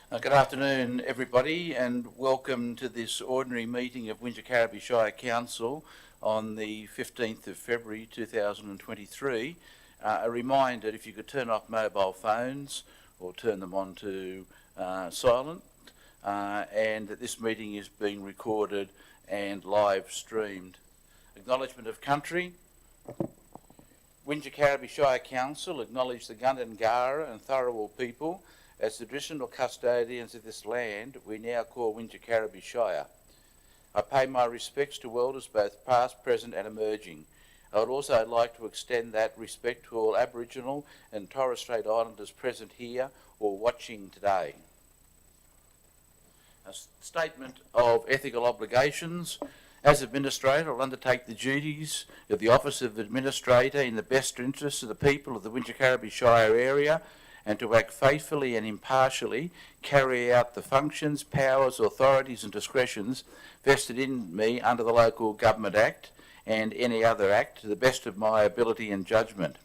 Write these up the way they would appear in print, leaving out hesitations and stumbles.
Good afternoon, everybody, and welcome to this ordinary meeting of Wingecarribee Shire Council on the 15th of February 2023. A reminder, if you could turn off mobile phones or turn them on to silent, and that this meeting is being recorded and live streamed. Acknowledgement of country. Wingecarribee Shire Council acknowledge the Gundungurra and Tharawal people as the traditional custodians of this land we now call Wingecarribee Shire. I pay my respects to elders both past, present and emerging. I would also like to extend that respect to all Aboriginal and Torres Strait Islanders present here or watching today. A statement of ethical obligations. As Administrator, I will undertake the duties of the Office of Administrator in the best interests of the people of the Wingecarribee Shire area, and to act faithfully and impartially, carry out the functions, powers, authorities and discretions vested in me under the Local Government Act and any other act to the best of my ability and judgment.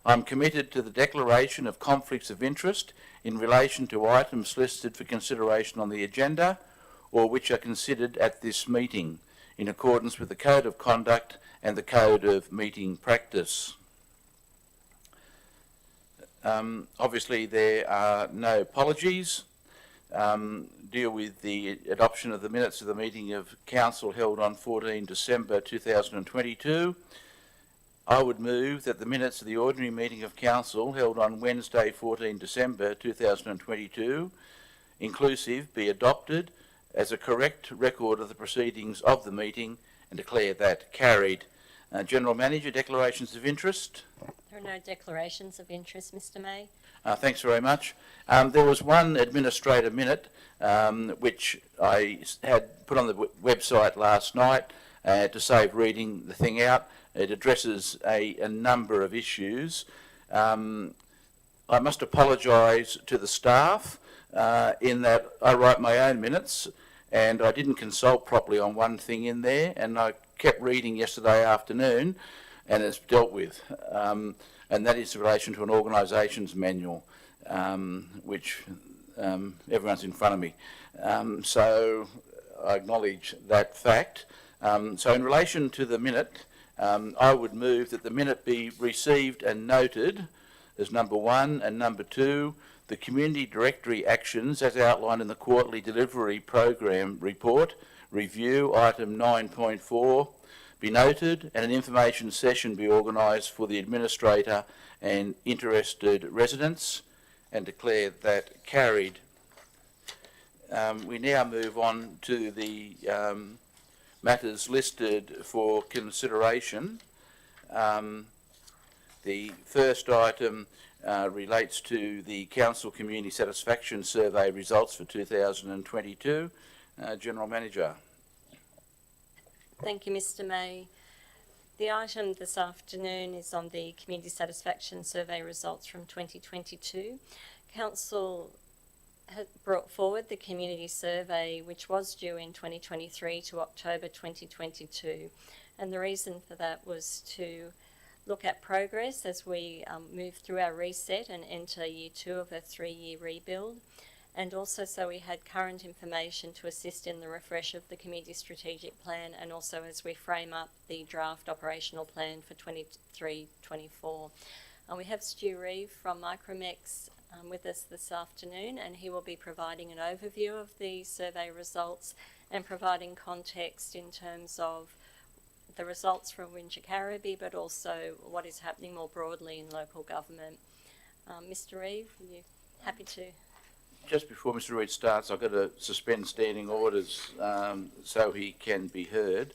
I am committed to the declaration of conflicts of interest in relation to items listed for consideration on the agenda or which are considered at this meeting in accordance with the Code of Conduct and the Code of Meeting Practice. Obviously there are no apologies. Deal with the adoption of the minutes of the meeting of Council held on 14 December 2022. I would move that the minutes of the ordinary meeting of Council held on Wednesday 14 December 2022 inclusive be adopted as a correct record of the proceedings of the meeting and declare that carried. General Manager, declarations of interest? There are no declarations of interest, Mr. May. Thanks very much. There was one administrator minute which I had put on the website last night to save reading the thing out. It addresses a number of issues. I must apologise to the staff in that I write my own minutes and I didn't consult properly on one thing in there, and I kept reading yesterday afternoon and it's dealt with, and that is in relation to an organisations manual, which everyone's in front of me. So I acknowledge that fact. So in relation to the minute, I would move that the minute be received and noted as number one, and number two, the community directory actions as outlined in the quarterly delivery program report review item 9.4 be noted, and an information session be organised for the administrator and interested residents, and declare that carried. We now move on to the matters listed for consideration. The first item relates to the Council Community Satisfaction Survey results for 2022. General Manager. Thank you, Mr. May. The item this afternoon is on the Community Satisfaction Survey results from 2022. Council has brought forward the community survey, which was due in 2023 to October 2022. And the reason for that was to look at progress as we move through our reset and enter year 2 of a 3-year rebuild. And also so we had current information to assist in the refresh of the community strategic plan, and also as we frame up the draft operational plan for 23-24. We have Stu Reeve from Micromex with us this afternoon, and he will be providing an overview of the survey results and providing context in terms of the results from Wingecarribee, but also what is happening more broadly in local government. Mr. Reeve, are you happy to? Just before Mr. Reid starts, I've got to suspend standing orders so he can be heard.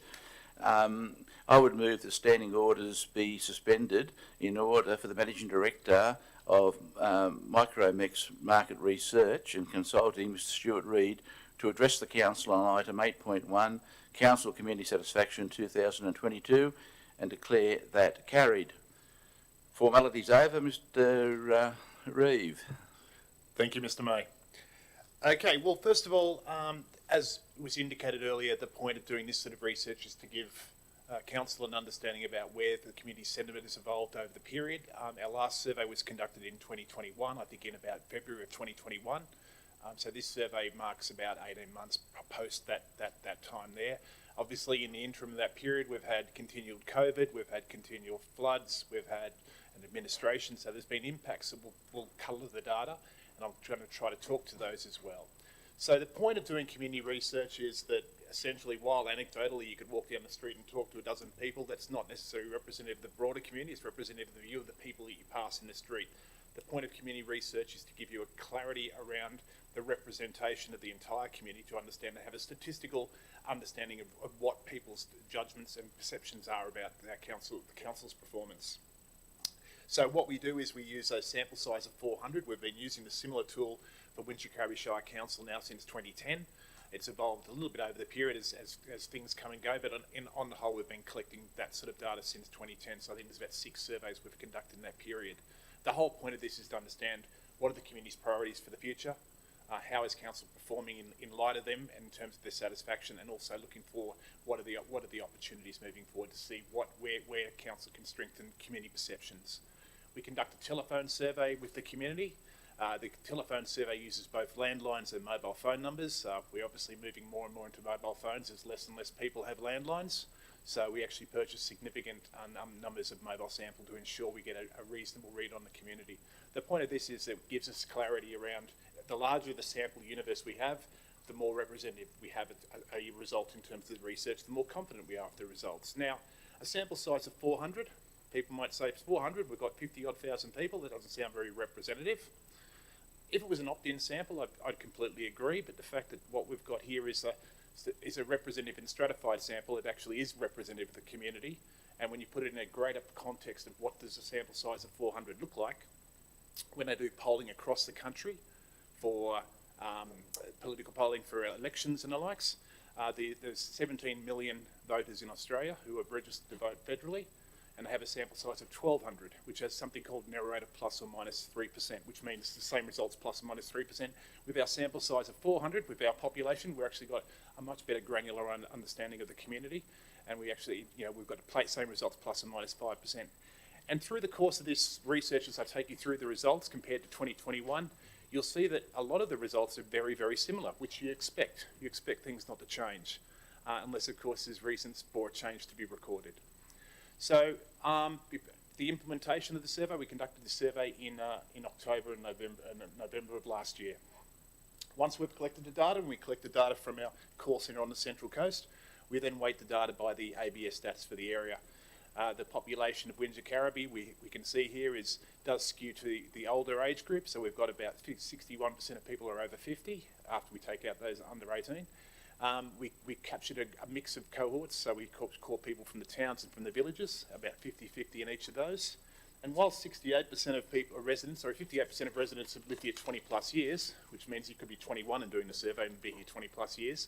I would move that standing orders be suspended in order for the Managing Director of Micromex Market Research and Consulting, Mr. Stuart Reid, to address the Council on item 8.1, Council Community Satisfaction 2022, and declare that carried. Formalities over, Mr. Reeve. Thank you, Mr. May. Okay, well, first of all, as was indicated earlier, the point of doing this sort of research is to give Council an understanding about where the community sentiment has evolved over the period. Our last survey was conducted in 2021, I think in about February of 2021. So this survey marks about 18 months post that time there. Obviously, in the interim of that period, we've had continual COVID, we've had continual floods, we've had an administration, so there's been impacts that will colour the data, and I'm going to try to talk to those as well. So the point of doing community research is that essentially, while anecdotally you could walk down the street and talk to a dozen people, that's not necessarily representative of the broader community, it's representative of the view of the people that you pass in the street. The point of community research is to give you a clarity around the representation of the entire community, to understand, to have a statistical understanding of what people's judgments and perceptions are about our council, the council's performance. So what we do is we use a sample size of 400. We've been using a similar tool for Wingecarribee Shire Council now since 2010. It's evolved a little bit over the period as things come and go, but on the whole, we've been collecting that sort of data since 2010. So I think there's about 6 surveys we've conducted in that period. The whole point of this is to understand what are the community's priorities for the future, how is council performing in light of them in terms of their satisfaction, and also looking for what are the opportunities moving forward to see where council can strengthen community perceptions. We conduct a telephone survey with the community. The telephone survey uses both landlines and mobile phone numbers. We're obviously moving more and more into mobile phones as less and less people have landlines. So we actually purchase significant numbers of mobile sample to ensure we get a reasonable read on the community. The point of this is that it gives us clarity around the larger the sample universe we have, the more representative we have a result in terms of the research, the more confident we are of the results. Now, a sample size of 400, people might say, 400, we've got 50-odd thousand people, that doesn't sound very representative. If it was an opt-in sample, I'd completely agree, but the fact that what we've got here is a representative and stratified sample, it actually is representative of the community. And when you put it in a greater context of what does a sample size of 400 look like, when they do polling across the country for political polling for elections and the likes, there's 17 million voters in Australia who have registered to vote federally, and they have a sample size of 1,200, which has something called an error rate of plus or minus 3%, which means the same results plus or minus 3%. With our sample size of 400, with our population, we've actually got a much better granular understanding of the community, and we actually, we've got the same results plus or minus 5%. And through the course of this research, as I take you through the results compared to 2021, you'll see that a lot of the results are very, very similar, which you expect. You expect things not to change, unless, of course, there's reasons for a change to be recorded. So the implementation of the survey, we conducted the survey in October and November of last year. Once we've collected the data, and we collect the data from our call centre on the Central Coast, we then weight the data by the ABS stats for the area. The population of Wingecarribee, we can see here, does skew to the older age group, so we've got about 61% of people are over 50 after we take out those under 18. We captured a mix of cohorts, so we caught people from the towns and from the villages, about 50-50 in each of those. And while 68% of people, 58% of residents have lived here 20 plus years, which means you could be 21 and doing the survey and be here 20 plus years,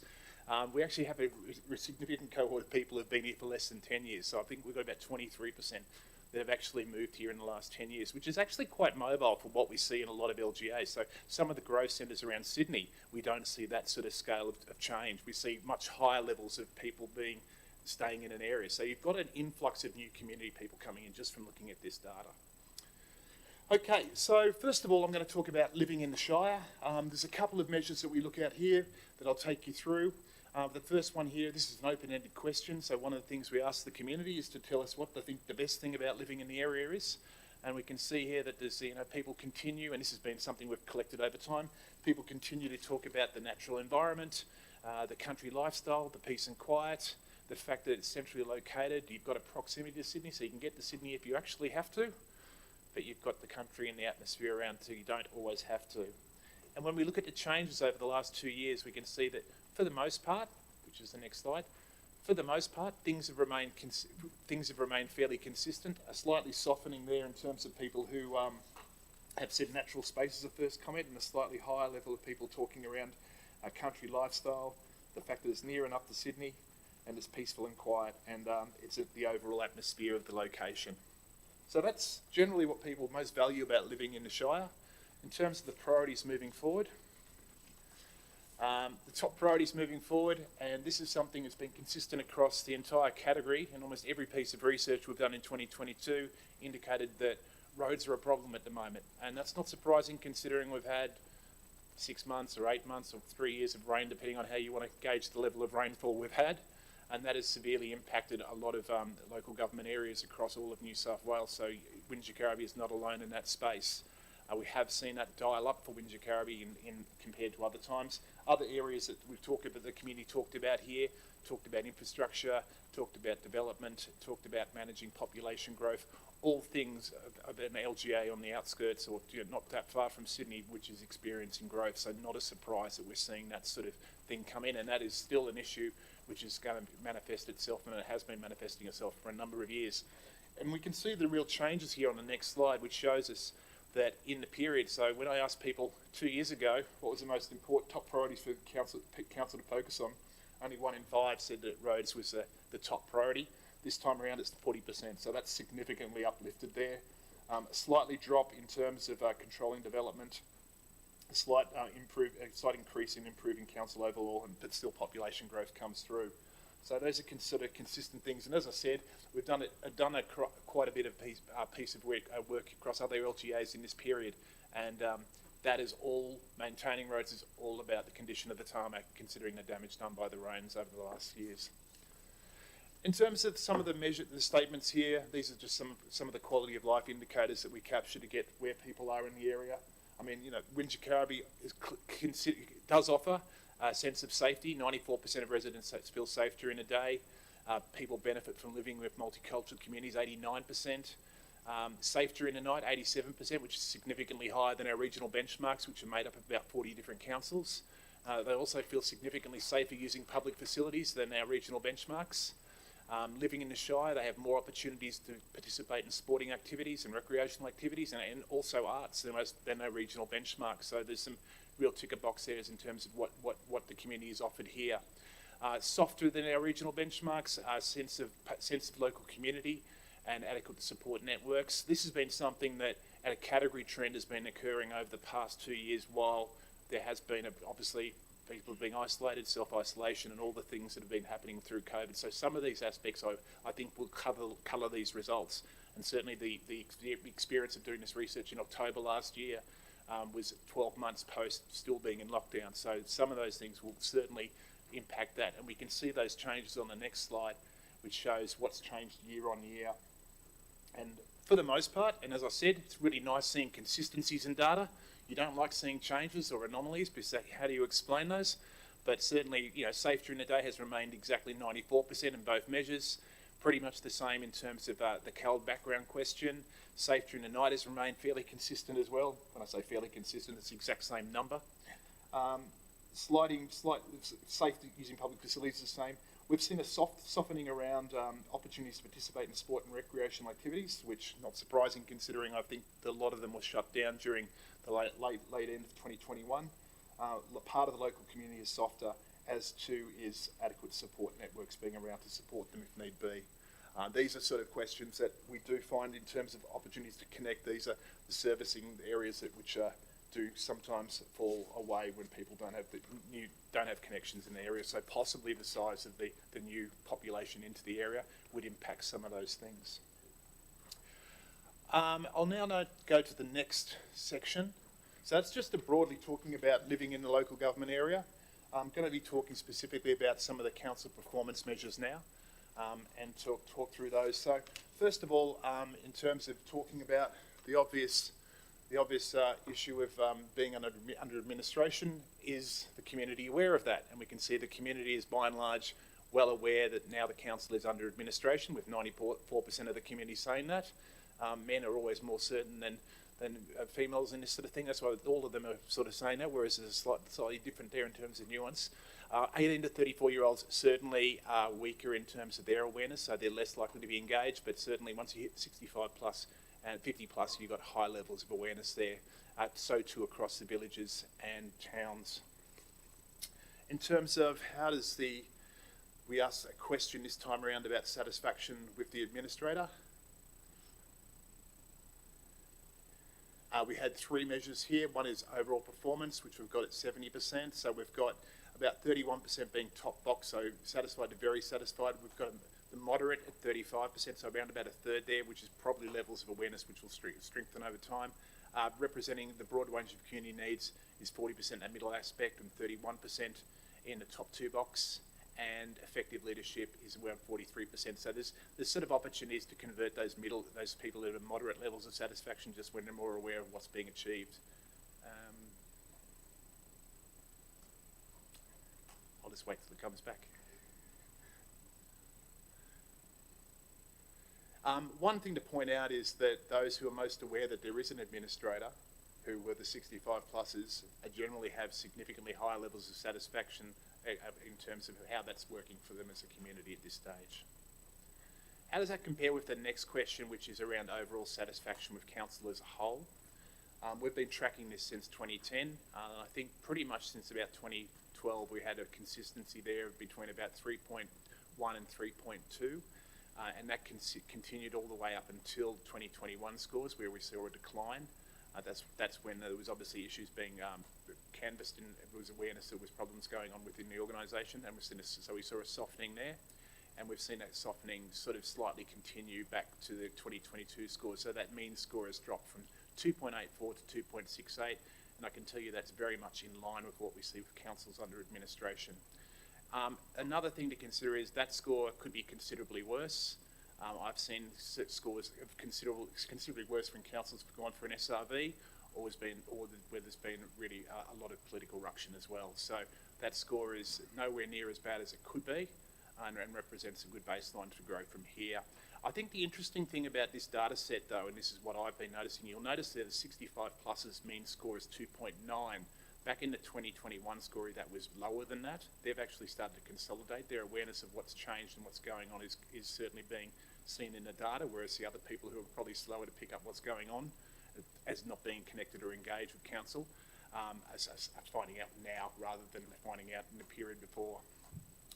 we actually have a significant cohort of people who have been here for less than 10 years. So I think we've got about 23% that have actually moved here in the last 10 years, which is actually quite mobile for what we see in a lot of LGAs. So some of the growth centres around Sydney, we don't see that sort of scale of change. We see much higher levels of people staying in an area. So you've got an influx of new community people coming in just from looking at this data. Okay, so first of all, I'm going to talk about living in the Shire. There's a couple of measures that we look at here that I'll take you through. The first one here, this is an open-ended question, so one of the things we ask the community is to tell us what they think the best thing about living in the area is. And we can see here that there's, people continue, and this has been something we've collected over time, people continue to talk about the natural environment, the country lifestyle, the peace and quiet, the fact that it's centrally located, you've got a proximity to Sydney, so you can get to Sydney if you actually have to, but you've got the country and the atmosphere around, so you don't always have to. And when we look at the changes over the last 2 years, we can see that for the most part, which is the next slide, for the most part, things have remained fairly consistent. A slightly softening there in terms of people who have said natural space as a first comment, and a slightly higher level of people talking around a country lifestyle, the fact that it's near enough to Sydney, and it's peaceful and quiet, and it's the overall atmosphere of the location. So that's generally what people most value about living in the Shire. In terms of the priorities moving forward, the top priorities moving forward, and this is something that's been consistent across the entire category, and almost every piece of research we've done in 2022 indicated that roads are a problem at the moment. And that's not surprising considering we've had 6 months or 8 months or 3 years of rain, depending on how you want to gauge the level of rainfall we've had. And that has severely impacted a lot of local government areas across all of New South Wales. So Wingecarribee is not alone in that space. We have seen that dial up for Wingecarribee in compared to other times. Other areas that we've talked about, the community talked about here, talked about infrastructure, talked about development, talked about managing population growth, all things of an LGA on the outskirts or not that far from Sydney, which is experiencing growth. So not a surprise that we're seeing that sort of thing come in, and that is still an issue which is going to manifest itself, and it has been manifesting itself for a number of years. And we can see the real changes here on the next slide, which shows us that in the period, so when I asked people 2 years ago what was the most important top priorities for council to focus on, only 1 in 5 said that roads was the top priority. This time around it's 40%, so that's significantly uplifted there. A slightly drop in terms of controlling development, a slight increase in improving council overall, but still population growth comes through. So those are considered consistent things. And as I said, we've done quite a bit of piece of work across other LGAs in this period. And that is all, maintaining roads is all about the condition of the tarmac, considering the damage done by the rains over the last years. In terms of some of the statements here, these are just some of the quality of life indicators that we capture to get where people are in the area. I mean, Wingecarribee does offer a sense of safety. 94% of residents feel safe during the day. People benefit from living with multicultural communities, 89%. Safe during the night, 87%, which is significantly higher than our regional benchmarks, which are made up of about 40 different councils. They also feel significantly safer using public facilities than our regional benchmarks. Living in the Shire, they have more opportunities to participate in sporting activities and recreational activities, and also arts than our regional benchmarks. So there's some real ticker box there in terms of what the community is offered here. Softer than our regional benchmarks, sense of local community and adequate support networks. This has been something that at a category trend has been occurring over the past 2 years, while there has been obviously people being isolated, self-isolation, and all the things that have been happening through COVID. So some of these aspects I think will colour these results. And certainly the experience of doing this research in October last year was 12 months post still being in lockdown. So some of those things will certainly impact that. And we can see those changes on the next slide, which shows what's changed year on year. And for the most part, and as I said, it's really nice seeing consistencies in data. You don't like seeing changes or anomalies, because how do you explain those? But certainly, safe during the day has remained exactly 94% in both measures. Pretty much the same in terms of the CALD background question. Safe during the night has remained fairly consistent as well. When I say fairly consistent, it's the exact same number. Safety using public facilities is the same. We've seen a softening around opportunities to participate in sport and recreational activities, which not surprising considering I think a lot of them were shut down during the late end of 2021. Part of the local community is softer, as too is adequate support networks being around to support them if need be. These are sort of questions that we do find in terms of opportunities to connect. These are the servicing areas which do sometimes fall away when people don't have connections in the area. So possibly the size of the new population into the area would impact some of those things. I'll now go to the next section. So that's just broadly talking about living in the local government area. I'm going to be talking specifically about some of the council performance measures now, and talk through those. So first of all, in terms of talking about the obvious issue of being under administration, is the community aware of that? And we can see the community is by and large well aware that now the council is under administration, with 94% of the community saying that. Men are always more certain than females in this sort of thing. That's why all of them are sort of saying that, whereas there's slightly different there in terms of nuance. 18 to 34-year-olds certainly are weaker in terms of their awareness, so they're less likely to be engaged, but certainly once you hit 65 plus and 50 plus, you've got high levels of awareness there. So too across the villages and towns. In terms of we asked a question this time around about satisfaction with the administrator. We had 3 measures here. One is overall performance, which we've got at 70%. So we've got about 31% being top box, so satisfied to very satisfied. We've got The moderate at 35%, so around about a third there, which is probably levels of awareness which will strengthen over time. Representing the broad range of community needs is 40% in that middle aspect and 31% in the top two box, and effective leadership is around 43%. So there's sort of opportunities to convert those people at moderate levels of satisfaction just when they're more aware of what's being achieved. I'll just wait till it comes back. One thing to point out is that those who are most aware that there is an administrator, who were the 65 pluses, generally have significantly higher levels of satisfaction in terms of how that's working for them as a community at this stage. How does that compare with the next question, which is around overall satisfaction with council as a whole? We've been tracking this since 2010. I think pretty much since about 2012 we had a consistency there between about 3.1 and 3.2. And that continued all the way up until 2021 scores, where we saw a decline. That's when there was obviously issues being canvassed, and there was awareness there was problems going on within the organisation, and so we saw a softening there, and we've seen that softening sort of slightly continue back to the 2022 scores. So that mean score has dropped from 2.84 to 2.68, and I can tell you that's very much in line with what we see with councils under administration. Another thing to consider is that score could be considerably worse. I've seen scores of considerably worse when councils have gone for an SRV, or where there's been really a lot of political ruction as well. So that score is nowhere near as bad as it could be, and represents a good baseline to grow from here. I think the interesting thing about this data set, though, and this is what I've been noticing, you'll notice that the 65 pluses mean score is 2.9. Back in the 2021 score, that was lower than that. They've actually started to consolidate. Their awareness of what's changed and what's going on is certainly being seen in the data, whereas the other people who are probably slower to pick up what's going on as not being connected or engaged with council are finding out now rather than finding out in the period before.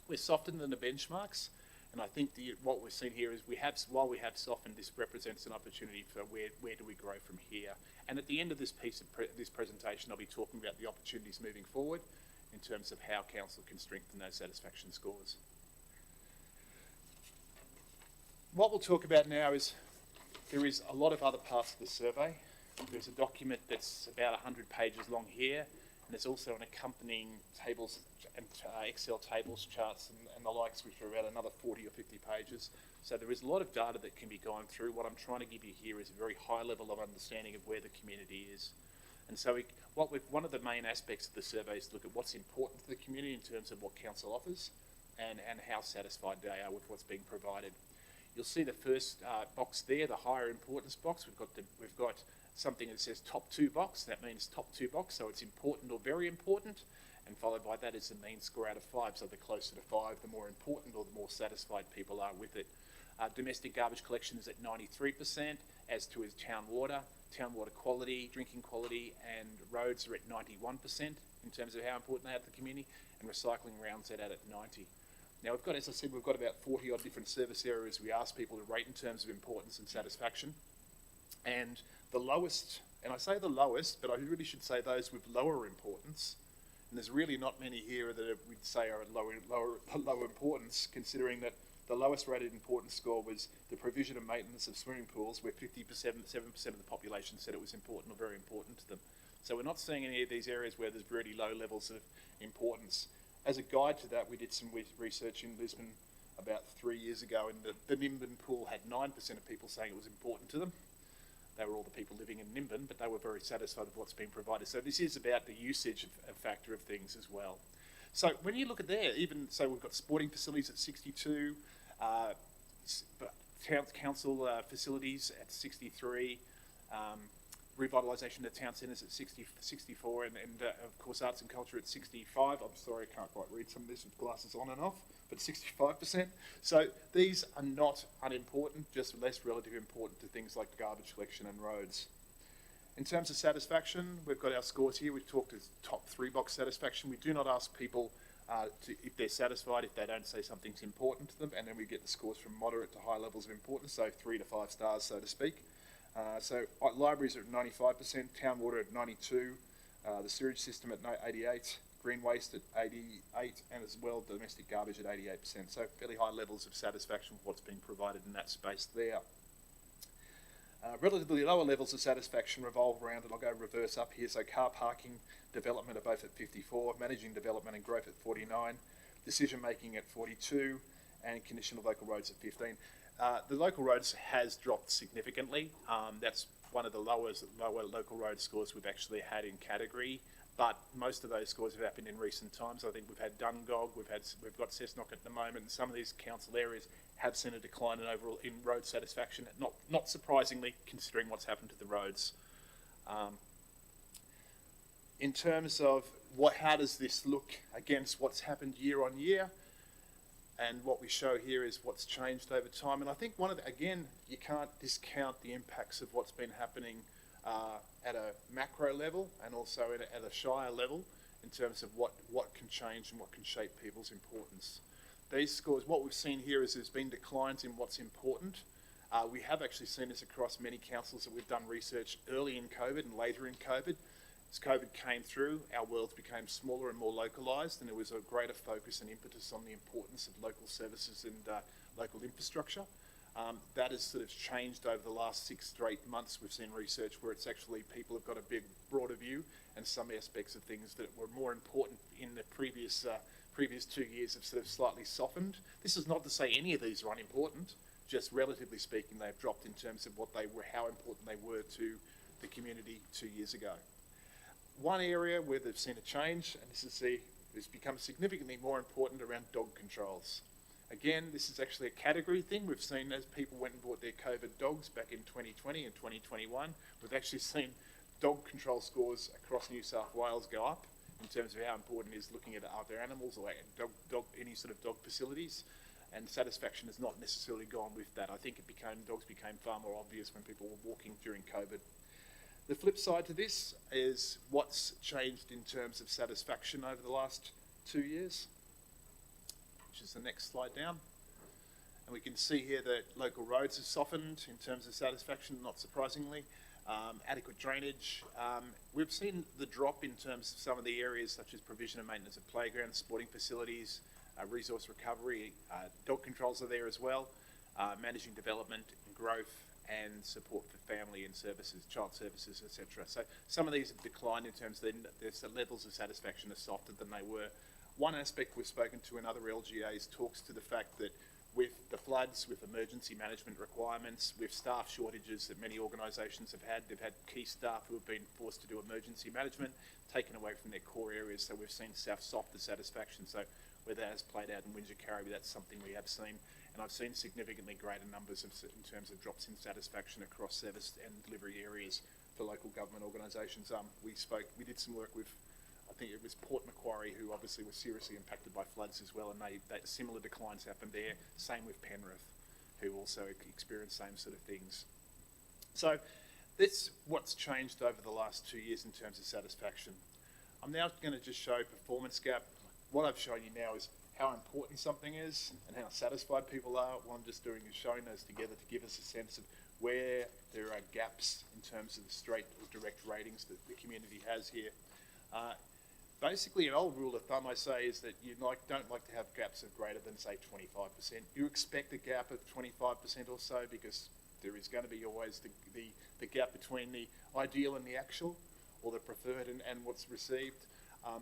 We're softer than the benchmarks, and I think what we're seeing here is while we have softened, this represents an opportunity for where do we grow from here. And at the end of this this presentation, I'll be talking about the opportunities moving forward in terms of how council can strengthen those satisfaction scores. What we'll talk about now is there is a lot of other parts of the survey. There's a document that's about 100 pages long here, and there's also an accompanying tables and Excel tables, charts and the likes, which are about another 40 or 50 pages. So there is a lot of data that can be gone through. What I'm trying to give you here is a very high level of understanding of where the community is. And so one of the main aspects of the survey is to look at what's important to the community in terms of what council offers and how satisfied they are with what's being provided. You'll see the first box there, the higher importance box. We've got something that says top two box. That means top two box, so it's important or very important. And followed by that is the mean score out of 5. So the closer to 5, the more important or the more satisfied people are with it. Domestic garbage collection is at 93%, as to is town water quality, drinking quality, and roads are at 91% in terms of how important they are to the community, and recycling rounds that out at 90. Now we've got, as I said, we've got about 40 odd different service areas we ask people to rate in terms of importance and satisfaction. And the lowest, and I say the lowest, but I really should say those with lower importance, and there's really not many here that we'd say are at lower importance, considering that the lowest rated importance score was the provision and maintenance of swimming pools, where 57% of the population said it was important or very important to them. So we're not seeing any of these areas where there's really low levels of importance. As a guide to that, we did some research in Lisbon about 3 years ago, and the Nimbin pool had 9% of people saying it was important to them. They were all the people living in Nimbin, but they were very satisfied with what's being provided. So this is about the usage factor of things as well. So when you look at there, so we've got sporting facilities at 62, council facilities at 63, revitalisation of town centres at 64, and of course arts and culture at 65. I'm sorry, I can't quite read some of this with glasses on and off, but 65%. So these are not unimportant, just less relatively important to things like garbage collection and roads. In terms of satisfaction, we've got our scores here. We've talked as top 3 box satisfaction. We do not ask people if they're satisfied if they don't say something's important to them, and then we get the scores from moderate to high levels of importance, so 3 to 5 stars, so to speak. So libraries are at 95%, town water at 92, the sewage system at 88, green waste at 88%, and as well domestic garbage at 88%. So fairly high levels of satisfaction with what's being provided in that space there. Relatively lower levels of satisfaction revolve around, and I'll go reverse up here, so car parking development are both at 54, managing development and growth at 49, decision making at 42, and condition of local roads at 15. The local roads has dropped significantly. That's one of the lower local road scores we've actually had in category, but most of those scores have happened in recent times. I think we've had Dungog, we've got Cessnock at the moment, and some of these council areas have seen a decline in road satisfaction, not surprisingly, considering what's happened to the roads. In terms of how does this look against what's happened year on year, and what we show here is what's changed over time. And I think again, you can't discount the impacts of what's been happening at a macro level and also at a shire level in terms of what can change and what can shape people's importance. These scores, what we've seen here is there's been declines in what's important. We have actually seen this across many councils that we've done research early in COVID and later in COVID. As COVID came through, our worlds became smaller and more localised, and there was a greater focus and impetus on the importance of local services and local infrastructure. That has sort of changed over the last 6 to 8 months. We've seen research where it's actually people have got a big, broader view, and some aspects of things that were more important in the previous 2 years have sort of slightly softened. This is not to say any of these are unimportant, just relatively speaking, they've dropped in terms of how important they were to the community 2 years ago. One area where they've seen a change, and it's become significantly more important around dog controls. Again, this is actually a category thing. We've seen as people went and bought their COVID dogs back in 2020 and 2021, we've actually seen dog control scores across New South Wales go up in terms of how important it is looking at other animals or any sort of dog facilities. And satisfaction has not necessarily gone with that. I think dogs became far more obvious when people were walking during COVID. The flip side to this is what's changed in terms of satisfaction over the last 2 years, which is the next slide down. And we can see here that local roads have softened in terms of satisfaction, not surprisingly. Adequate drainage. We've seen the drop in terms of some of the areas such as provision and maintenance of playgrounds, sporting facilities, resource recovery. Dog controls are there as well. Managing development and growth, and support for family and services, child services, etc. So some of these have declined in terms of the levels of satisfaction are softer than they were. One aspect we've spoken to in other LGAs talks to the fact that with the floods, with emergency management requirements, with staff shortages that many organisations have had, they've had key staff who have been forced to do emergency management, taken away from their core areas, so we've seen softer satisfaction. So where that has played out in Wingecarribee, that's something we have seen. And I've seen significantly greater numbers in terms of drops in satisfaction across service and delivery areas for local government organisations. We did some work with, I think it was Port Macquarie, who obviously was seriously impacted by floods as well, and similar declines happened there. Same with Penrith, who also experienced same sort of things. So that's what's changed over the last 2 years in terms of satisfaction. I'm now going to just show performance gap. What I've shown you now is how important something is and how satisfied people are. What I'm just doing is showing those together to give us a sense of where there are gaps in terms of the straight or direct ratings that the community has here. Basically, an old rule of thumb I say is that you don't like to have gaps of greater than, say, 25%. You expect a gap of 25% or so because there is going to be always the gap between the ideal and the actual, or the preferred and what's received.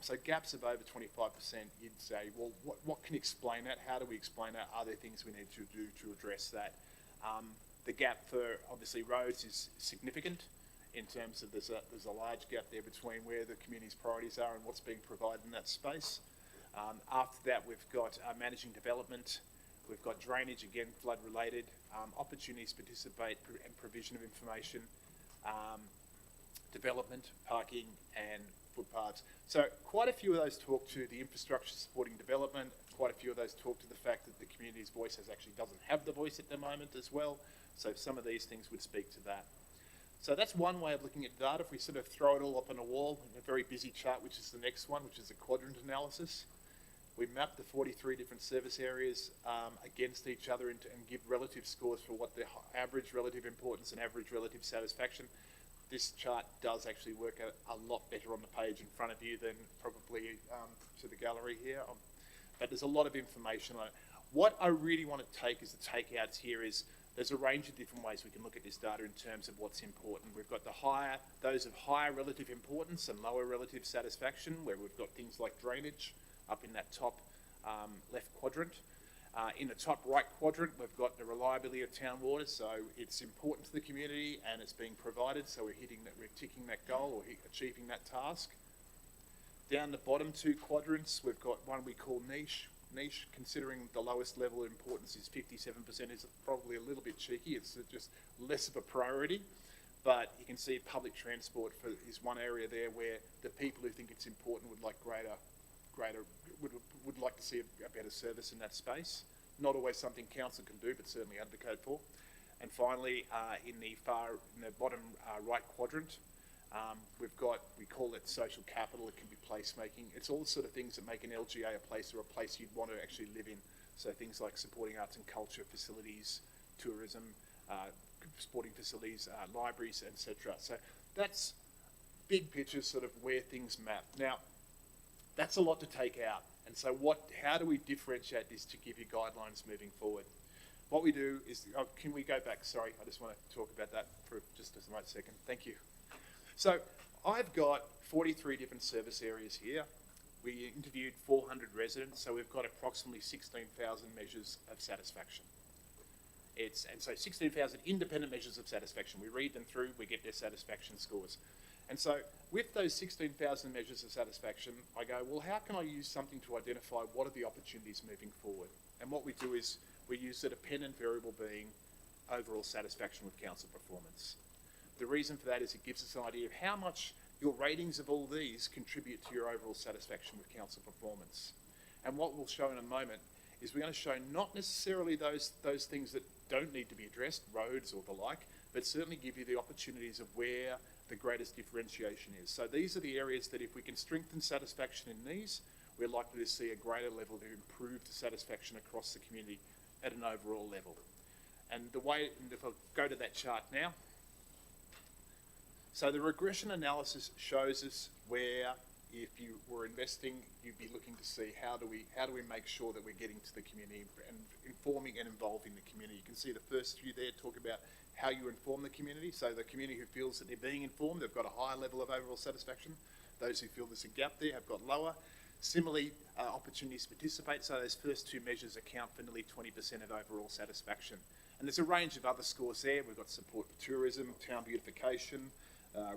So gaps of over 25%, you'd say, well, what can explain that? How do we explain that? Are there things we need to do to address that? The gap for, obviously, roads is significant in terms of there's a large gap there between where the community's priorities are and what's being provided in that space. After that, we've got managing development. We've got drainage, again, flood-related, opportunities to participate and provision of information, development, parking, and footpaths. So quite a few of those talk to the infrastructure supporting development. Quite a few of those talk to the fact that the community's voice doesn't have the voice at the moment as well. So some of these things would speak to that. So that's one way of looking at data. If we sort of throw it all up on a wall in a very busy chart, which is the next one, which is a quadrant analysis, we map the 43 different service areas against each other and give relative scores for what the average relative importance and average relative satisfaction. this chart does actually work a lot better on the page in front of you than probably to the gallery here. But there's a lot of information on it. What I really want to take as the takeouts here is there's a range of different ways we can look at this data in terms of what's important. We've got those of higher relative importance and lower relative satisfaction, where we've got things like drainage up in that top left quadrant. In the top right quadrant, we've got the reliability of town water, so it's important to the community and it's being provided, so we're ticking that goal or achieving that task. Down the bottom two quadrants, we've got one we call niche. Niche, considering the lowest level of importance is 57%, is probably a little bit cheeky. It's just less of a priority, but you can see public transport is one area there where the people who think it's important would like would like to see a better service in that space. Not always something council can do, but certainly advocate for. And finally, in the bottom right quadrant, we call it social capital. It can be placemaking. It's all the sort of things that make an LGA a place or a place you'd want to actually live in. So things like supporting arts and culture facilities, tourism, sporting facilities, libraries, etc. So that's big picture sort of where things map. Now, that's a lot to take out. And so how do we differentiate this to give you guidelines moving forward? What we do is, can we go back? Sorry, I just want to talk about that for just a right second. Thank you. So I've got 43 different service areas here. We interviewed 400 residents, so we've got approximately 16,000 measures of satisfaction. And so 16,000 independent measures of satisfaction. We read them through, we get their satisfaction scores. And so with those 16,000 measures of satisfaction, I go, well, how can I use something to identify what are the opportunities moving forward? And what we do is we use the dependent variable being overall satisfaction with council performance. The reason for that is it gives us an idea of how much your ratings of all these contribute to your overall satisfaction with council performance. And what we'll show in a moment is we're going to show not necessarily those things that don't need to be addressed, roads or the like, but certainly give you the opportunities of where the greatest differentiation is. So these are the areas that if we can strengthen satisfaction in these, we're likely to see a greater level of improved satisfaction across the community at an overall level. And if I go to that chart now, so the regression analysis shows us where, if you were investing, you'd be looking to see how do we make sure that we're getting to the community and informing and involving the community. You can see the first few there talk about how you inform the community. So the community who feels that they're being informed, they've got a higher level of overall satisfaction. Those who feel there's a gap there have got lower. Similarly, opportunities to participate. So those first two measures account for nearly 20% of overall satisfaction. And there's a range of other scores there. We've got support for tourism, town beautification,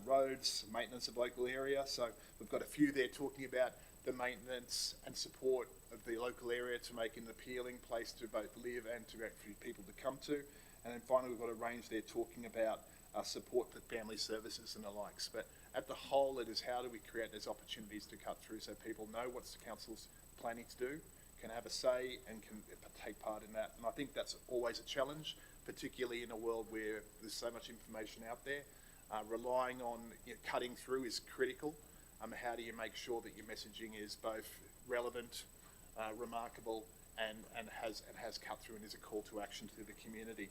roads, maintenance of local area. So we've got a few there talking about the maintenance and support of the local area to make it an appealing place to both live and to actually people to come to. And then finally, we've got a range there talking about support for family services and the likes. But at the whole, it is how do we create those opportunities to cut through so people know what the council's planning to do, can have a say and can take part in that. And I think that's always a challenge, particularly in a world where there's so much information out there. Relying on cutting through is critical. How do you make sure that your messaging is both relevant, remarkable, and has cut through and is a call to action to the community?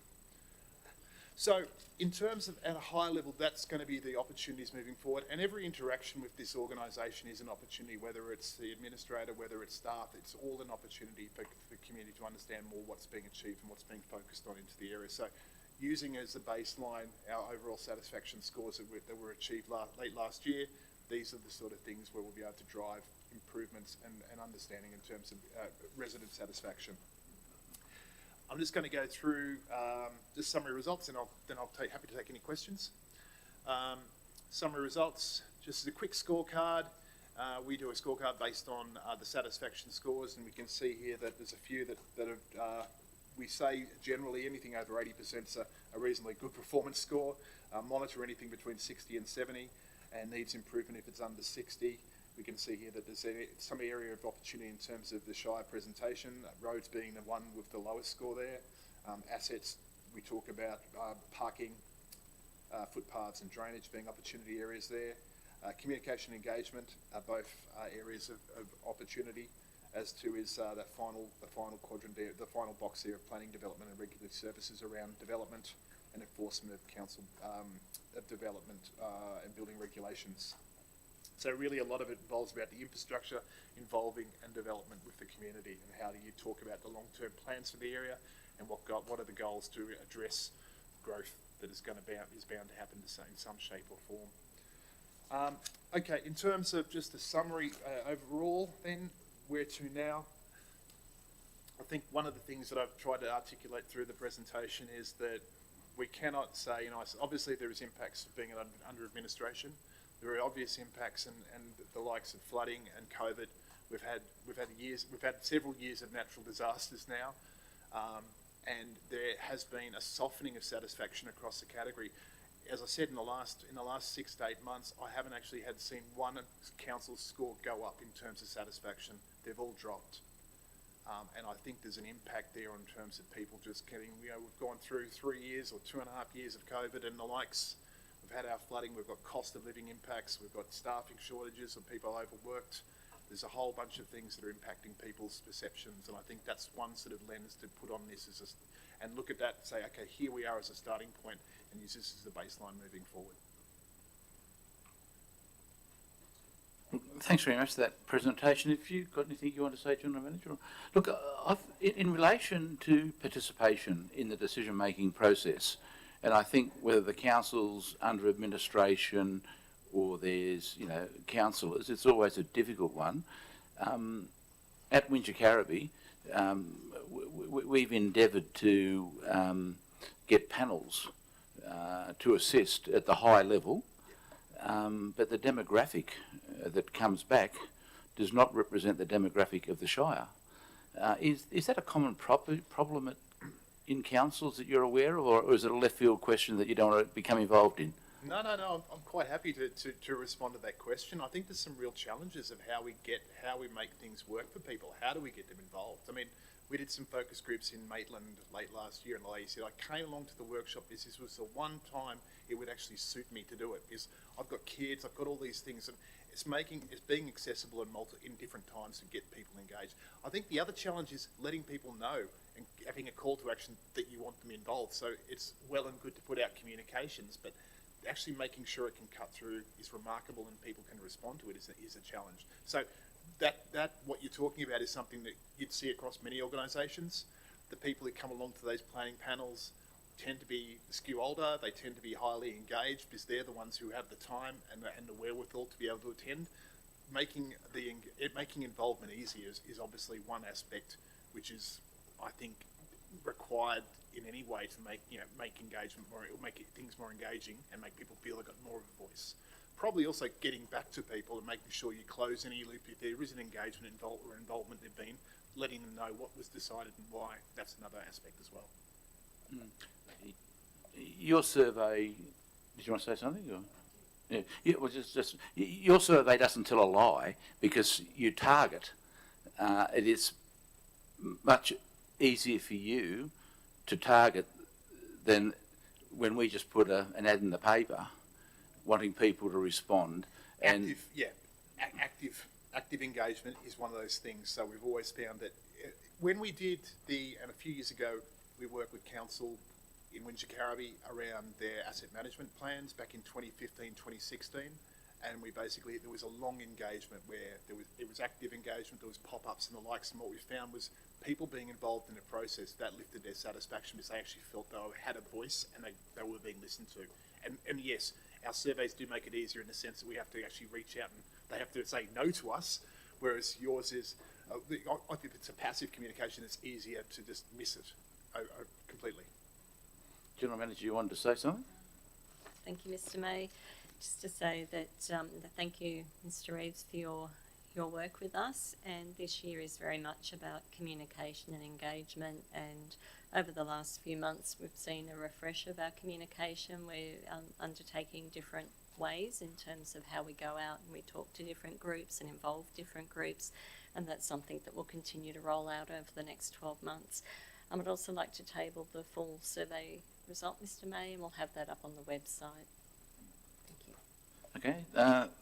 So in terms of at a high level, that's going to be the opportunities moving forward. And every interaction with this organisation is an opportunity, whether it's the administrator, whether it's staff, it's all an opportunity for the community to understand more what's being achieved and what's being focused on into the area. So using as a baseline our overall satisfaction scores that were achieved late last year, these are the sort of things where we'll be able to drive improvements and understanding in terms of resident satisfaction. I'm just going to go through the summary results, and then I'll happy to take any questions. Summary results, just as a quick scorecard. We do a scorecard based on the satisfaction scores, and we can see here that there's a few that have, we say generally anything over 80% is a reasonably good performance score. Monitor anything between 60 and 70, and needs improvement if it's under 60. We can see here that there's some area of opportunity in terms of the Shire presentation, roads being the one with the lowest score there. Assets, we talk about parking, footpaths and drainage being opportunity areas there. Communication engagement are both areas of opportunity, as to is the final quadrant there, the final box there of planning, development and regulatory services around development and enforcement of council of development and building regulations. So really a lot of it involves about the infrastructure involving and development with the community, and how do you talk about the long-term plans for the area, and what are the goals to address growth that is bound to happen in some shape or form. Okay, in terms of just a summary overall, then where to now? I think one of the things that I've tried to articulate through the presentation is that we cannot say, obviously there is impacts of being under administration. There are obvious impacts and the likes of flooding and COVID. We've had several years of natural disasters now, and there has been a softening of satisfaction across the category. As I said, in the last 6 to 8 months, I haven't actually seen one council score go up in terms of satisfaction. They've all dropped. And I think there's an impact there in terms of people just getting, we've gone through 3 years or 2.5 years of COVID and the likes. We've had our flooding, we've got cost of living impacts, we've got staffing shortages and people overworked. There's a whole bunch of things that are impacting people's perceptions, and I think that's one sort of lens to put on this and look at that and say, okay, here we are as a starting point, and use this as the baseline moving forward. Thanks very much for that presentation. If you've got anything you want to say, General Manager? Look, in relation to participation in the decision-making process, and I think whether the council's under administration or there's, councillors, it's always a difficult one. At Wingecarribee, we've endeavoured to get panels to assist at the high level, but the demographic that comes back does not represent the demographic of the Shire. Is that a common problem in councils that you're aware of, or is it a left field question that you don't want to become involved in? No. I'm quite happy to respond to that question. I think there's some real challenges of how we make things work for people. How do we get them involved? I mean, we did some focus groups in Maitland late last year, and the lady said, I came along to the workshop because this was the one time it would actually suit me to do it, because I've got kids, I've got all these things, and it's being accessible in different times to get people engaged. I think the other challenge is letting people know and having a call to action that you want them involved. So it's well and good to put out communications, but actually making sure it can cut through is remarkable and people can respond to it is a challenge. So that what you're talking about is something that you'd see across many organisations. The people that come along to those planning panels tend to skew older, they tend to be highly engaged because they're the ones who have the time and the wherewithal to be able to attend. Making involvement easier is obviously one aspect which is, I think, required in any way to make engagement make things more engaging and make people feel they've got more of a voice. Probably also getting back to people and making sure you close any loop if there is an engagement or involvement they've been, letting them know what was decided and why. That's another aspect as well. Your survey, did you want to say something? Or? Yeah, well, just your survey doesn't tell a lie because you target. It is much easier for you to target than when we just put an ad in the paper wanting people to respond. And active engagement is one of those things. So we've always found that when we did and a few years ago, we worked with council in Wingecarribee around their asset management plans back in 2015, 2016. And there was a long engagement where it was active engagement, there was pop-ups and the likes, and what we found was people being involved in the process, that lifted their satisfaction because they actually felt they had a voice and they were being listened to. And yes, our surveys do make it easier in the sense that we have to actually reach out and they have to say no to us, whereas yours is, I think it's a passive communication, it's easier to just miss it completely. General Manager, you wanted to say something? Thank you, Mr. May. Just to say that thank you, Mr. Reeves, for your work with us, and this year is very much about communication and engagement, and over the last few months we've seen a refresh of our communication. We're undertaking different ways in terms of how we go out and we talk to different groups and involve different groups, and that's something that we'll continue to roll out over the next 12 months. I'd also like to table the full survey result, Mr. May, and we'll have that up on the website. Okay,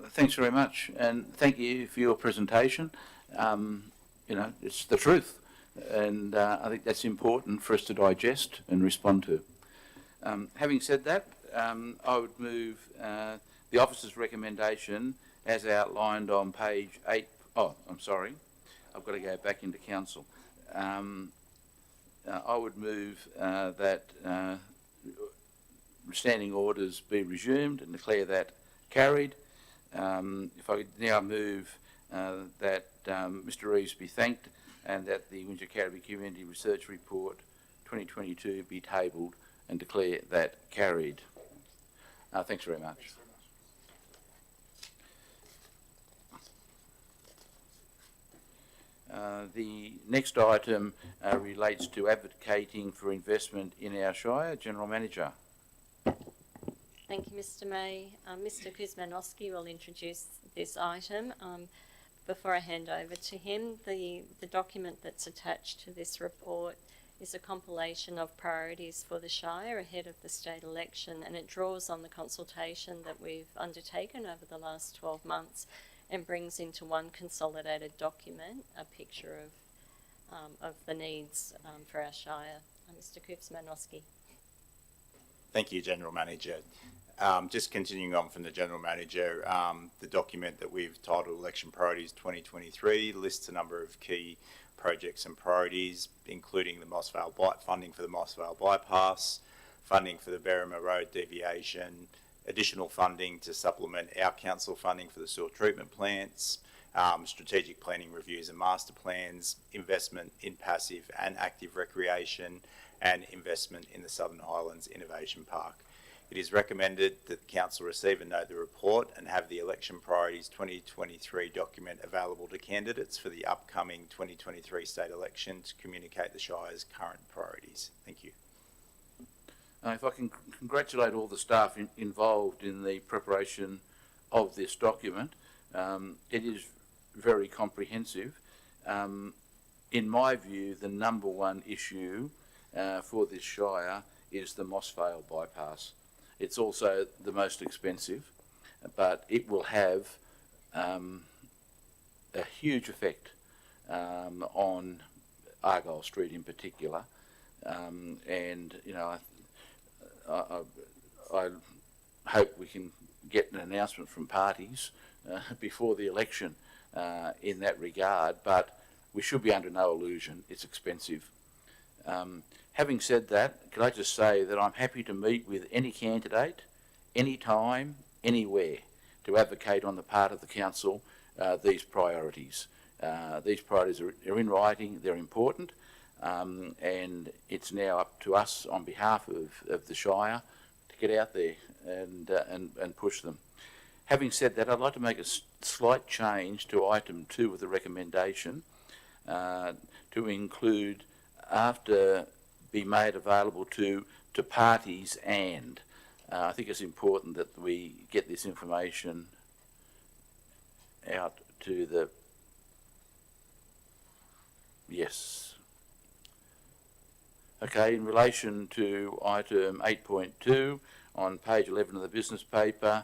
thanks very much, and thank you for your presentation. It's the truth, and I think that's important for us to digest and respond to. Having said that, I would move the officer's recommendation as outlined on page 8. Oh, I'm sorry. I've got to go back into council. I would move that standing orders be resumed and declare that carried. If I could now move that Mr. Reeves be thanked and that the Windsor Carriby Community Research Report 2022 be tabled and declare that carried. Thanks very much. The next item relates to advocating for investment in our Shire. General Manager. Thank you, Mr. May. Mr. Kuzmanowski will introduce this item. Before I hand over to him, the document that's attached to this report is a compilation of priorities for the Shire ahead of the state election, and it draws on the consultation that we've undertaken over the last 12 months and brings into one consolidated document a picture of the needs for our Shire. Mr. Kuzmanowski. Thank you, General Manager. Just continuing on from the General Manager, the document that we've titled Election Priorities 2023 lists a number of key projects and priorities, including the funding for the Mossvale Bypass, funding for the Berrima Road deviation, additional funding to supplement our council funding for the sewer treatment plants, strategic planning reviews and master plans, investment in passive and active recreation, and investment in the Southern Highlands Innovation Park. It is recommended that the Council receive and note the report and have the Election Priorities 2023 document available to candidates for the upcoming 2023 state election to communicate the Shire's current priorities. Thank you. If I can congratulate all the staff involved in the preparation of this document, it is very comprehensive. In my view, the number one issue for this Shire is the Mossvale Bypass. It's also the most expensive, but it will have a huge effect on Argyle Street in particular. And, you know, I hope we can get an announcement from parties before the election in that regard, but we should be under no illusion it's expensive. Having said that, can I just say that I'm happy to meet with any candidate, anytime, anywhere, to advocate on the part of the council these priorities. These priorities are in writing, they're important, and it's now up to us on behalf of the Shire to get out there and push them. Having said that, I'd like to make a slight change to item 2 of the recommendation to include after be made available to parties and. I think it's important that we get this information out to the. Yes. Okay, in relation to item 8.2 on page 11 of the business paper,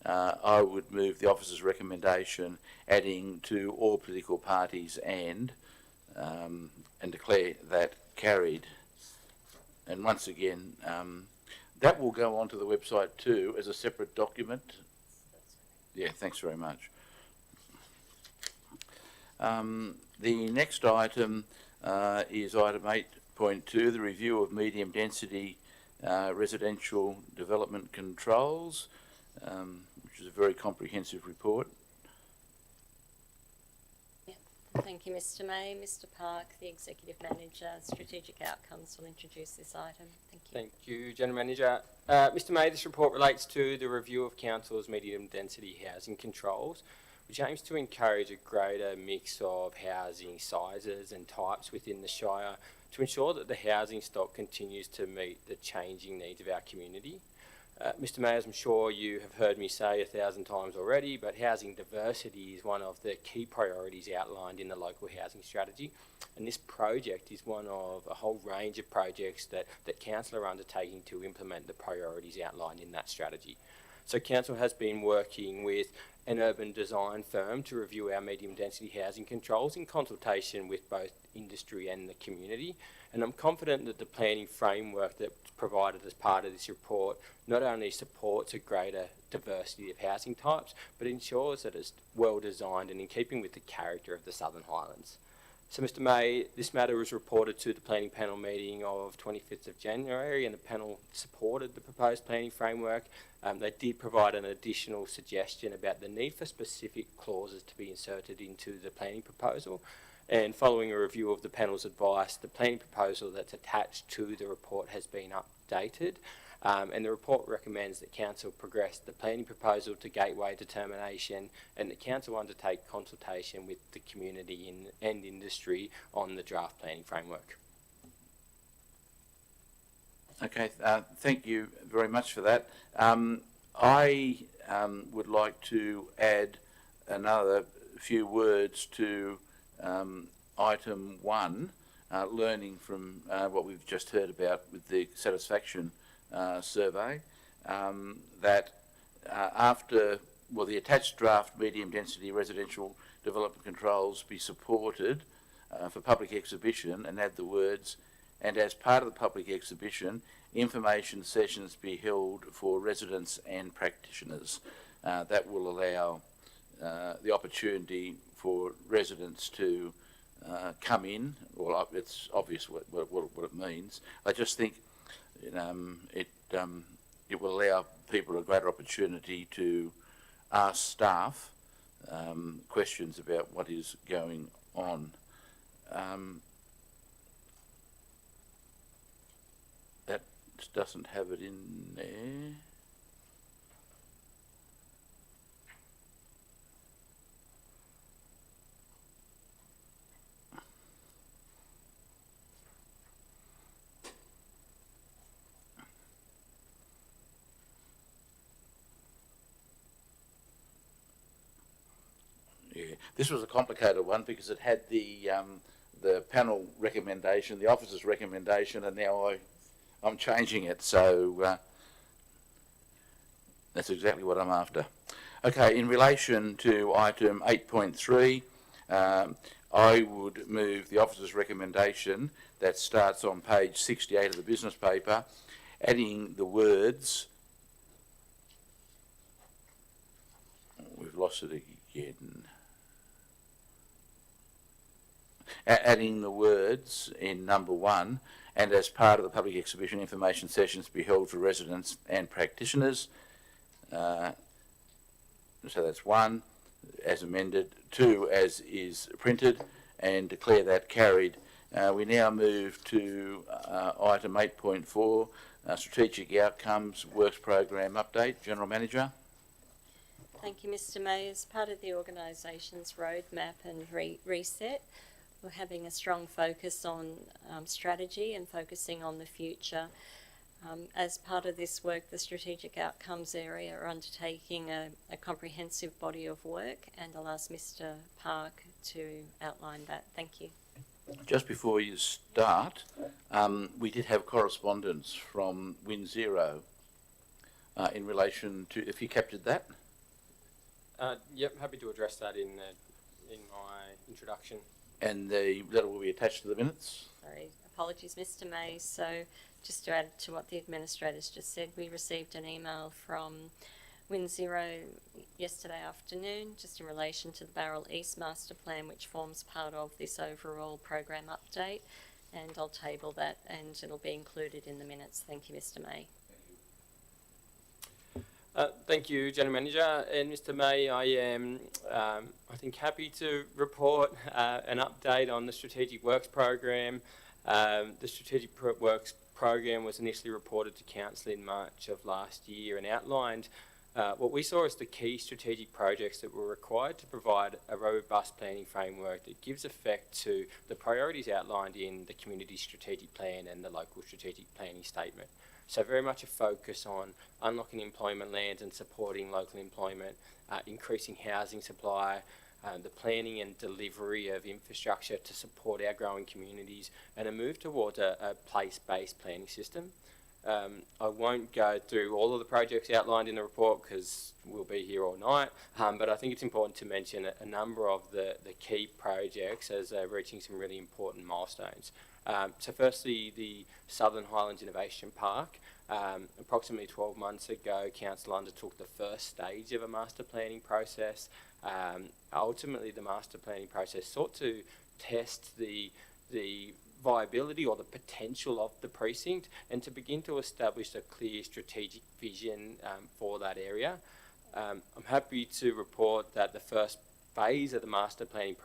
I would move the officer's recommendation adding to all political parties and declare that carried. And once again, that will go onto the website too as a separate document. Yeah, thanks very much. The next item is item 8.2, the review of medium density residential development controls, which is a very comprehensive report. Thank you, Mr. May. Mr. Park, the Executive Manager, Strategic Outcomes, will introduce this item. Thank you. Thank you, General Manager. Mr. May, this report relates to the review of Council's medium density housing controls, which aims to encourage a greater mix of housing sizes and types within the Shire to ensure that the housing stock continues to meet the changing needs of our community. Mr. May, as I'm sure you have heard me say 1,000 times already, but housing diversity is one of the key priorities outlined in the local housing strategy. And this project is one of a whole range of projects that Council are undertaking to implement the priorities outlined in that strategy. So Council has been working with an urban design firm to review our medium density housing controls in consultation with both industry and the community. And I'm confident that the planning framework that's provided as part of this report not only supports a greater diversity of housing types, but ensures that it's well designed and in keeping with the character of the Southern Highlands. So, Mr. May, this matter was reported to the planning panel meeting of 25th of January, and the panel supported the proposed planning framework. They did provide an additional suggestion about the need for specific clauses to be inserted into the planning proposal. And following a review of the panel's advice, the planning proposal that's attached to the report has been updated. And the report recommends that Council progress the planning proposal to gateway determination, and that Council undertake consultation with the community and industry on the draft planning framework. Okay, thank you very much for that. I would like to add another few words to item 1, learning from what we've just heard about with the satisfaction survey, that after, well, the attached draft medium density residential development controls be supported for public exhibition, and add the words, and as part of the public exhibition, information sessions be held for residents and practitioners. That will allow the opportunity for residents to come in. Well, it's obvious what it means. I just think it will allow people a greater opportunity to ask staff questions about what is going on. That doesn't have it in there. Yeah, this was a complicated one because it had the panel recommendation, the officer's recommendation, and now I'm changing it. So that's exactly what I'm after. Okay, in relation to item 8.3, I would move the officer's recommendation that starts on page 68 of the business paper, adding the words. We've lost it again. Adding the words in number 1, and as part of the public exhibition, information sessions be held for residents and practitioners. So that's 1 as amended, 2 as is printed, and declare that carried. We now move to item 8.4, strategic outcomes works program update. General Manager. Thank you, Mr. May. As part of the organisation's roadmap and reset, we're having a strong focus on strategy and focusing on the future. As part of this work, the strategic outcomes area are undertaking a comprehensive body of work, and I'll ask Mr. Park to outline that. Thank you. Just before you start, we did have correspondence from Win Zero in relation to, if you captured that. Yep, happy to address that in my introduction. And the letter will be attached to the minutes. Sorry, apologies, Mr. May. So just to add to what the administrators just said, we received an email from Win Zero yesterday afternoon just in relation to the Barrel East Master Plan, which forms part of this overall program update, and I'll table that and it'll be included in the minutes. Thank you, Mr. May. Thank you, General Manager. And Mr. May, I am, I think, happy to report an update on the Strategic Works Program. The Strategic Works Program was initially reported to Council in March of last year and outlined what we saw as the key strategic projects that were required to provide a robust planning framework that gives effect to the priorities outlined in the Community Strategic Plan and the Local Strategic Planning Statement. So very much a focus on unlocking employment lands and supporting local employment, increasing housing supply, the planning and delivery of infrastructure to support our growing communities, and a move towards a place-based planning system. I won't go through all of the projects outlined in the report because we'll be here all night, but I think it's important to mention a number of the key projects as they're reaching some really important milestones. So firstly, the Southern Highlands Innovation Park. Approximately 12 months ago, Council undertook the first stage of a master planning process. Ultimately, the master planning process sought to test the viability or the potential of the precinct and to begin to establish a clear strategic vision for that area. I'm happy to report that the first phase of the master planning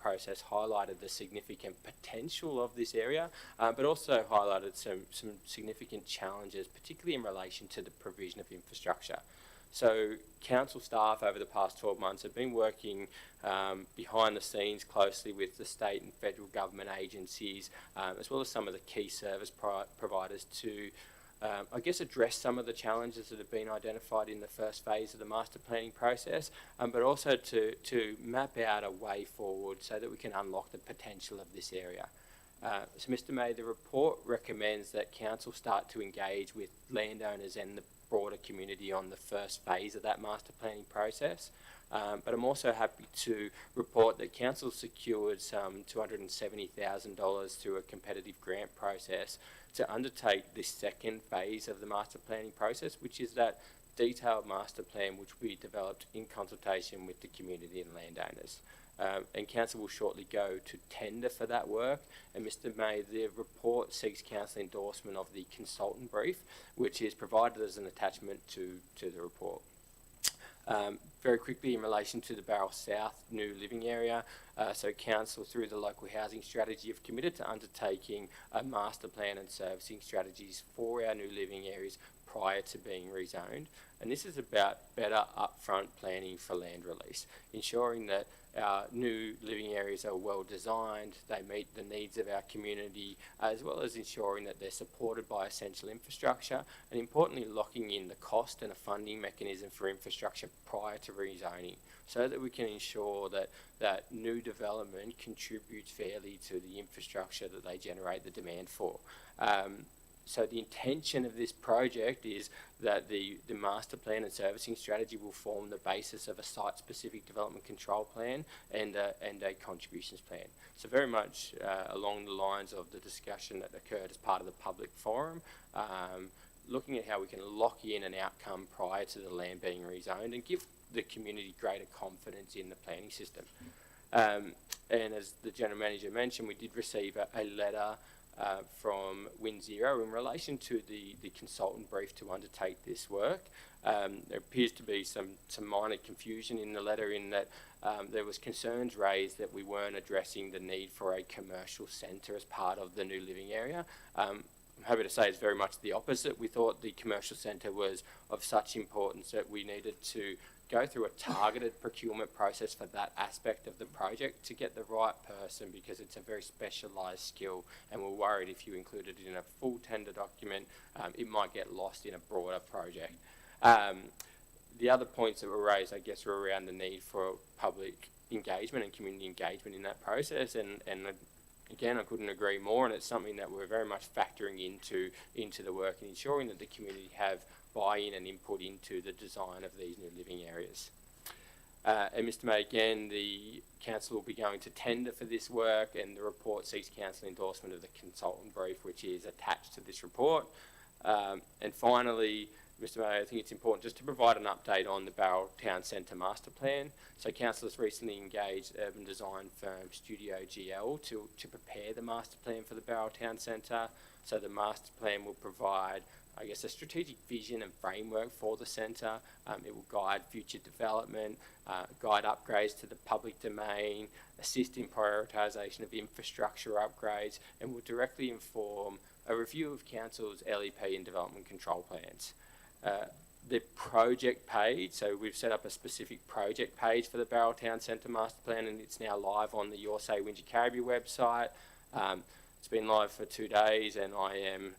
process highlighted the significant potential of this area, but also highlighted some significant challenges, particularly in relation to the provision of infrastructure. So council staff over the past 12 months have been working behind the scenes closely with the state and federal government agencies, as well as some of the key service providers to I guess address some of the challenges that have been identified in the first phase of the master planning process, but also to map out a way forward so that we can unlock the potential of this area. So Mr May, the report recommends that council start to engage with landowners and the broader community on the first phase of that master planning process. But I'm also happy to report that council secured some $270,000 through a competitive grant process to undertake this second phase of the master planning process, which is that detailed master plan which we developed in consultation with the community and landowners. And council will shortly go to tender for that work. And Mr May, the report seeks council endorsement of the consultant brief, which is provided as an attachment to the report. Very quickly in relation to the Barrel South new living area, so council through the local housing strategy have committed to undertaking a master plan and servicing strategies for our new living areas prior to being rezoned. And this is about better upfront planning for land release, ensuring that our new living areas are well designed, they meet the needs of our community, as well as ensuring that they're supported by essential infrastructure, and importantly locking in the cost and a funding mechanism for infrastructure prior to rezoning, so that we can ensure that new development contributes fairly to the infrastructure that they generate the demand for. So the intention of this project is that the master plan and servicing strategy will form the basis of a site-specific development control plan and a contributions plan. So very much along the lines of the discussion that occurred as part of the public forum, looking at how we can lock in an outcome prior to the land being rezoned and give the community greater confidence in the planning system. And as the General Manager mentioned, we did receive a letter from Wind Zero in relation to the consultant brief to undertake this work. There appears to be some minor confusion in the letter in that there was concerns raised that we weren't addressing the need for a commercial centre as part of the new living area. I'm happy to say it's very much the opposite. We thought the commercial centre was of such importance that we needed to go through a targeted procurement process for that aspect of the project to get the right person, because it's a very specialised skill, and we're worried if you include it in a full tender document, it might get lost in a broader project. The other points that were raised, I guess, were around the need for public engagement and community engagement in that process, and again, I couldn't agree more, and it's something that we're very much factoring into the work and ensuring that the community have buy-in and input into the design of these new living areas. And Mr May, again, the council will be going to tender for this work, and the report seeks council endorsement of the consultant brief, which is attached to this report. And finally, Mr May, I think it's important just to provide an update on the Barrel Town Centre Master Plan. So council has recently engaged urban design firm Studio GL to prepare the master plan for the Barrel Town Centre. So the master plan will provide, I guess, a strategic vision and framework for the centre. It will guide future development, guide upgrades to the public domain, assist in prioritisation of infrastructure upgrades, and will directly inform a review of council's LEP and development control plans. The project page, so we've set up a specific project page for the Barrel Town Centre Master Plan, and it's now live on the Your Say Wingecarribee website. It's been live for 2 days, and I am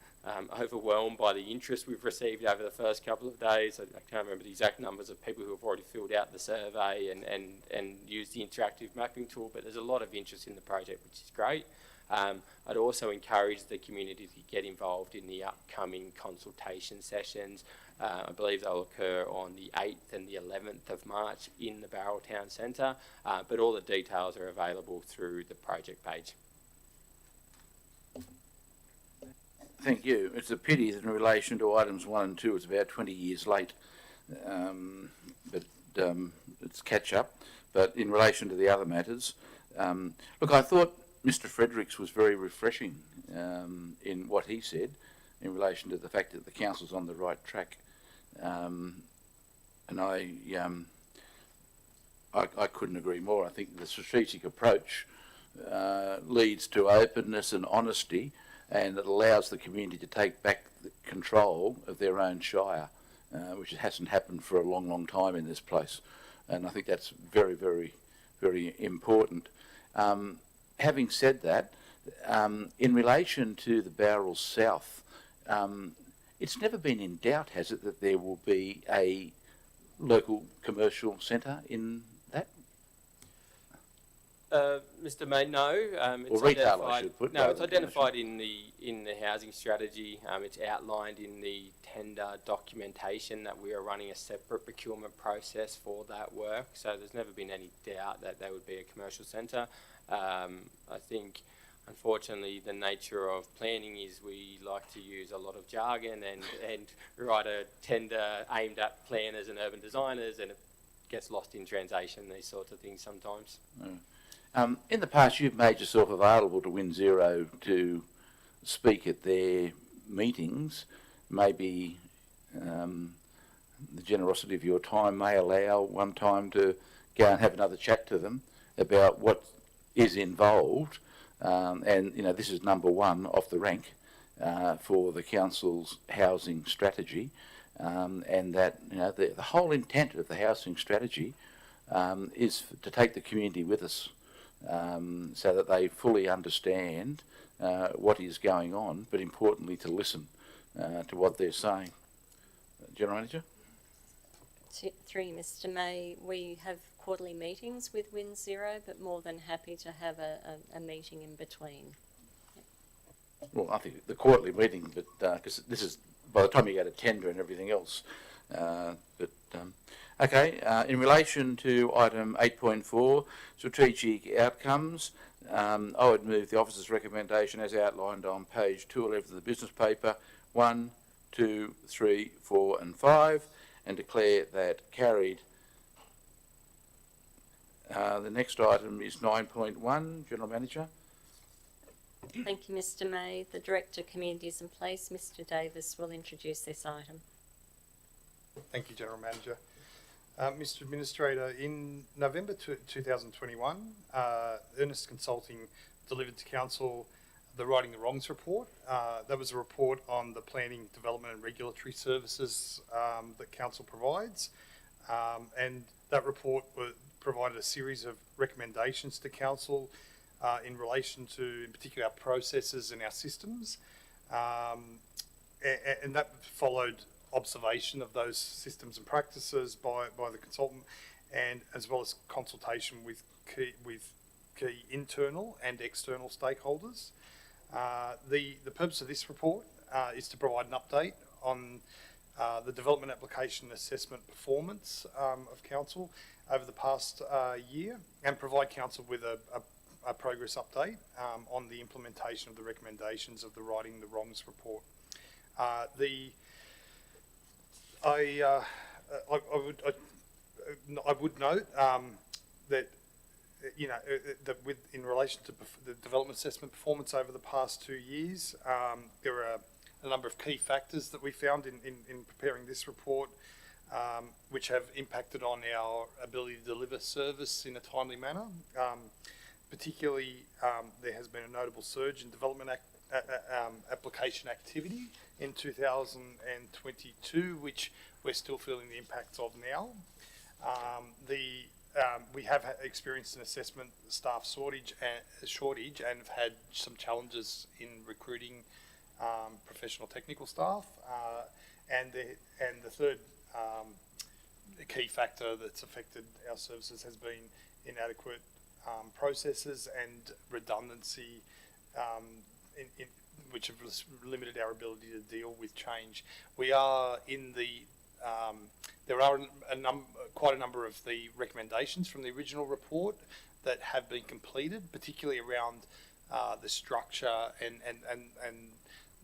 overwhelmed by the interest we've received over the first couple of days. I can't remember the exact numbers of people who have already filled out the survey and used the interactive mapping tool, but there's a lot of interest in the project, which is great. I'd also encourage the community to get involved in the upcoming consultation sessions. I believe they'll occur on the 8th and the 11th of March in the Barrel Town Centre, but all the details are available through the project page. Thank you. It's a pity that in relation to items 1 and 2, it's about 20 years late, but it's catch up. But in relation to the other matters, look, I thought Mr. Fredericks was very refreshing in what he said in relation to the fact that the council's on the right track, and I couldn't agree more. I think the strategic approach leads to openness and honesty, and it allows the community to take back the control of their own shire, which hasn't happened for a long, long time in this place. And I think that's very, very, very important. Having said that, in relation to the Bowral South, it's never been in doubt, has it, that there will be a local commercial centre in that? Mr. May, no. Or retail, I should put. No, it's identified in the housing strategy. It's outlined in the tender documentation that we are running a separate procurement process for that work. So there's never been any doubt that there would be a commercial centre. I think, unfortunately, the nature of planning is we like to use a lot of jargon and write a tender aimed at planners and urban designers, and it gets lost in translation, these sorts of things sometimes. In the past, you've made yourself available to Win Zero to speak at their meetings. Maybe the generosity of your time may allow one time to go and have another chat to them about what is involved. And, you know, this is number one off the rank for the council's housing strategy. And that, you know, the whole intent of the housing strategy is to take the community with us. So that they fully understand what is going on, but importantly to listen to what they're saying. General Manager? Through Mr. May, we have quarterly meetings with Win Zero, but more than happy to have a meeting in between. Well, I think the quarterly meeting, but because this is by the time you go to tender and everything else. Okay, in relation to item 8.4, strategic outcomes, I would move the officer's recommendation as outlined on page 211 of the business paper, 1, 2, 3, 4 and 5, and declare that carried. The next item is 9.1, General Manager. Thank you, Mr. May. The Director of Communities and Place, Mr. Davis, will introduce this item. Thank you, General Manager. Mr. Administrator, in November 2021, Ernest Consulting delivered to Council the Righting the Wrongs report. That was a report on the planning, development and regulatory services that Council provides. And that report provided a series of recommendations to Council in relation to, in particular, our processes and our systems. And that followed observation of those systems and practices by the consultant, and as well as consultation with key internal and external stakeholders. The purpose of this report is to provide an update on the development application assessment performance of Council over the past year, and provide Council with a progress update on the implementation of the recommendations of the Righting the Wrongs report. I would note that, you know, that in relation to the development assessment performance over the past 2 years, there are a number of key factors that we found in preparing this report, which have impacted on our ability to deliver service in a timely manner. Particularly, there has been a notable surge in development application activity in 2022, which we're still feeling the impacts of now. We have experienced an assessment staff shortage and have had some challenges in recruiting professional technical staff. And the third key factor that's affected our services has been inadequate processes and redundancy, which have limited our ability to deal with change. We are in the there are quite a number of the recommendations from the original report that have been completed, particularly around the structure and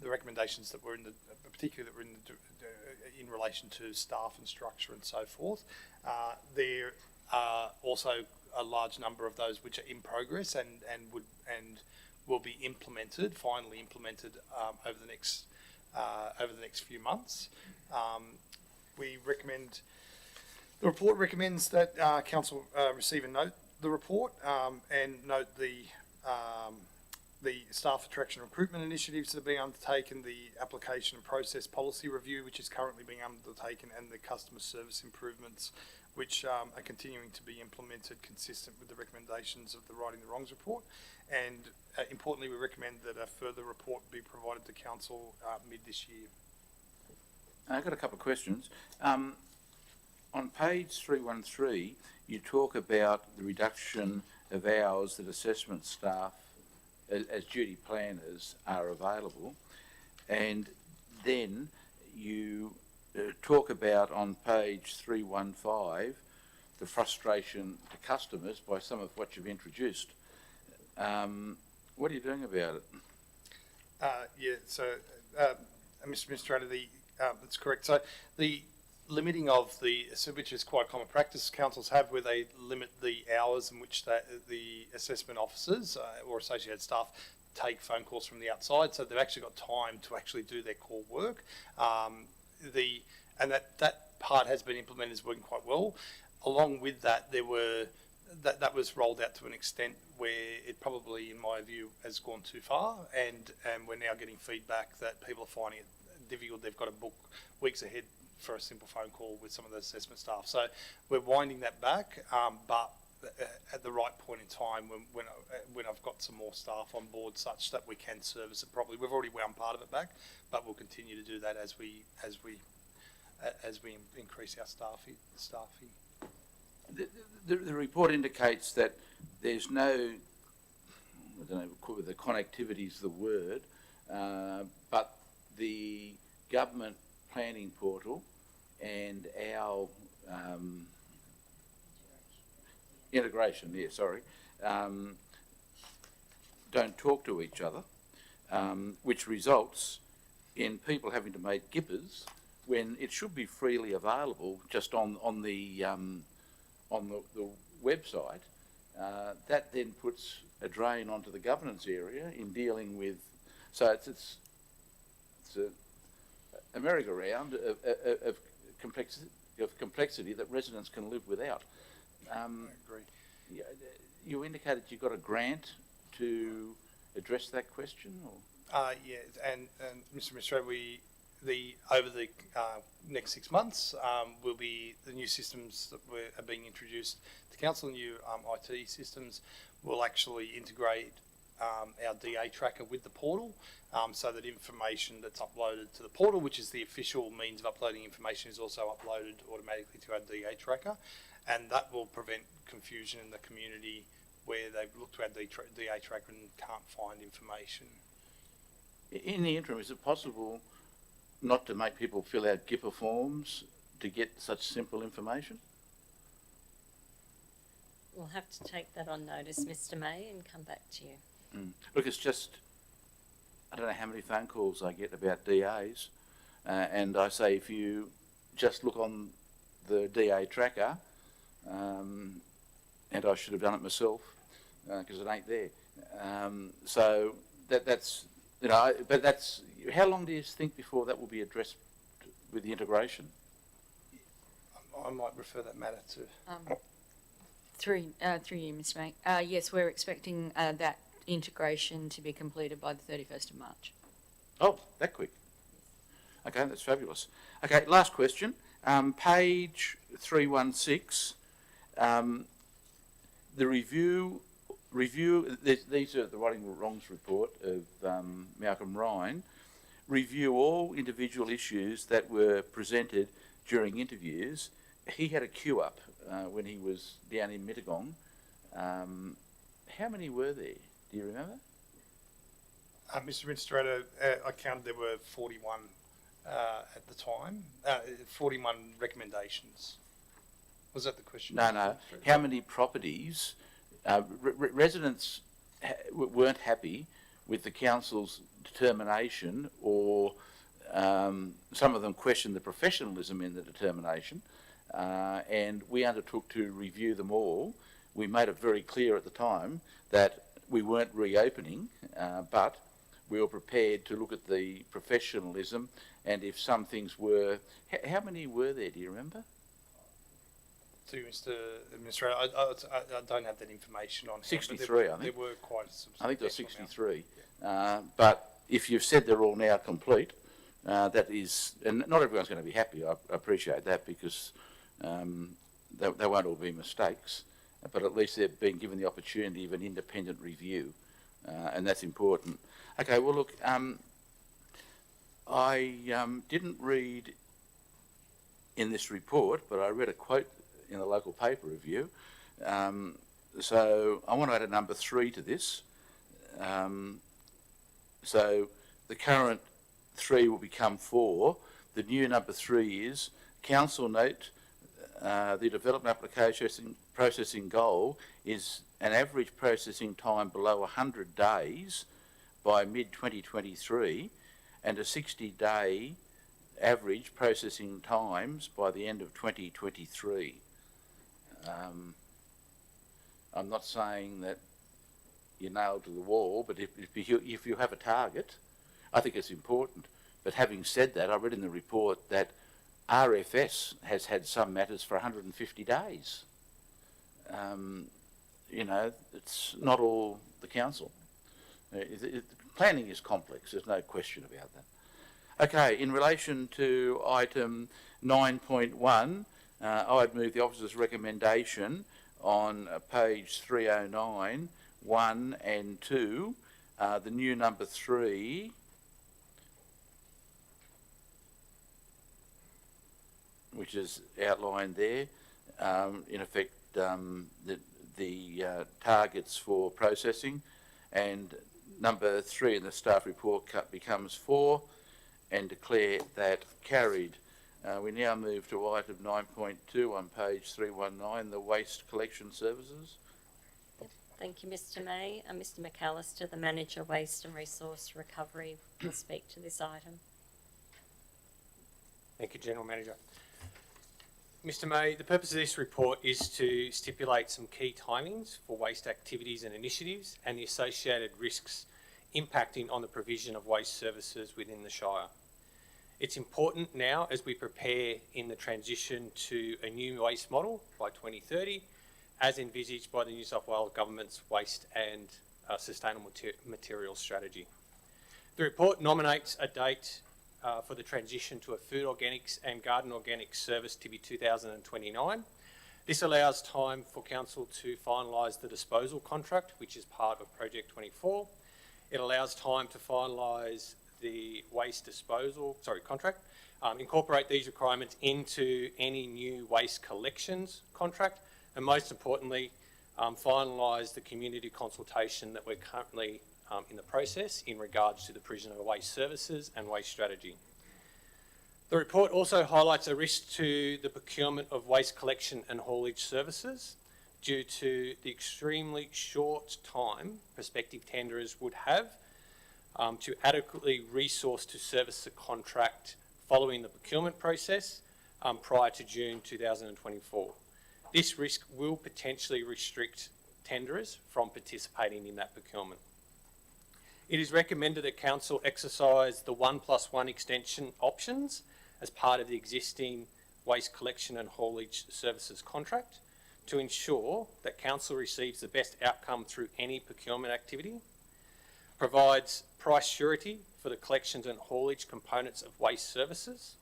the recommendations that were particularly that were in relation to staff and structure and so forth. There are also a large number of those which are in progress and will be finally implemented over the next few months. We recommend. The report recommends that council receive and note the report and note the staff attraction and recruitment initiatives that are being undertaken, the application and process policy review, which is currently being undertaken, and the customer service improvements, which are continuing to be implemented consistent with the recommendations of the Righting the Wrongs report. And importantly, we recommend that a further report be provided to council mid this year. I've got a couple of questions. On page 313, you talk about the reduction of hours that assessment staff as duty planners are available, and then you talk about on page 315 the frustration to customers by some of what you've introduced. What are you doing about it? Mr. Administrator, that's correct. So the limiting of which is quite common practice councils have, where they limit the hours in which the assessment officers or associated staff take phone calls from the outside, so they've actually got time to actually do their core work. That part has been implemented, is working quite well. Along with that, that was rolled out to an extent where it probably, in my view, has gone too far, and we're now getting feedback that people are finding it difficult. They've got to book weeks ahead for a simple phone call with some of the assessment staff. So we're winding that back, but at the right point in time, when I've got some more staff on board, such that we can service it properly. We've already wound part of it back, but we'll continue to do that as we increase our staffing. The report indicates that there's no, I don't know whether the connectivity is the word, but the government planning portal and our integration, don't talk to each other, which results in people having to make GIPPers when it should be freely available just on the website. That then puts a drain onto the governance area in dealing with, so it's a merry-go-round of complexity that residents can live without. I agree. You indicated you got a grant to address that question, or? Yeah, and Mr. Administrator, over the next 6 months, will be the new systems that are being introduced to council. New IT systems will actually integrate our DA tracker with the portal, so that information that's uploaded to the portal, which is the official means of uploading information, is also uploaded automatically to our DA tracker, and that will prevent confusion in the community where they've looked to our DA tracker and can't find information. In the interim, is it possible not to make people fill out GIPPer forms to get such simple information? We'll have to take that on notice, Mr. May, and come back to you. Look, it's just, I don't know how many phone calls I get about DAs, and I say if you just look on the DA tracker, and I should have done it myself because it ain't there. So that's, but that's, how long do you think before that will be addressed with the integration? I might refer that matter to... Through you, Mr. May. Yes, we're expecting that integration to be completed by the 31st of March. Oh, that quick. Okay, that's fabulous. Okay, last question. Page 316, the review, these are the Righting the Wrongs report of Malcolm Ryan, review all individual issues that were presented during interviews. He had a queue up when he was down in Mittagong. How many were there? Do you remember? Mr. Administrator, I counted there were 41 at the time, 41 recommendations. Was that the question? No. How many properties, residents weren't happy with the council's determination, or some of them questioned the professionalism in the determination, and we undertook to review them all. We made it very clear at the time that we weren't reopening, but we were prepared to look at the professionalism, and if some things were... How many were there, do you remember? To Mr. Administrator, I don't have that information on hand, but 63, I think. There were quite a substantial I think there were amount. 63. But if you've said they're all now complete, that is... And not everyone's going to be happy, I appreciate that, because they won't all be mistakes, but at least they've been given the opportunity of an independent review, and that's important. Okay, well, look, I didn't read in this report, but I read a quote in a local paper review. So I want to add a number 3 to this. So the current 3 will become 4. The new number 3 is, Council note the development application processing goal is an average processing time below 100 days by mid-2023 and a 60-day average processing times by the end of 2023. I'm not saying that you're nailed to the wall, but if you have a target, I think it's important. But having said that, I read in the report that RFS has had some matters for 150 days. You know, it's not all the council. Planning is complex, there's no question about that. Okay, in relation to item 9.1, I'd move the officer's recommendation on page 309, 1 and 2, the new number 3, which is outlined there, in effect the targets for processing, and number 3 in the staff report becomes 4, and declare that carried. We now move to item 9.2 on page 319, the waste collection services. Thank you, Mr. May. Mr. McAllister, the Manager, Waste and Resource Recovery, will speak to this item. Thank you, General Manager. Mr. May, the purpose of this report is to stipulate some key timings for waste activities and initiatives and the associated risks impacting on the provision of waste services within the Shire. It's important now as we prepare in the transition to a new waste model by 2030, as envisaged by the New South Wales Government's Waste and Sustainable Materials Strategy. The report nominates a date for the transition to a food organics and garden organics service to be 2029. This allows time for Council to finalise the disposal contract, which is part of Project 24. It allows time to finalise the waste disposal, contract, incorporate these requirements into any new waste collections contract, and most importantly, finalise the community consultation that we're currently in the process in regards to the provision of waste services and waste strategy. The report also highlights a risk to the procurement of waste collection and haulage services due to the extremely short time prospective tenderers would have to adequately resource to service the contract following the procurement process prior to June 2024. This risk will potentially restrict tenderers from participating in that procurement. It is recommended that Council exercise the 1+1 extension options as part of the existing waste collection and haulage services contract to ensure that Council receives the best outcome through any procurement activity, provides price surety for the collections and haulage components of waste services.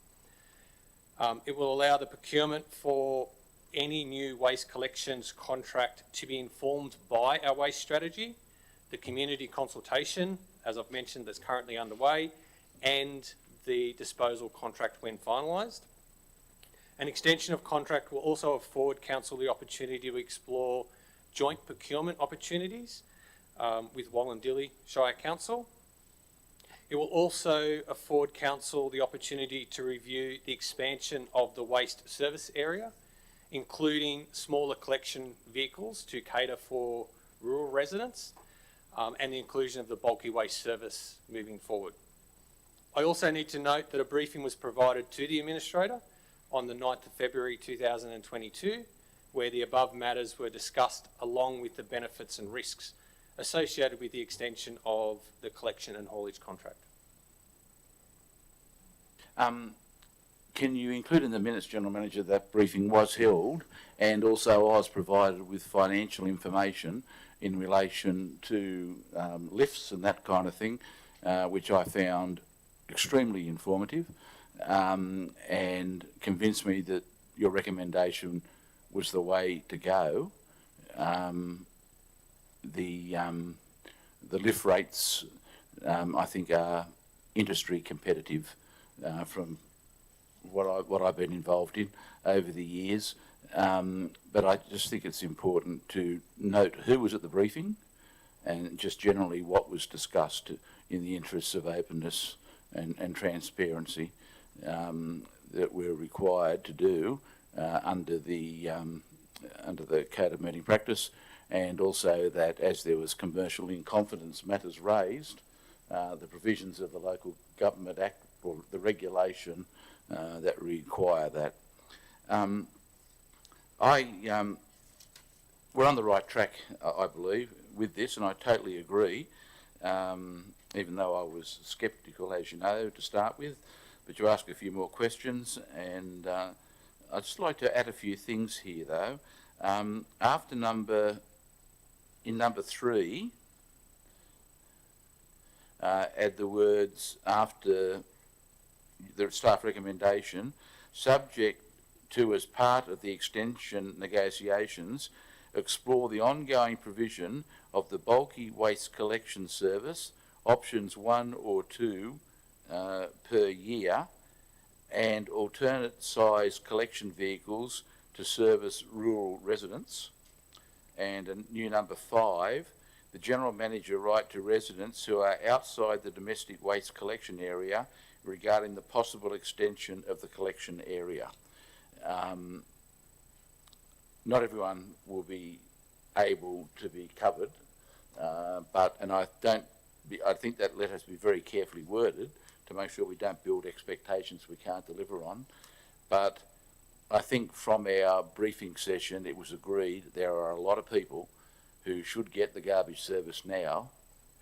It will allow the procurement for any new waste collections contract to be informed by our waste strategy, the community consultation, as I've mentioned, that's currently underway, and the disposal contract when finalised. An extension of contract will also afford Council the opportunity to explore joint procurement opportunities with Wallandilly Shire Council. It will also afford Council the opportunity to review the expansion of the waste service area, including smaller collection vehicles to cater for rural residents, and the inclusion of the bulky waste service moving forward. I also need to note that a briefing was provided to the Administrator on the 9th of February 2022, where the above matters were discussed along with the benefits and risks associated with the extension of the collection and haulage contract. Can you include in the minutes, General Manager, that briefing was held and also I was provided with financial information in relation to lifts and that kind of thing, which I found extremely informative and convinced me that your recommendation was the way to go. The lift rates, I think, are industry competitive from what I've been involved in over the years. But I just think it's important to note who was at the briefing and just generally what was discussed in the interests of openness and transparency that we're required to do under the Code of Meeting Practice, and also that as there was commercial in confidence matters raised, the provisions of the Local Government Act or the regulation that require that. We're on the right track, I believe, with this, and I totally agree, even though I was sceptical, as you know, to start with, but you ask a few more questions, and I'd just like to add a few things here, though. After number 3, add the words after the staff recommendation, subject to, as part of the extension negotiations, explore the ongoing provision of the bulky waste collection service, options 1 or 2 per year, and alternate size collection vehicles to service rural residents. And a new number 5, the General Manager write to residents who are outside the domestic waste collection area regarding the possible extension of the collection area. Not everyone will be able to be covered, I think that letter has to be very carefully worded to make sure we don't build expectations we can't deliver on. But I think from our briefing session, it was agreed there are a lot of people who should get the garbage service now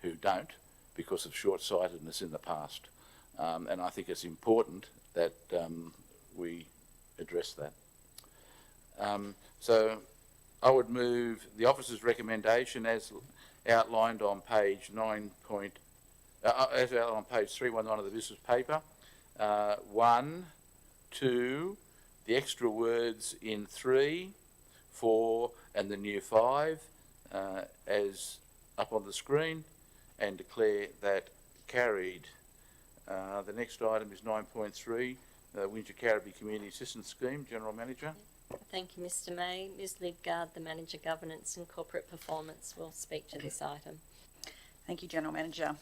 who don't because of short-sightedness in the past. And I think it's important that we address that. So I would move the officer's recommendation as outlined on page 311 of the business paper. 1, 2, the extra words in 3, 4, and the new 5 as up on the screen, and declare that carried. The next item is 9.3, Windsor Carriby Community Assistance Scheme. General Manager. Thank you, Mr. May. Ms. Lidgard, the Manager Governance and Corporate Performance, will speak to this item. Thank you, General Manager.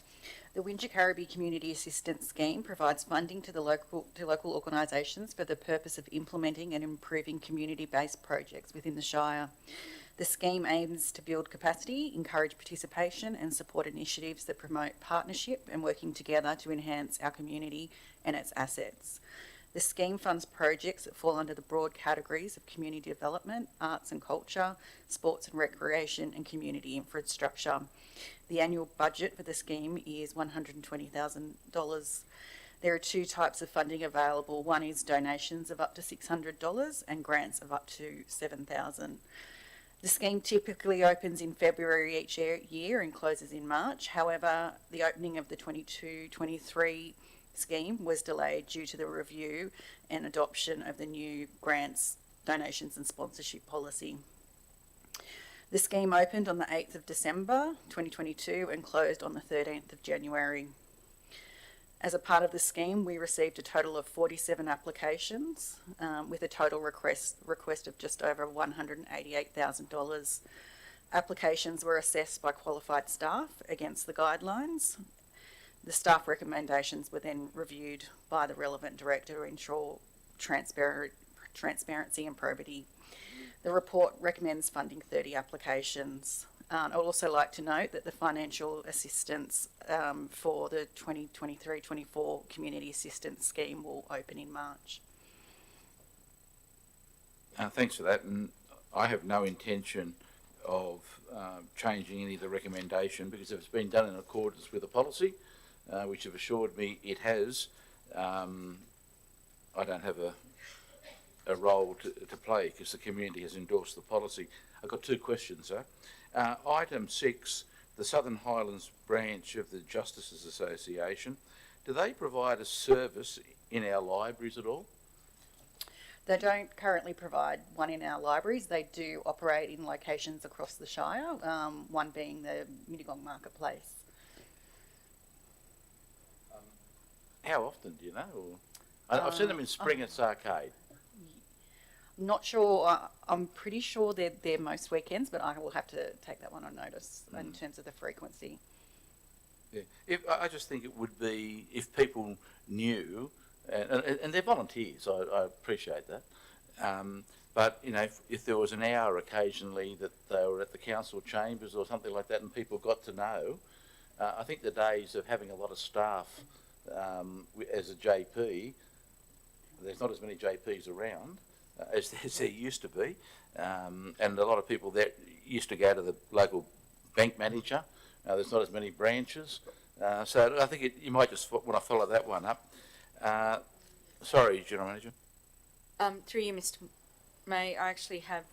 The Windsor Carriby Community Assistance Scheme provides funding to local organisations for the purpose of implementing and improving community-based projects within the Shire. The scheme aims to build capacity, encourage participation and support initiatives that promote partnership and working together to enhance our community and its assets. The scheme funds projects that fall under the broad categories of community development, arts and culture, sports and recreation and community infrastructure. The annual budget for the scheme is $120,000. There are 2 types of funding available. One is donations of up to $600 and grants of up to $7,000. The scheme typically opens in February each year and closes in March. However, the opening of the 22-23 scheme was delayed due to the review and adoption of the new grants, donations and sponsorship policy. The scheme opened on the 8th of December 2022 and closed on the 13th of January. As a part of the scheme, we received a total of 47 applications with a total request of just over $188,000. Applications were assessed by qualified staff against the guidelines. The staff recommendations were then reviewed by the relevant director to ensure transparency and probity. The report recommends funding 30 applications. I'd also like to note that the financial assistance for the 2023-24 Community Assistance Scheme will open in March. Thanks for that, and I have no intention of changing any of the recommendation, because if it's been done in accordance with the policy, which have assured me it has, I don't have a role to play because the community has endorsed the policy. I've got two questions, sir. Item 6, the Southern Highlands branch of the Justices Association, do they provide a service in our libraries at all? They don't currently provide one in our libraries. They do operate in locations across the Shire, one being the Mittagong Marketplace. How often, do you know? Or, I've seen them in Springett's Arcade. Not sure. I'm pretty sure they're there most weekends, but I will have to take that one on notice in terms of the frequency. Yeah. I just think it would be, if people knew, and they're volunteers, I appreciate that, but, you know, if there was an hour occasionally that they were at the council chambers or something like that and people got to know, I think the days of having a lot of staff as a JP, there's not as many JPs around as there used to be, and a lot of people that used to go to the local bank manager. There's not as many branches, so I think you might just want to follow that one up. Sorry, General Manager. Through you, Mr. May, I actually have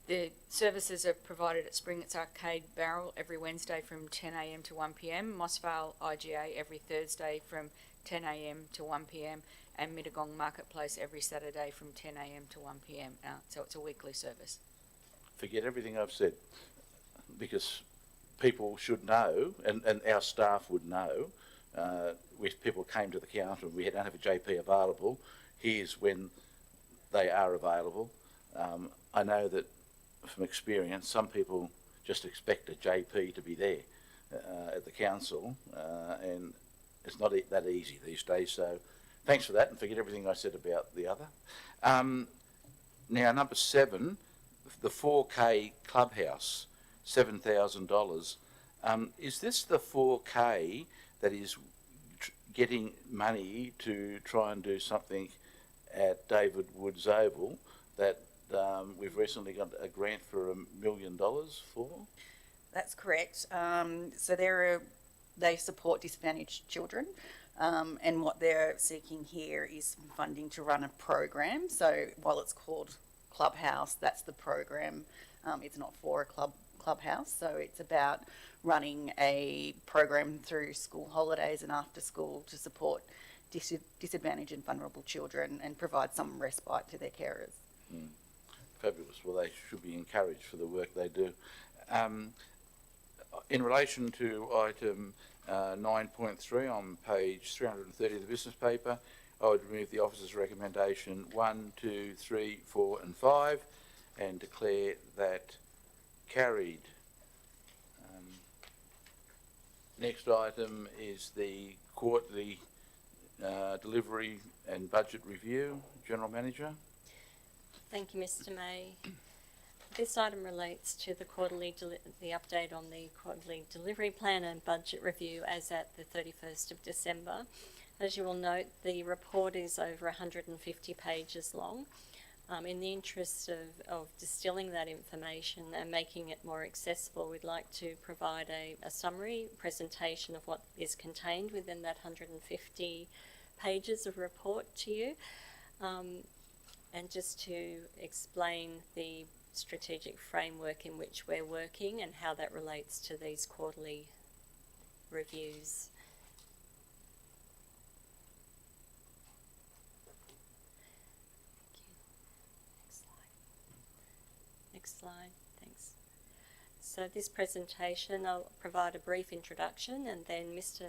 the services are provided at Springett's Arcade Barrel every Wednesday from 10 a.m. to 1 p.m, Mossvale IGA every Thursday from 10 a.m. to 1 p.m, and Mittagong Marketplace every Saturday from 10 a.m. to 1 p.m. So it's a weekly service. Forget everything I've said, because people should know, and our staff would know, if people came to the counter and we don't have a JP available, here's when they are available. I know that from experience, some people just expect a JP to be there at the council, and it's not that easy these days. So thanks for that, and forget everything I said about the other. Now, number 7, the 4K Clubhouse, $7,000. Is this the 4K that is getting money to try and do something at David Woods Oval that we've recently got a grant for $1 million for? That's correct. So they support disadvantaged children, and what they're seeking here is funding to run a program. So while it's called Clubhouse, that's the program. It's not for a clubhouse, so it's about running a program through school holidays and after school to support disadvantaged and vulnerable children and provide some respite to their carers. Fabulous. Well, they should be encouraged for the work they do. In relation to item 9.3 on page 330 of the business paper, I would remove the officer's recommendation 1, 2, 3, 4 and 5 and declare that carried. Next item is the quarterly delivery and budget review. General Manager. Thank you, Mr. May. This item relates to the update on the quarterly delivery plan and budget review as at the 31st of December. As you will note, the report is over 150 pages long. In the interest of distilling that information and making it more accessible, we'd like to provide a summary presentation of what is contained within that 150 pages of report to you. And just to explain the strategic framework in which we're working and how that relates to these quarterly reviews. Next slide, thanks. So this presentation, I'll provide a brief introduction, and then Mr.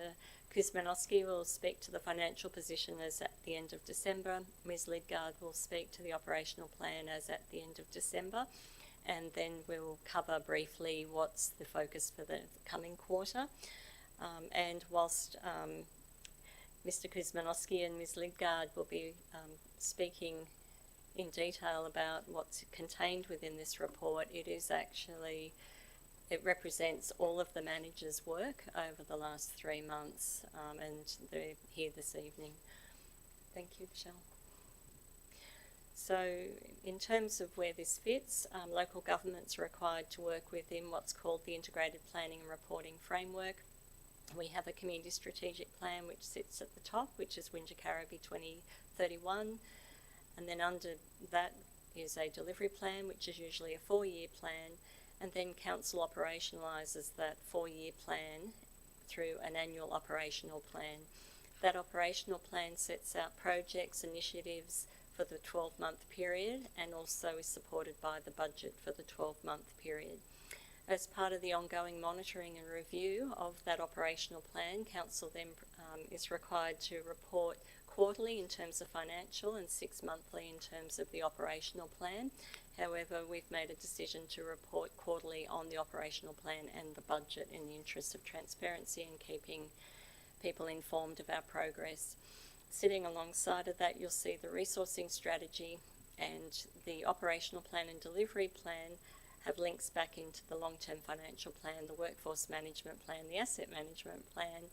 Kuzmanowski will speak to the financial position as at the end of December. Ms. Lidgard will speak to the operational plan as at the end of December, and then we'll cover briefly what's the focus for the coming quarter. And whilst Mr. Kuzmanowski and Ms. Lidgard will be speaking in detail about what's contained within this report, it represents all of the managers' work over the last 3 months, and they're here this evening. Thank you, Michelle. So in terms of where this fits, local governments are required to work within what's called the Integrated Planning and Reporting Framework. We have a Community Strategic Plan which sits at the top, which is Wingecarribee 2031, and then under that is a delivery plan, which is usually a 4-year plan, and then council operationalises that 4-year plan through an annual operational plan. That operational plan sets out projects, initiatives for the 12-month period, and also is supported by the budget for the 12-month period. As part of the ongoing monitoring and review of that operational plan, council then is required to report quarterly in terms of financial and 6-monthly in terms of the operational plan. However, we've made a decision to report quarterly on the operational plan and the budget in the interest of transparency and keeping people informed of our progress. Sitting alongside of that, you'll see the resourcing strategy and the operational plan and delivery plan have links back into the long-term financial plan, the workforce management plan, the asset management plan,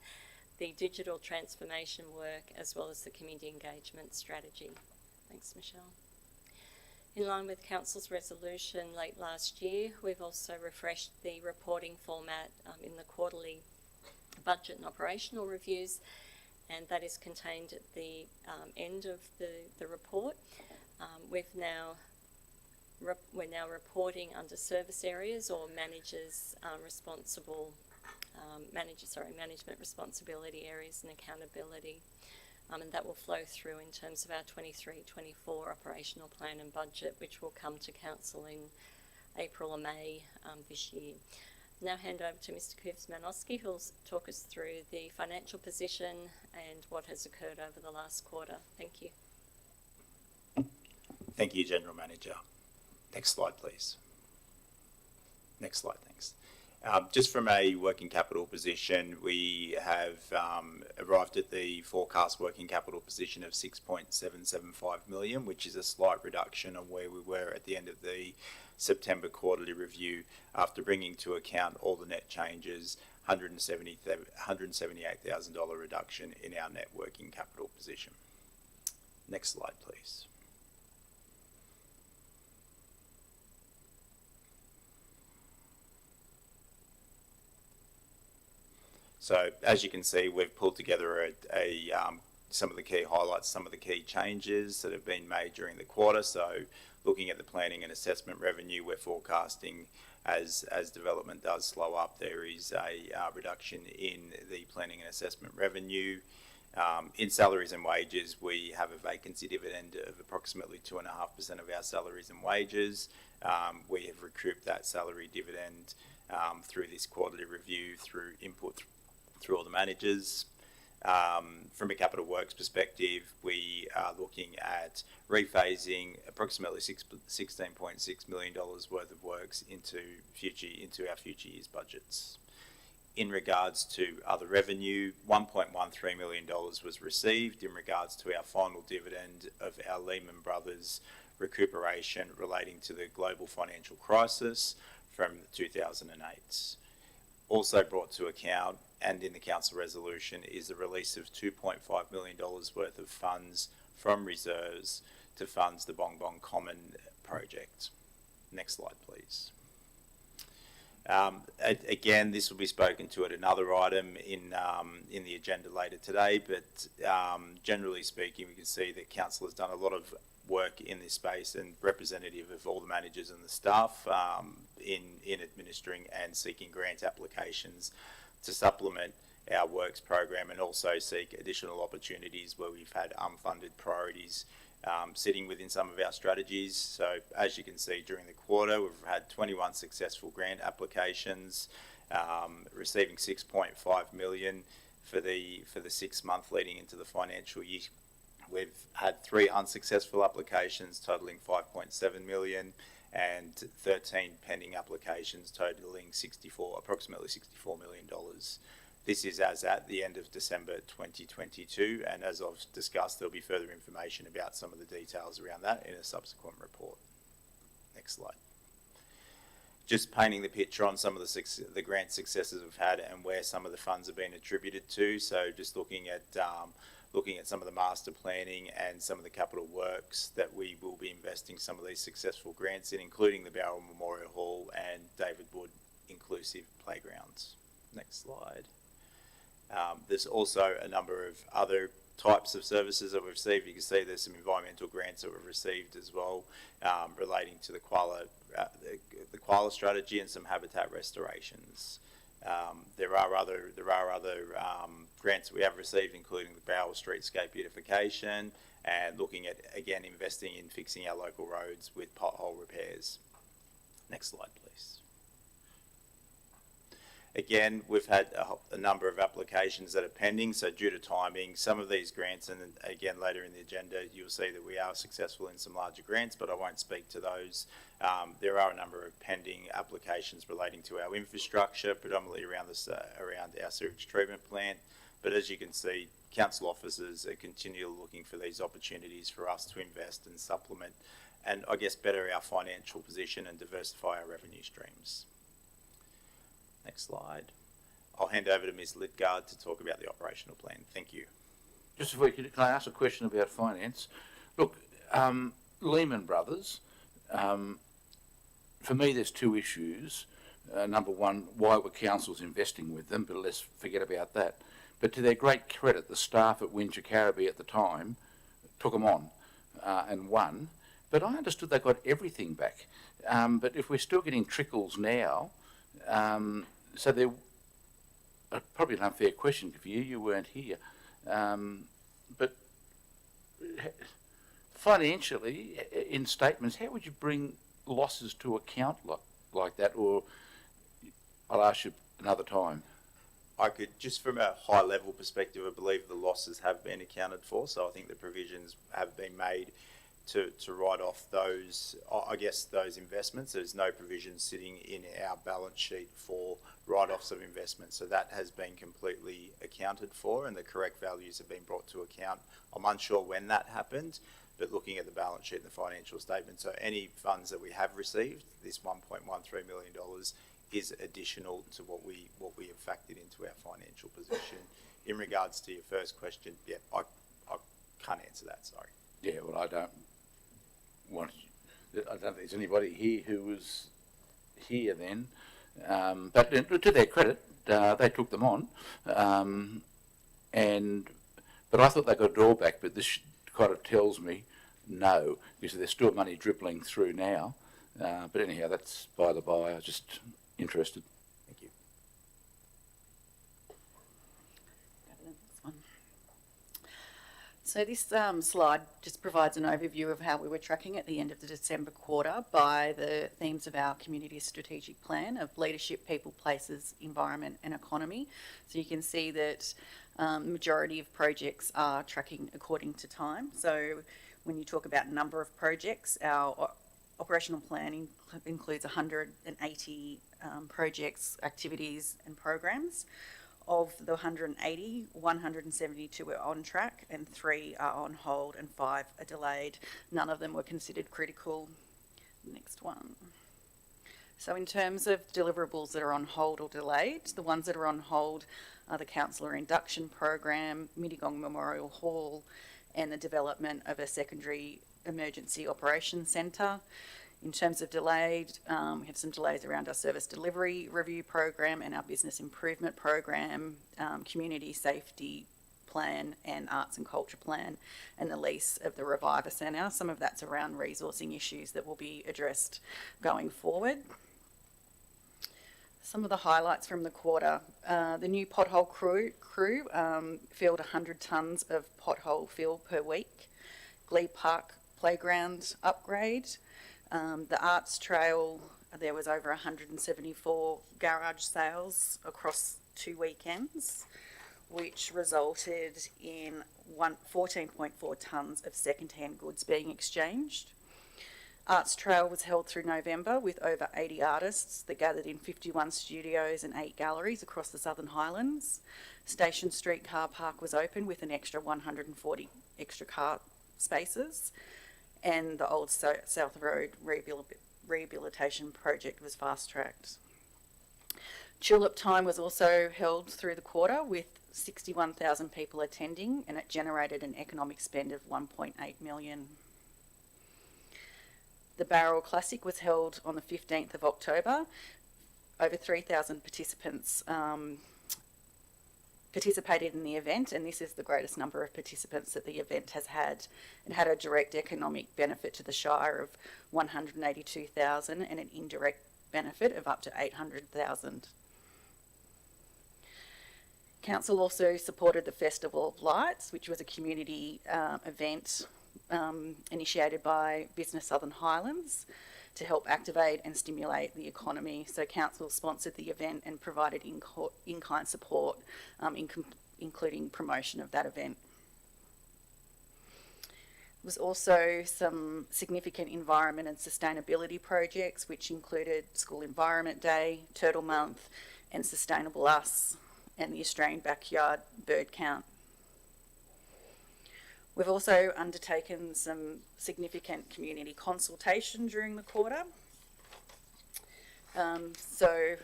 the digital transformation work, as well as the community engagement strategy. Thanks, Michelle. In line with Council's resolution late last year, we've also refreshed the reporting format in the quarterly budget and operational reviews, and that is contained at the end of the report. We're now reporting under service areas or management responsibility areas and accountability. And that will flow through in terms of our 23-24 operational plan and budget, which will come to Council in April or May this year. Now hand over to Mr. Kuzmanowski, who'll talk us through the financial position and what has occurred over the last quarter. Thank you. Thank you, General Manager. Next slide, please. Next slide, thanks. Just from a working capital position, we have arrived at the forecast working capital position of 6.775 million, which is a slight reduction on where we were at the end of the September quarterly review after bringing to account all the net changes, $178,000 reduction in our net working capital position. Next slide, please. So as you can see, we've pulled together some of the key highlights, some of the key changes that have been made during the quarter. So looking at the planning and assessment revenue, we're forecasting as development does slow up, there is a reduction in the planning and assessment revenue. In salaries and wages, we have a vacancy dividend of approximately 2.5% of our salaries and wages. We have recouped that salary dividend through this quarterly review through input through all the managers. From a capital works perspective, we are looking at rephasing approximately $16.6 million worth of works into our future years' budgets. In regards to other revenue, $1.13 million was received in regards to our final dividend of our Lehman Brothers recuperation relating to the global financial crisis from 2008. Also brought to account and in the council resolution is the release of $2.5 million worth of funds from reserves to fund the Bong Bong Common project. Next slide, please. Again, this will be spoken to at another item in the agenda later today, but generally speaking, we can see that council has done a lot of work in this space and representative of all the managers and the staff in administering and seeking grant applications to supplement our works program and also seek additional opportunities where we've had unfunded priorities sitting within some of our strategies. So as you can see during the quarter, we've had 21 successful grant applications, receiving 6.5 million for the 6 months leading into the financial year. We've had 3 unsuccessful applications totaling 5.7 million and 13 pending applications totaling approximately $64 million. This is as at the end of December 2022, and as I've discussed, there'll be further information about some of the details around that in a subsequent report. Next slide. Just painting the picture on some of the grant successes we've had and where some of the funds have been attributed to. So just looking at some of the master planning and some of the capital works that we will be investing some of these successful grants in, including the Bowral Memorial Hall and David Wood Inclusive Playgrounds. Next slide. There's also a number of other types of services that we've received. You can see there's some environmental grants that we've received as well, relating to the koala strategy and some habitat restorations. There are other grants that we have received, including the Bowral Streetscape beautification and looking at, again, investing in fixing our local roads with pothole repairs. Next slide, please. Again, we've had a number of applications that are pending, so due to timing, some of these grants, and again later in the agenda, you'll see that we are successful in some larger grants, but I won't speak to those. There are a number of pending applications relating to our infrastructure, predominantly around our sewage treatment plant. But as you can see, council officers are continually looking for these opportunities for us to invest and supplement, and I guess better our financial position and diversify our revenue streams. Next slide. I'll hand over to Ms. Lidgard to talk about the operational plan. Thank you. Just if we could, can I ask a question about finance? Look, Lehman Brothers, for me there's two issues. Number one, why were councils investing with them? But let's forget about that. But to their great credit, the staff at Wingecarribee at the time took them on and won. But I understood they got everything back. But if we're still getting trickles now, so there, probably an unfair question for you, you weren't here, but financially, in statements, how would you bring losses to account like that? Or I'll ask you another time. I could, just from a high level perspective, I believe the losses have been accounted for, so I think the provisions have been made to write off those, I guess, those investments. There's no provision sitting in our balance sheet for write-offs of investments, so that has been completely accounted for and the correct values have been brought to account. I'm unsure when that happened, but looking at the balance sheet and the financial statement, so any funds that we have received, this $1.13 million, is additional to what we have factored into our financial position. In regards to your first question, yeah, I can't answer that, sorry. Yeah, well, I don't think there's anybody here who was here then. But to their credit, they took them on. But I thought they got a drawback, but this kind of tells me no, because there's still money dribbling through now. But anyhow, that's by the by. I was just interested. Thank you. So this slide just provides an overview of how we were tracking at the end of the December quarter by the themes of our community strategic plan of leadership, people, places, environment and economy. So you can see that the majority of projects are tracking according to time. So when you talk about number of projects, our operational plan includes 180 projects, activities and programs. Of the 180, 172 are on track and 3 are on hold and 5 are delayed. None of them were considered critical. Next one. So in terms of deliverables that are on hold or delayed, the ones that are on hold are the councillor induction program, Mittagong Memorial Hall, and the development of a secondary emergency operations centre. In terms of delayed, we have some delays around our service delivery review program and our business improvement program, community safety plan and arts and culture plan, and the lease of the Reviver Centre. Some of that's around resourcing issues that will be addressed going forward. Some of the highlights from the quarter, the new pothole crew filled 100 tonnes of pothole fill per week. Glebe Park playground upgrade. The Arts Trail, there was over 174 garage sales across 2 weekends, which resulted in 14.4 tonnes of second-hand goods being exchanged. Arts Trail was held through November with over 80 artists that gathered in 51 studios and 8 galleries across the Southern Highlands. Station Street car park was open with an extra 140 extra car spaces, and the old South Road rehabilitation project was fast-tracked. Tulip Time was also held through the quarter with 61,000 people attending, and it generated an economic spend of 1.8 million. The Barrel Classic was held on the 15th of October. Over 3,000 participants participated in the event, and this is the greatest number of participants that the event has had. It had a direct economic benefit to the Shire of 182,000 and an indirect benefit of up to 800,000. Council also supported the Festival of Lights, which was a community event initiated by Business Southern Highlands to help activate and stimulate the economy. So Council sponsored the event and provided in-kind support, including promotion of that event. There was also some significant environment and sustainability projects, which included School Environment Day, Turtle Month, and Sustainable Us, and the Australian Backyard Bird Count. We've also undertaken some significant community consultation during the quarter. So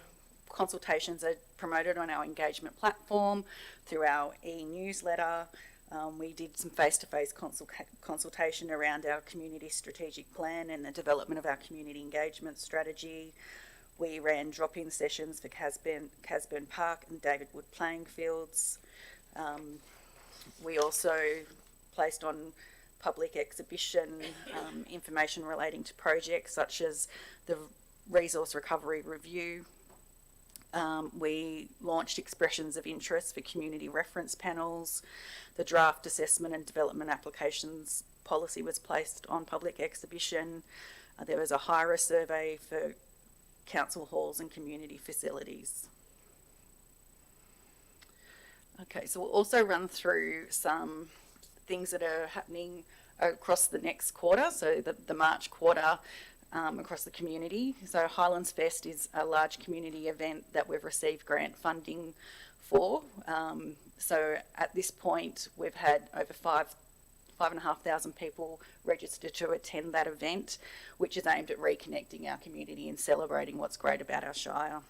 consultations are promoted on our engagement platform through our e-newsletter. We did some face-to-face consultation around our community strategic plan and the development of our community engagement strategy. We ran drop-in sessions for Casburn Park and David Wood playing fields. We also placed on public exhibition information relating to projects such as the Resource Recovery Review. We launched expressions of interest for community reference panels. The draft assessment and development applications policy was placed on public exhibition. There was a HIRA survey for council halls and community facilities. Okay, so we'll also run through some things that are happening across the next quarter, so the March quarter across the community. So Highlands Fest is a large community event that we've received grant funding for. So at this point, we've had over 5,500 people registered to attend that event, which is aimed at reconnecting our community and celebrating what's great about our Shire.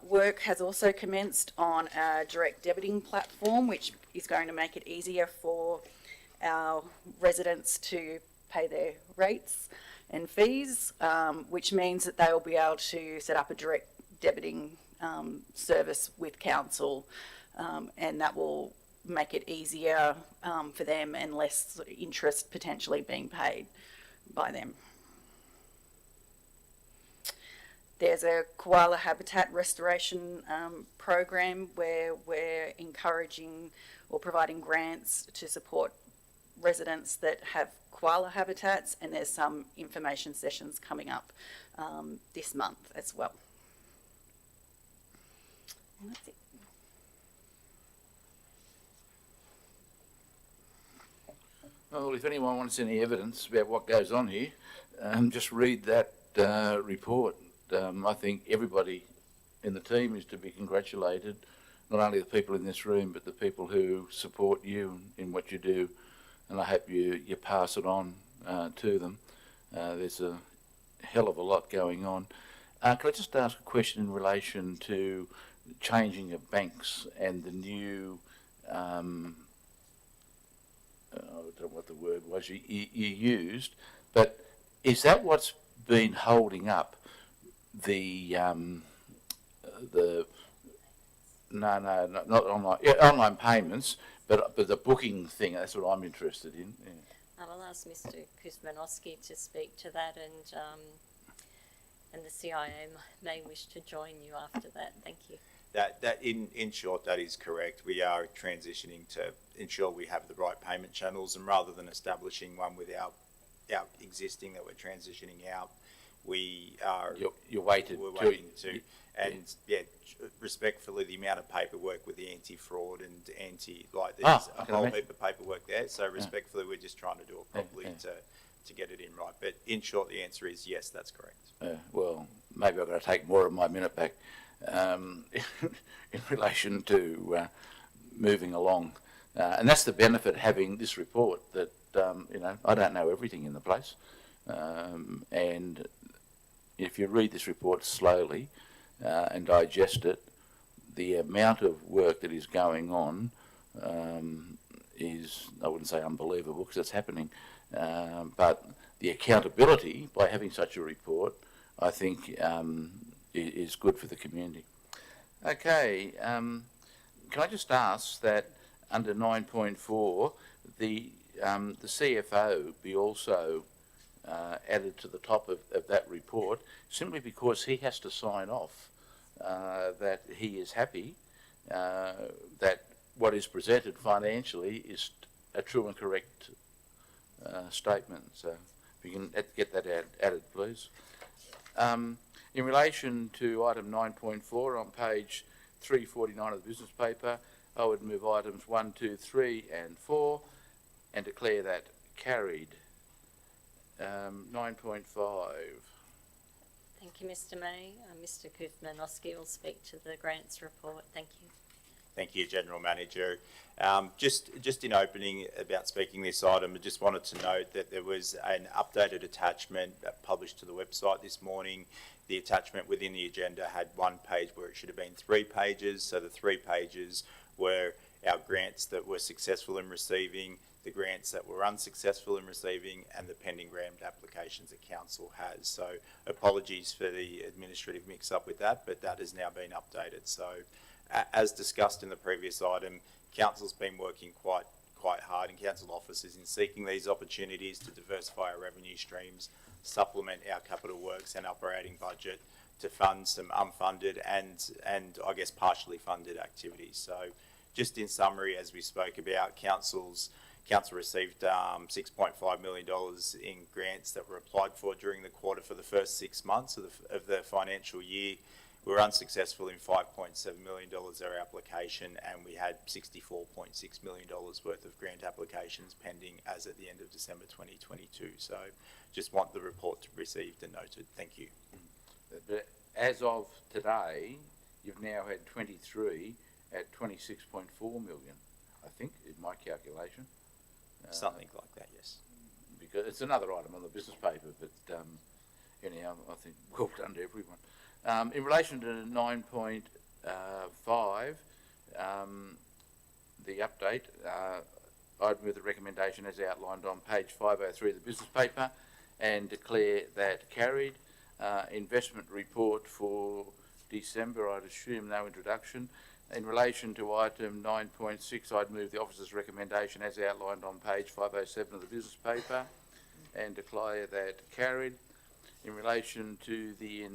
Work has also commenced on a direct debiting platform, which is going to make it easier for our residents to pay their rates and fees, which means that they will be able to set up a direct debiting service with council, and that will make it easier for them and less interest potentially being paid by them. There's a koala habitat restoration program where we're encouraging or providing grants to support residents that have koala habitats, and there's some information sessions coming up this month as well. And that's it. Well, if anyone wants any evidence about what goes on here, just read that report. I think everybody in the team is to be congratulated, not only the people in this room, but the people who support you in what you do, and I hope you pass it on to them. There's a hell of a lot going on. Can I just ask a question in relation to changing of banks and the new, I don't know what the word was you used, but is that what's been holding up the not online, online payments, but the booking thing? That's what I'm interested in. Yeah. I'll ask Mr. Kuzmanowski to speak to that, and the CIA may wish to join you after that. Thank you. That in short, that is correct. We are transitioning to ensure we have the right payment channels, and rather than establishing one with our existing that we're transitioning out, we are You're waited. we're waiting to, and respectfully, the amount of paperwork with the anti-fraud and there's I a can whole imagine. heap of paperwork there. So respectfully, we're just trying to do it properly to get it in right. But in short, the answer is yes, that's correct. Well, maybe I've got to take more of my minute back in relation to moving along. And that's the benefit of having this report, that, I don't know everything in the place. And if you read this report slowly and digest it, the amount of work that is going on is, I wouldn't say unbelievable because it's happening, but the accountability by having such a report, I think, is good for the community. Okay, can I just ask that under 9.4, the CFO be also added to the top of that report, simply because he has to sign off that he is happy that what is presented financially is a true and correct statement. So if you can get that added, please. In relation to item 9.4 on page 349 of the business paper, I would move items 1, 2, 3 and 4 and declare that carried. 9.5. Thank you, Mr. May. Mr. Kuzmanowski will speak to the grants report. Thank you. Thank you, General Manager. Just in opening about speaking this item, I just wanted to note that there was an updated attachment published to the website this morning. The attachment within the agenda had 1 page where it should have been 3 pages. So the 3 pages were our grants that were successful in receiving, the grants that were unsuccessful in receiving, and the pending grant applications that Council has. So apologies for the administrative mix-up with that, but that has now been updated. So as discussed in the previous item, Council's been working quite hard in Council offices in seeking these opportunities to diversify our revenue streams, supplement our capital works and operating budget to fund some unfunded and I guess partially funded activities. So just in summary, as we spoke about, Council received $6.5 million in grants that were applied for during the quarter for the first 6 months of the financial year. We were unsuccessful in $5.7 million our application, and we had $64.6 million worth of grant applications pending as at the end of December 2022. So just want the report to be received and noted. Thank you. But as of today, you've now had 23 at 26.4 million, I think, in my calculation. Something like that, yes. Because it's another item on the business paper, but anyhow, I think well done to everyone. In relation to 9.5, the update, I'd move the recommendation as outlined on page 503 of the business paper and declare that carried. Investment report for December, I'd assume no introduction. In relation to item 9.6, I'd move the officer's recommendation as outlined on page 507 of the business paper and declare that carried. In relation to the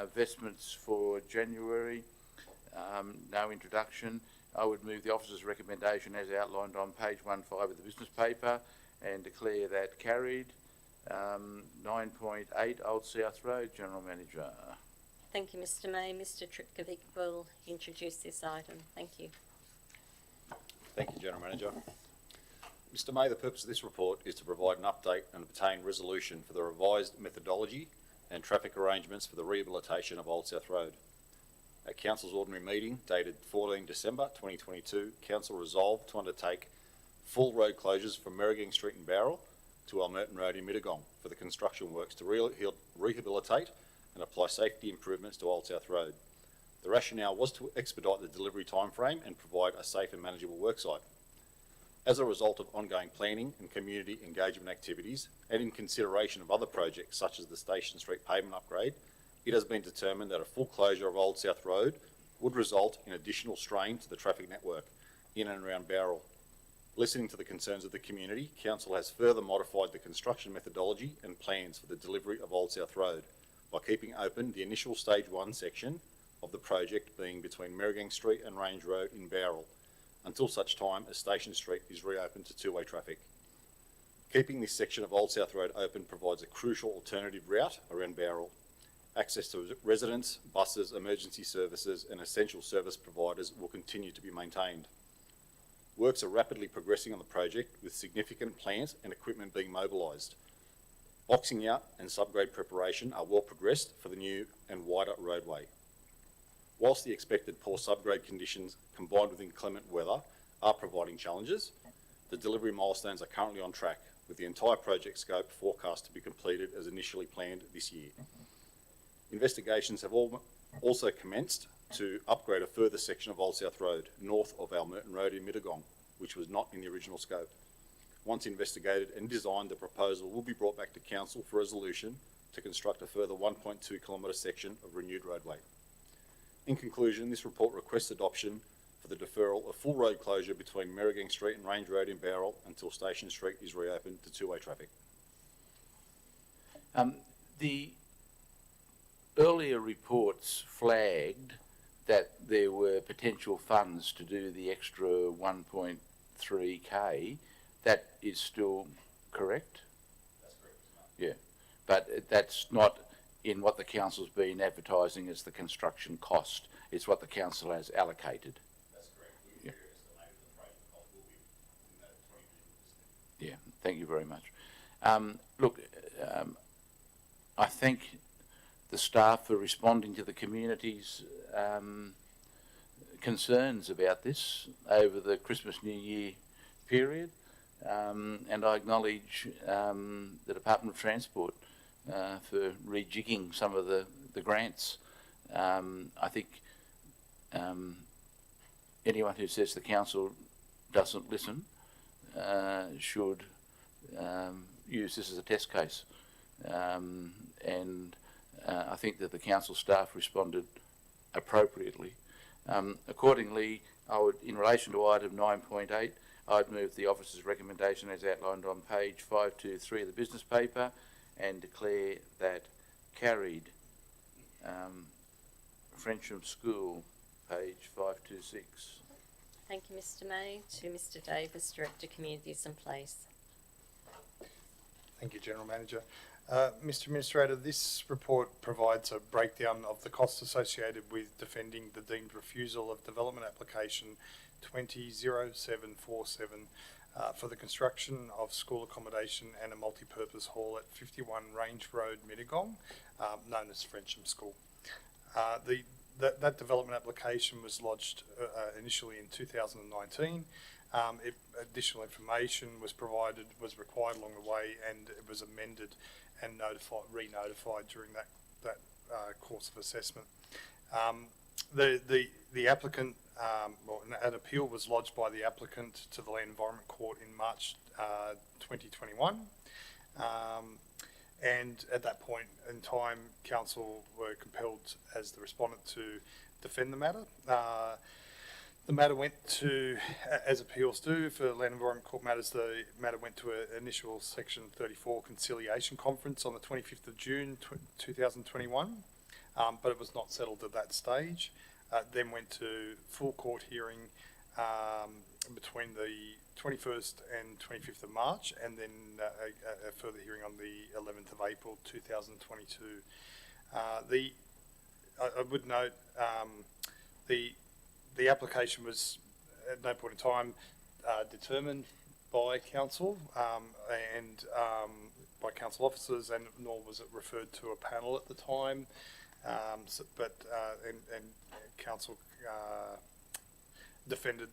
investments for January, no introduction. I would move the officer's recommendation as outlined on page 15 of the business paper and declare that carried. 9.8, Old South Road, General Manager. Thank you, Mr. May. Mr. Tripkovic will introduce this item. Thank you. Thank you, General Manager. Mr. May, the purpose of this report is to provide an update and obtain resolution for the revised methodology and traffic arrangements for the rehabilitation of Old South Road. At Council's ordinary meeting dated 14 December 2022, Council resolved to undertake full road closures from Merrigang Street in Bowral to Almerton Road in Mittagong for the construction works to rehabilitate and apply safety improvements to Old South Road. The rationale was to expedite the delivery timeframe and provide a safe and manageable worksite. As a result of ongoing planning and community engagement activities, and in consideration of other projects such as the Station Street pavement upgrade, it has been determined that a full closure of Old South Road would result in additional strain to the traffic network in and around Bowral. Listening to the concerns of the community, Council has further modified the construction methodology and plans for the delivery of Old South Road by keeping open the initial Stage 1 section of the project being between Merrigang Street and Range Road in Bowral, until such time as Station Street is reopened to two-way traffic. Keeping this section of Old South Road open provides a crucial alternative route around Bowral. Access to residents, buses, emergency services and essential service providers will continue to be maintained. Works are rapidly progressing on the project with significant plant and equipment being mobilised. Boxing out and subgrade preparation are well progressed for the new and wider roadway. Whilst the expected poor subgrade conditions combined with inclement weather are providing challenges, the delivery milestones are currently on track, with the entire project scope forecast to be completed as initially planned this year. Investigations have also commenced to upgrade a further section of Old South Road, north of Almerton Road in Mittagong, which was not in the original scope. Once investigated and designed, the proposal will be brought back to Council for resolution to construct a further 1.2 kilometre section of renewed roadway. In conclusion, this report requests adoption for the deferral of full road closure between Merrigang Street and Range Road in Bowral until Station Street is reopened to two-way traffic. The earlier reports flagged that there were potential funds to do the extra 1.3k. That is still correct? That's correct. Yeah, but that's not in what the council's been advertising as the construction cost. It's what the council has allocated. That's correct. Yeah. Estimated the project cost will be in that 20%. Yeah, thank you very much. Look, I thank the staff for responding to the community's concerns about this over the Christmas New Year period, and I acknowledge the Department of Transport for rejigging some of the grants. I think anyone who says the council doesn't listen should use this as a test case. And I think that the council staff responded appropriately. Accordingly, I would, in relation to item 9.8, I'd move the officer's recommendation as outlined on page 523 of the business paper and declare that carried. Frensham School, page 526. Thank you, Mr. May. To Mr. Davis, Director, Communities and Place. Thank you, General Manager. Mr. Administrator, this report provides a breakdown of the costs associated with defending the deemed refusal of development application 200747 for the construction of school accommodation and a multi-purpose hall at 51 Range Road, Mittagong, known as Frensham School. That development application was lodged initially in 2019. Additional information was required along the way, and it was amended and re-notified during that course of assessment. The applicant, an appeal was lodged by the applicant to the Land Environment Court in March 2021. And at that point in time, council were compelled as the respondent to defend the matter. The matter went to, as appeals do for Land Environment Court matters, the matter went to an initial Section 34 conciliation conference on the 25th of June 2021, but it was not settled at that stage. Then went to full court hearing between the 21st and 25th of March, and then a further hearing on the 11th of April 2022. I would note the application was at no point in time determined by council and by council officers, and nor was it referred to a panel at the time. But council defended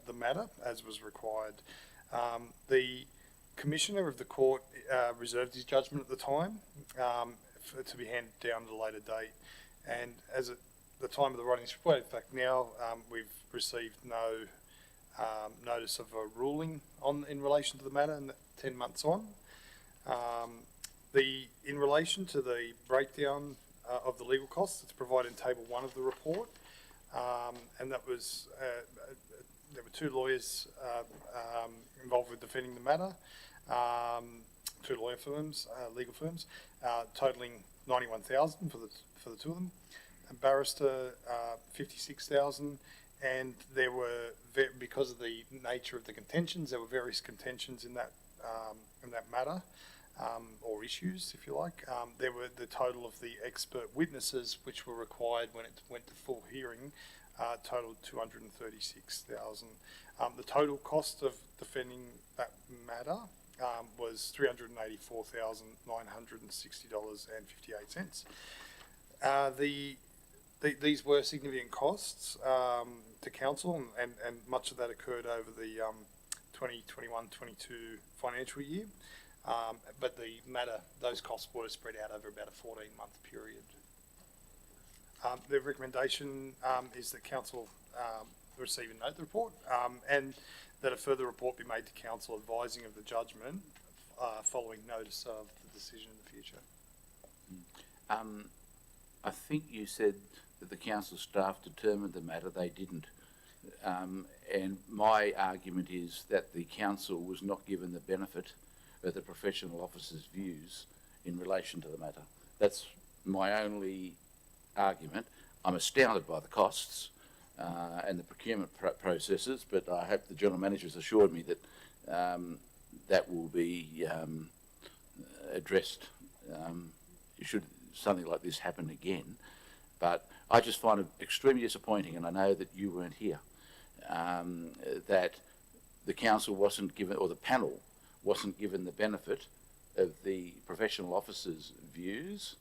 the matter as was required. The commissioner of the court reserved his judgment at the time to be handed down at a later date, and as at the time of the writing this report, in fact now we've received no notice of a ruling in relation to the matter, and 10 months on. In relation to the breakdown of the legal costs, it's provided in table 1 of the report, and that was there were 2 lawyers involved with defending the matter, 2 lawyer firms, legal firms, totaling $91,000 for the 2 of them. A barrister, $56,000, and there were because of the nature of the contentions, there were various contentions in that in that matter, or issues, if you like. There were the total of the expert witnesses which were required when it went to full hearing, totaled 236,000. The total cost of defending that matter was $384,960.58. These were significant costs to council, and much of that occurred over the 2021-22 financial year. But those costs were spread out over about a 14-month period. The recommendation is that council receive and note the report, and that a further report be made to council advising of the judgment following notice of the decision in the future. I think you said that the council staff determined the matter. They didn't. And my argument is that the council was not given the benefit of the professional officer's views in relation to the matter. That's my only argument. I'm astounded by the costs and the procurement processes, but I hope the General Manager has assured me that that will be addressed should something like this happen again. But I just find it extremely disappointing, and I know that you weren't here, that the council wasn't given, or the panel wasn't given the benefit of the professional officers' views,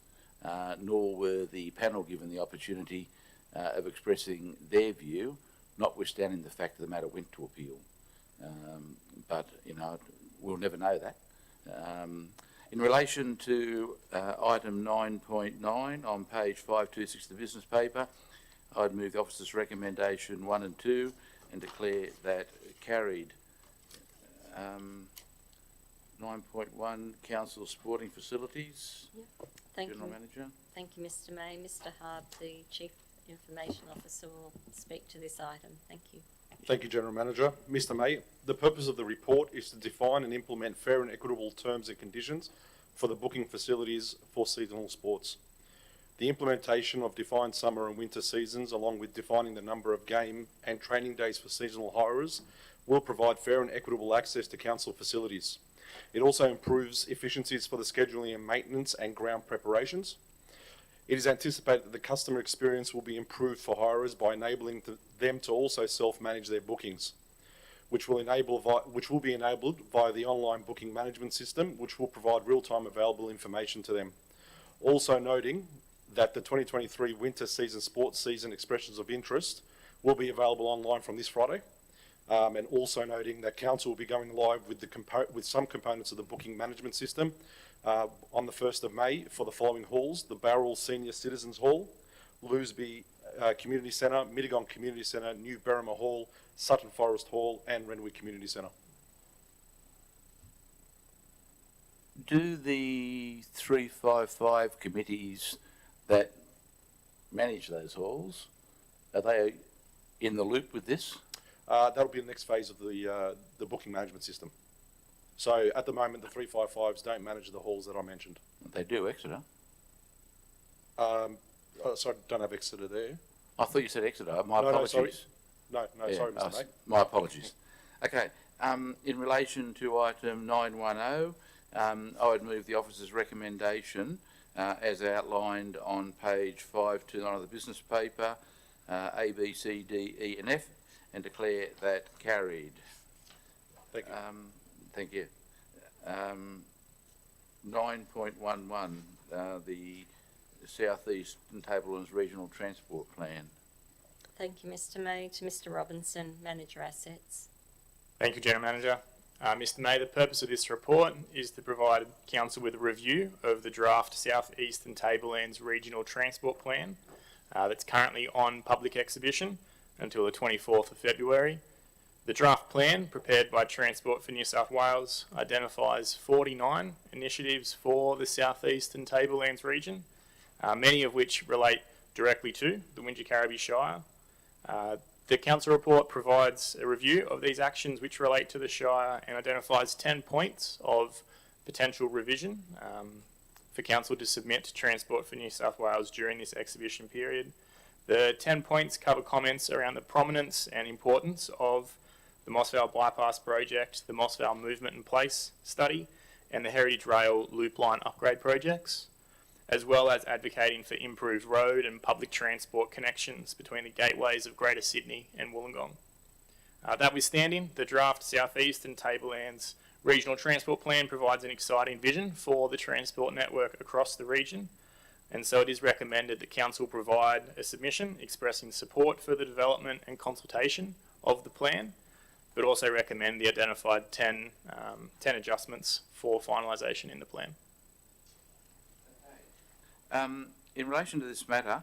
nor were the panel given the opportunity of expressing their view, notwithstanding the fact that the matter went to appeal. But, you know, we'll never know that. In relation to item 9.9 on page 526 of the business paper, I'd move the officer's recommendation 1 and 2 and declare that carried. 9.1, council sporting facilities. Yep. Thank General you. Manager. Thank you, Mr. May. Mr. Hard, the Chief Information Officer, will speak to this item. Thank you. Thank you, General Manager. Mr. May, the purpose of the report is to define and implement fair and equitable terms and conditions for the booking facilities for seasonal sports. The implementation of defined summer and winter seasons, along with defining the number of game and training days for seasonal hirers, will provide fair and equitable access to council facilities. It also improves efficiencies for the scheduling and maintenance and ground preparations. It is anticipated that the customer experience will be improved for hirers by enabling them to also self-manage their bookings, which will be enabled via the online booking management system, which will provide real-time available information to them. Also noting that the 2023 winter season sports season expressions of interest will be available online from this Friday. And also noting that council will be going live with some components of the booking management system on the 1st of May for the following halls: the Bowral Senior Citizens Hall, Lewsby Community Centre, Mittagong Community Centre, New Berrima Hall, Sutton Forest Hall and Renwick Community Centre. Do the 355 committees that manage those halls, are they in the loop with this? That'll be the next phase of the booking management system. So at the moment, the 355s don't manage the halls that I mentioned. They do, Exeter. Sorry, don't have Exeter there. I thought you said Exeter. My No, apologies. sorry. No, Yeah, sorry, Mr. May. my apologies. Okay. In relation to item 910, I would move the officer's recommendation as outlined on page 529 of the business paper, A, B, C, D, E and F, and declare that carried. Thank you. Thank you. 9.11, the South Eastern Tablelands Regional Transport Plan. Thank you, Mr. May. To Mr. Robinson, Manager Assets. Thank you, General Manager. Mr. May, the purpose of this report is to provide Council with a review of the draft South Eastern Tablelands Regional Transport Plan that's currently on public exhibition until the 24th of February. The draft plan, prepared by Transport for New South Wales, identifies 49 initiatives for the South Eastern Tablelands region, many of which relate directly to the Wingecarribee Shire. The Council report provides a review of these actions which relate to the Shire and identifies 10 points of potential revision for Council to submit to Transport for New South Wales during this exhibition period. The 10 points cover comments around the prominence and importance of the Moss Vale Bypass Project, the Moss Vale Movement and Place study, and the Heritage Rail Loop Line upgrade projects, as well as advocating for improved road and public transport connections between the gateways of Greater Sydney and Wollongong. Notwithstanding, the draft South East and Tablelands Regional Transport Plan provides an exciting vision for the transport network across the region, and so it is recommended that Council provide a submission expressing support for the development and consultation of the plan, but also recommend the identified 10 adjustments for finalisation in the plan. In relation to this matter,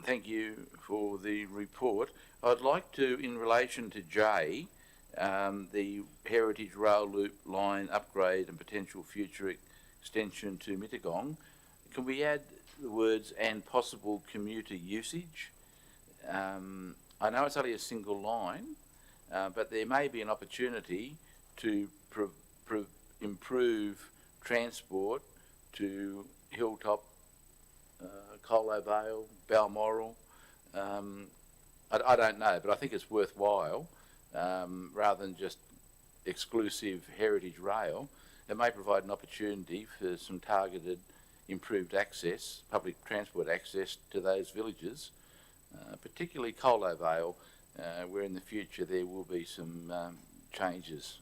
thank you for the report. I'd like to, in relation to J, the Heritage Rail Loop Line upgrade and potential future extension to Mittagong, can we add the words "and possible commuter usage"? I know it's only a single line, but there may be an opportunity to improve transport to Hilltop, Colo Vale, Balmoral. I don't know, but I think it's worthwhile, rather than just exclusive heritage rail. It may provide an opportunity for some targeted improved access, public transport access to those villages, particularly Colo Vale, where in the future there will be some changes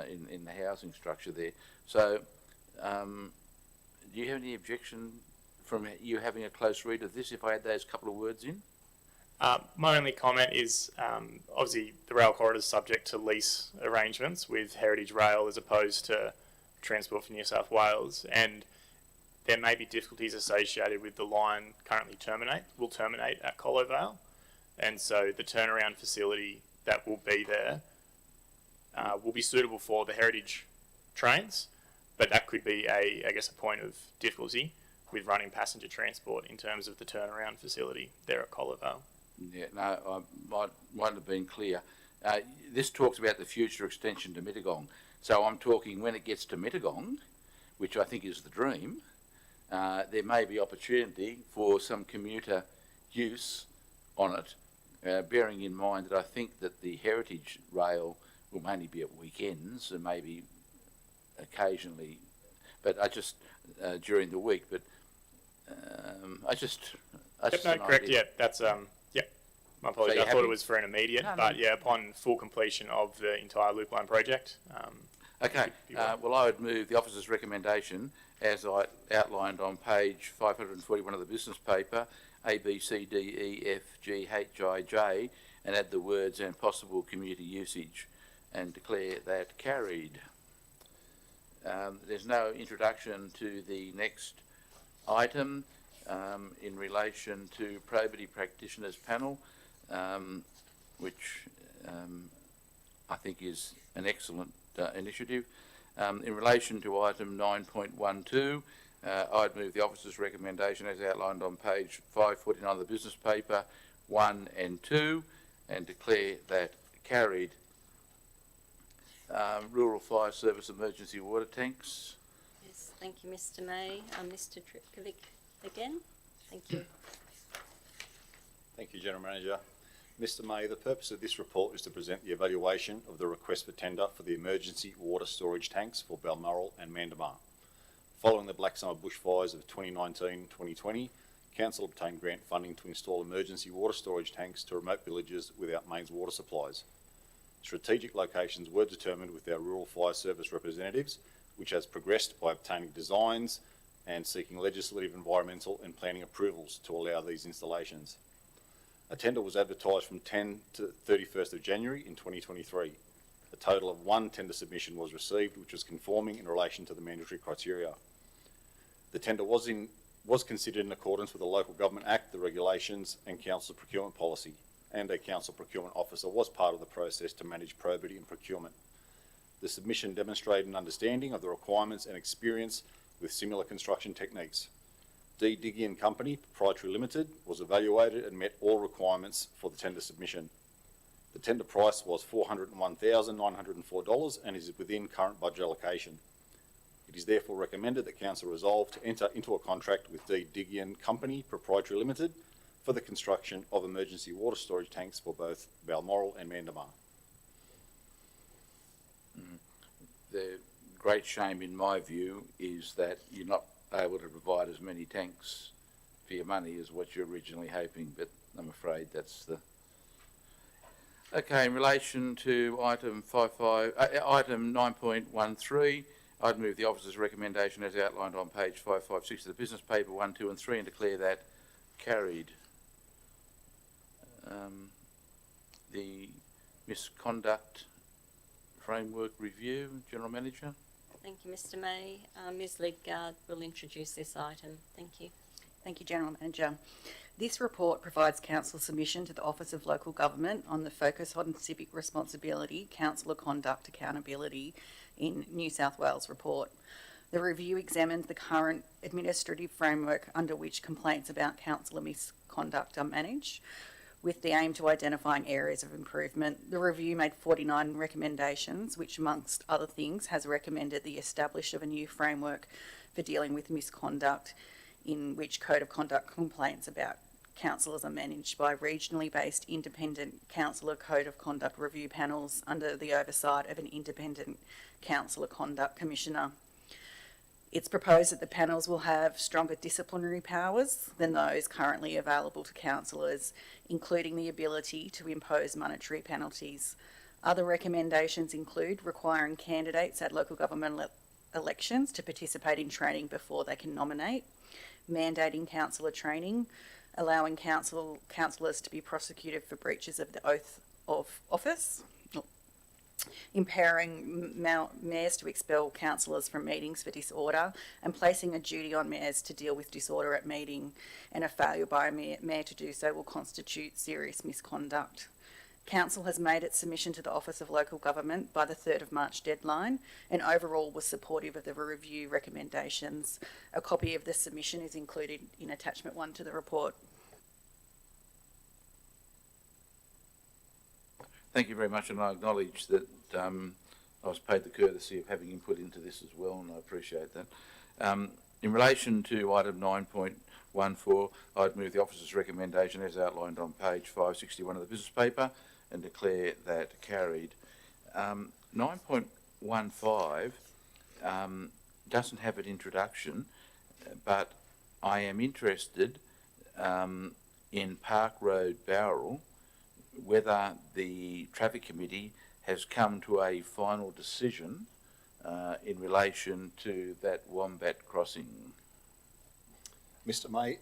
in the housing structure there. So, do you have any objection from you having a close read of this if I add those couple of words in? My only comment is obviously the rail corridor is subject to lease arrangements with Heritage Rail as opposed to Transport for New South Wales, and there may be difficulties associated with the line will terminate at Colo Vale, and so the turnaround facility that will be there will be suitable for the Heritage trains, but that could be a point of difficulty with running passenger transport in terms of the turnaround facility there at Colo Vale. Yeah, no, I might have been clear. This talks about the future extension to Mittagong. So I'm talking when it gets to Mittagong, which I think is the dream, there may be opportunity for some commuter use on it, bearing in mind that I think that the heritage rail will mainly be at weekends and maybe occasionally, but I just, during the week, but I just No, an correct, idea. yeah, that's, my apologies, you're I thought happy? it was for an immediate, No, no. but yeah, upon full completion of the entire loop line project. Okay, Be well. well, I would move the officer's recommendation as I outlined on page 541 of the business paper, A, B, C, D, E, F, G, H, I, J, and add the words "and possible commuter usage," and declare that carried. There's no introduction to the next item in relation to probity practitioners panel, which I think is an excellent initiative. In relation to item 9.12, I'd move the officer's recommendation as outlined on page 549 of the business paper 1 and 2 and declare that carried. Rural Fire Service emergency water tanks. Yes, thank you, Mr. May. Mr. Tripkovic again. Thank you. Thank you, General Manager. Mr. May, the purpose of this report is to present the evaluation of the request for tender for the emergency water storage tanks for Balmoral and Mandamar. Following the Black Summer bushfires of 2019-2020, Council obtained grant funding to install emergency water storage tanks to remote villages without mains water supplies. Strategic locations were determined with our Rural Fire Service representatives, which has progressed by obtaining designs and seeking legislative, environmental and planning approvals to allow these installations. A tender was advertised from 10 to 31st of January in 2023. A total of 1 tender submission was received, which was conforming in relation to the mandatory criteria. The tender was considered in accordance with the Local Government Act, the regulations and Council procurement policy, and a Council procurement officer was part of the process to manage probity and procurement. The submission demonstrated an understanding of the requirements and experience with similar construction techniques. D. Diggy and Company, Proprietary Limited, was evaluated and met all requirements for the tender submission. The tender price was $401,904 and is within current budget allocation. It is therefore recommended that Council resolve to enter into a contract with D. Diggy and Company, Proprietary Limited, for the construction of emergency water storage tanks for both Balmoral and Mandamar. the great shame in my view is that you're not able to provide as many tanks for your money as what you're originally hoping, but I'm afraid that's the... Okay, in relation to item 9.13, I'd move the officer's recommendation as outlined on page 556 of the business paper 1, 2 and 3 and declare that carried. The misconduct framework review, General Manager. Thank you, Mr. May. Ms. Lidgard will introduce this item. Thank you. Thank you, General Manager. This report provides council submission to the Office of Local Government on the focus on civic responsibility, councillor conduct accountability in New South Wales report. The review examines the current administrative framework under which complaints about councillor misconduct are managed, with the aim to identifying areas of improvement. The review made 49 recommendations, which amongst other things has recommended the establish of a new framework for dealing with misconduct, in which code of conduct complaints about councillors are managed by regionally based independent councillor code of conduct review panels under the oversight of an independent councillor conduct commissioner. It's proposed that the panels will have stronger disciplinary powers than those currently available to councillors, including the ability to impose monetary penalties. Other recommendations include requiring candidates at local government elections to participate in training before they can nominate, mandating councillor training, allowing councillors to be prosecuted for breaches of the oath of office, empowering mayors to expel councillors from meetings for disorder, and placing a duty on mayors to deal with disorder at meeting, and a failure by a mayor to do so will constitute serious misconduct. Council has made its submission to the Office of Local Government by the 3rd of March deadline and overall was supportive of the review recommendations. A copy of the submission is included in attachment 1 to the report. Thank you very much, and I acknowledge that I was paid the courtesy of having input into this as well, and I appreciate that. In relation to item 9.14, I'd move the officer's recommendation as outlined on page 561 of the business paper and declare that carried. 9.15 doesn't have an introduction, but I am interested in Park Road, Bowral, whether the Traffic Committee has come to a final decision in relation to that Wombat crossing. Mr. May,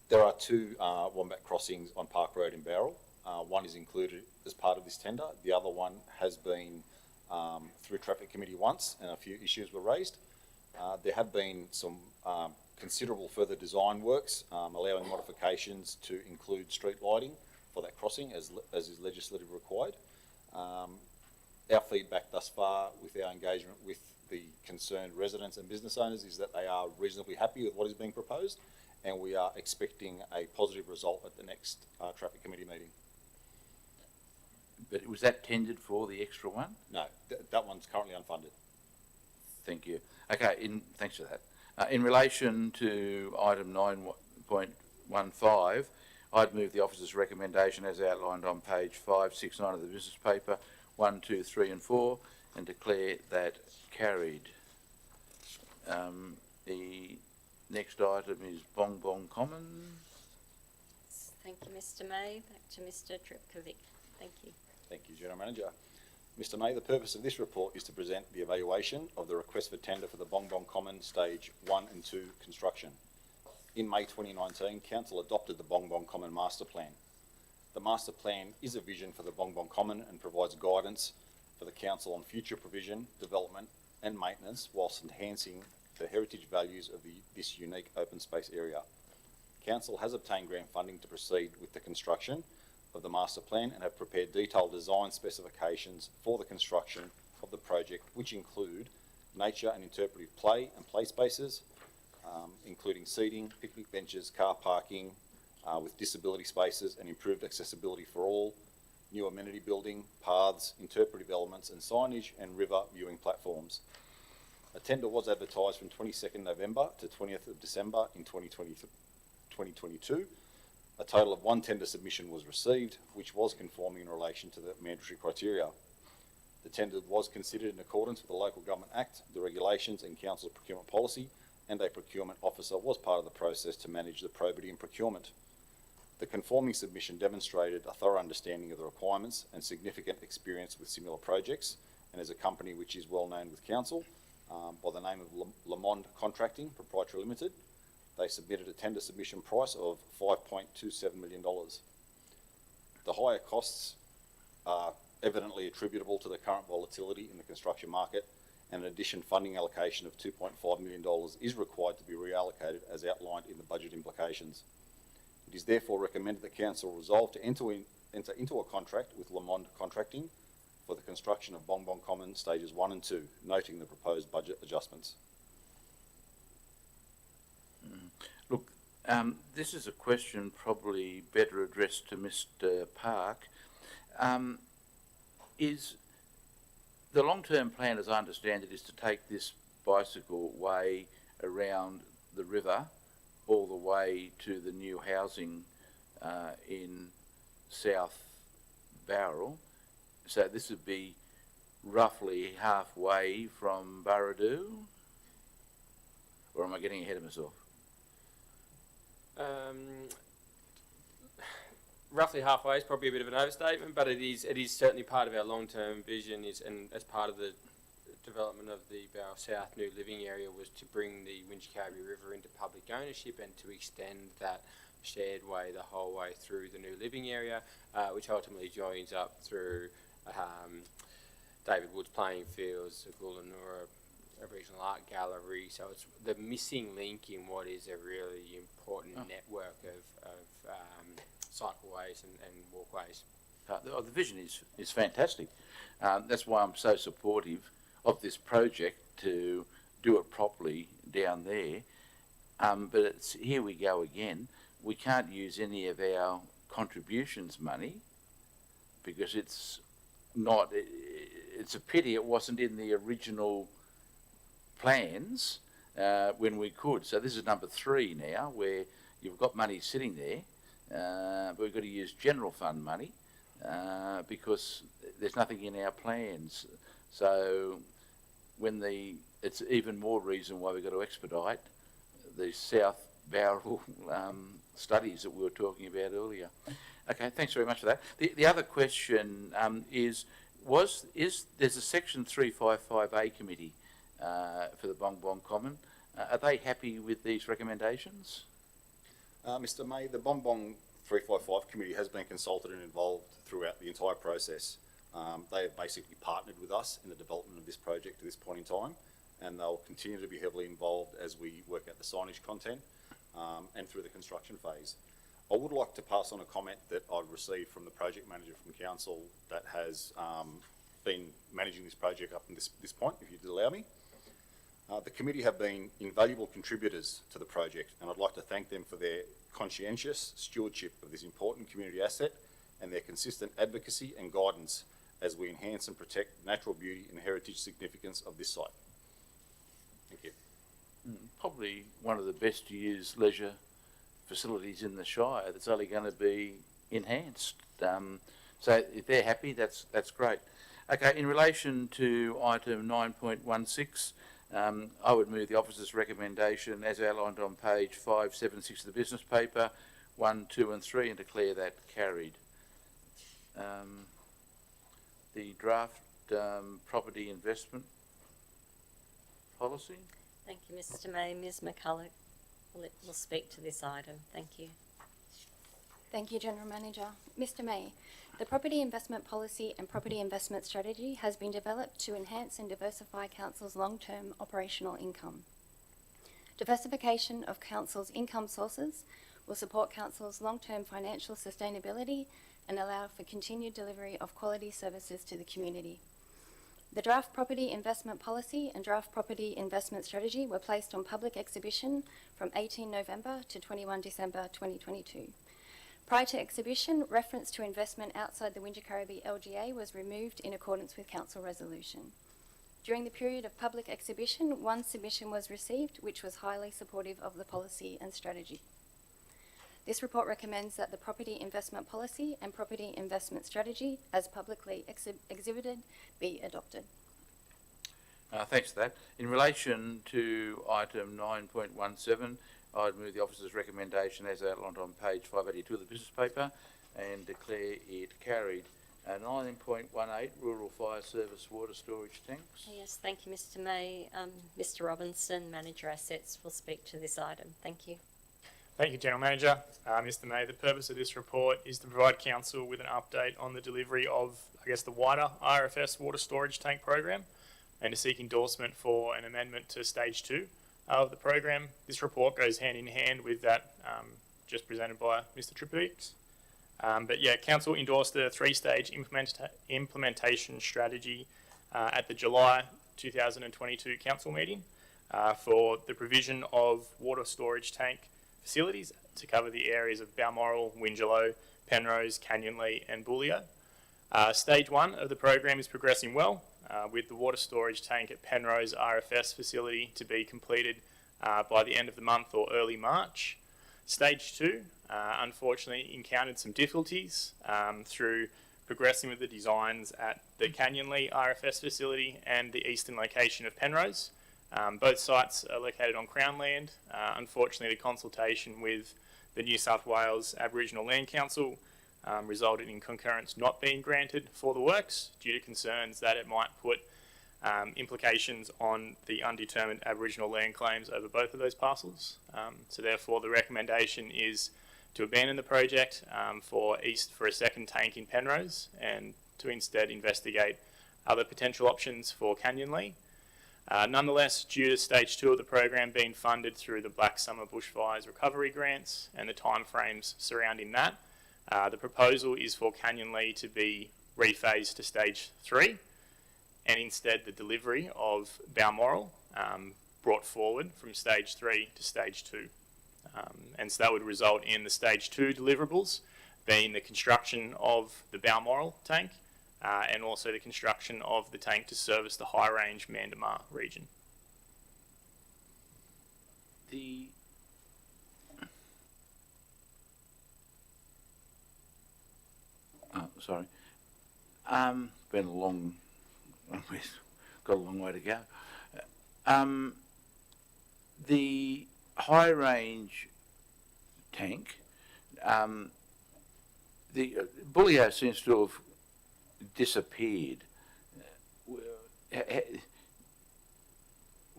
there are two Wombat crossings on Park Road in Bowral. One is included as part of this tender. The other one has been through Traffic Committee once and a few issues were raised. There have been some considerable further design works allowing modifications to include street lighting for that crossing as is legislatively required. Our feedback thus far with our engagement with the concerned residents and business owners is that they are reasonably happy with what is being proposed, and we are expecting a positive result at the next Traffic Committee meeting. But was that tendered for the extra one? No, that one's currently unfunded. Thank you. Okay, thanks for that. In relation to item 9.15, I'd move the officer's recommendation as outlined on page 569 of the business paper 1, 2, 3 and 4 and declare that carried. The next item is Bong Bong Common. Thank you, Mr. May. Back to Mr. Tripkovic. Thank you. Thank you, General Manager. Mr. May, the purpose of this report is to present the evaluation of the request for tender for the Bong Bong Common Stage 1 and 2 construction. In May 2019, Council adopted the Bong Bong Common Master Plan. The Master Plan is a vision for the Bong Bong Common and provides guidance for the Council on future provision, development and maintenance whilst enhancing the heritage values of this unique open space area. Council has obtained grant funding to proceed with the construction of the Master Plan and have prepared detailed design specifications for the construction of the project, which include nature and interpretive play and play spaces, including seating, picnic benches, car parking with disability spaces and improved accessibility for all, new amenity building, paths, interpretive elements and signage, and river viewing platforms. A tender was advertised from 22nd November to 20th of December in 2022. A total of one tender submission was received, which was conforming in relation to the mandatory criteria. The tender was considered in accordance with the Local Government Act, the regulations and council's procurement policy, and a procurement officer was part of the process to manage the probity in procurement. The conforming submission demonstrated a thorough understanding of the requirements and significant experience with similar projects, and is a company which is well known with council by the name of Lamond Contracting Proprietary Limited. They submitted a tender submission price of $5.27 million. The higher costs are evidently attributable to the current volatility in the construction market, and in addition, funding allocation of $2.5 million is required to be reallocated as outlined in the budget implications. It is therefore recommended that Council resolve to enter into a contract with Lamond Contracting for the construction of Bong Bong Common Stages 1 and 2, noting the proposed budget adjustments. Look, this is a question probably better addressed to Mr. Park. Is the long-term plan, as I understand it, is to take this bicycle way around the river all the way to the new housing in South Bowral. So this would be roughly halfway from Burradoo? Or am I getting ahead of myself? Roughly halfway is probably a bit of an overstatement, but it is certainly part of our long-term vision, and as part of the development of the Bowral South new living area was to bring the Wingecarribee River into public ownership and to extend that shared way the whole way through the new living area, which ultimately joins up through David Wood's playing fields, the Goolanura Regional Art Gallery. So it's the missing link in what is a really important network of cycleways and walkways. The vision is fantastic. That's why I'm so supportive of this project, to do it properly down there. But here we go again. We can't use any of our contributions money because it's a pity it wasn't in the original plans when we could. So this is number 3 now, where you've got money sitting there, but we've got to use general fund money because there's nothing in our plans. So it's even more reason why we've got to expedite the South Bowral studies that we were talking about earlier. Okay, thanks very much for that. The other question is there's a Section 355A committee for the Bong Bong Common. Are they happy with these recommendations? Mr. May, the Bong Bong 355 committee has been consulted and involved throughout the entire process. They have basically partnered with us in the development of this project to this point in time, and they'll continue to be heavily involved as we work out the signage content and through the construction phase. I would like to pass on a comment that I've received from the project manager from council that has been managing this project up to this point, if you'd allow me. The committee have been invaluable contributors to the project, and I'd like to thank them for their conscientious stewardship of this important community asset and their consistent advocacy and guidance as we enhance and protect the natural beauty and heritage significance of this site. Thank you. Probably one of the best used leisure facilities in the Shire that's only going to be enhanced. So if they're happy, that's great. Okay, in relation to item 9.16, I would move the officer's recommendation as outlined on page 576 of the business paper, 1, 2 and 3, and declare that carried. The draft property investment policy. Thank you, Mr. May. Ms. McCulloch will speak to this item. Thank you. Thank you, General Manager. Mr. May, the property investment policy and property investment strategy has been developed to enhance and diversify Council's long-term operational income. Diversification of Council's income sources will support Council's long-term financial sustainability and allow for continued delivery of quality services to the community. The draft property investment policy and draft property investment strategy were placed on public exhibition from 18 November to 21 December 2022. Prior to exhibition, reference to investment outside the Wingecarribee LGA was removed in accordance with Council resolution. During the period of public exhibition, one submission was received which was highly supportive of the policy and strategy. This report recommends that the property investment policy and property investment strategy, as publicly exhibited, be adopted. Thanks for that. In relation to item 9.17, I'd move the officer's recommendation as outlined on page 582 of the business paper and declare it carried. 9.18, Rural Fire Service Water Storage Tanks. Yes, thank you, Mr. May. Mr. Robinson, Manager Assets, will speak to this item. Thank you. Thank you, General Manager. Mr. May, the purpose of this report is to provide Council with an update on the delivery of, the wider RFS water storage tank program and to seek endorsement for an amendment to Stage 2 of the program. This report goes hand in hand with that just presented by Mr. Tripovich. Council endorsed a three-stage implementation strategy at the July 2022 Council meeting for the provision of water storage tank facilities to cover the areas of Balmoral, Wingello, Penrose, Canyonlea and Booleow. Stage 1 of the program is progressing well, with the water storage tank at Penrose RFS facility to be completed by the end of the month or early March. Stage 2 unfortunately encountered some difficulties through progressing with the designs at the Canyonlea RFS facility and the eastern location of Penrose. Both sites are located on Crown land. Unfortunately, the consultation with the New South Wales Aboriginal Land Council resulted in concurrence not being granted for the works due to concerns that it might put implications on the undetermined Aboriginal land claims over both of those parcels. So therefore the recommendation is to abandon the project for a second tank in Penrose and to instead investigate other potential options for Canyonlea. Nonetheless, due to Stage 2 of the program being funded through the Black Summer Bushfires Recovery Grants and the timeframes surrounding that, the proposal is for Canyonlea to be rephased to Stage 3 and instead the delivery of Balmoral brought forward from Stage 3 to Stage 2. And so that would result in the Stage 2 deliverables being the construction of the Balmoral tank and also the construction of the tank to service the high range Mandamar region. Been a long, we've got a long way to go. The high range tank, the Booleow seems to have disappeared.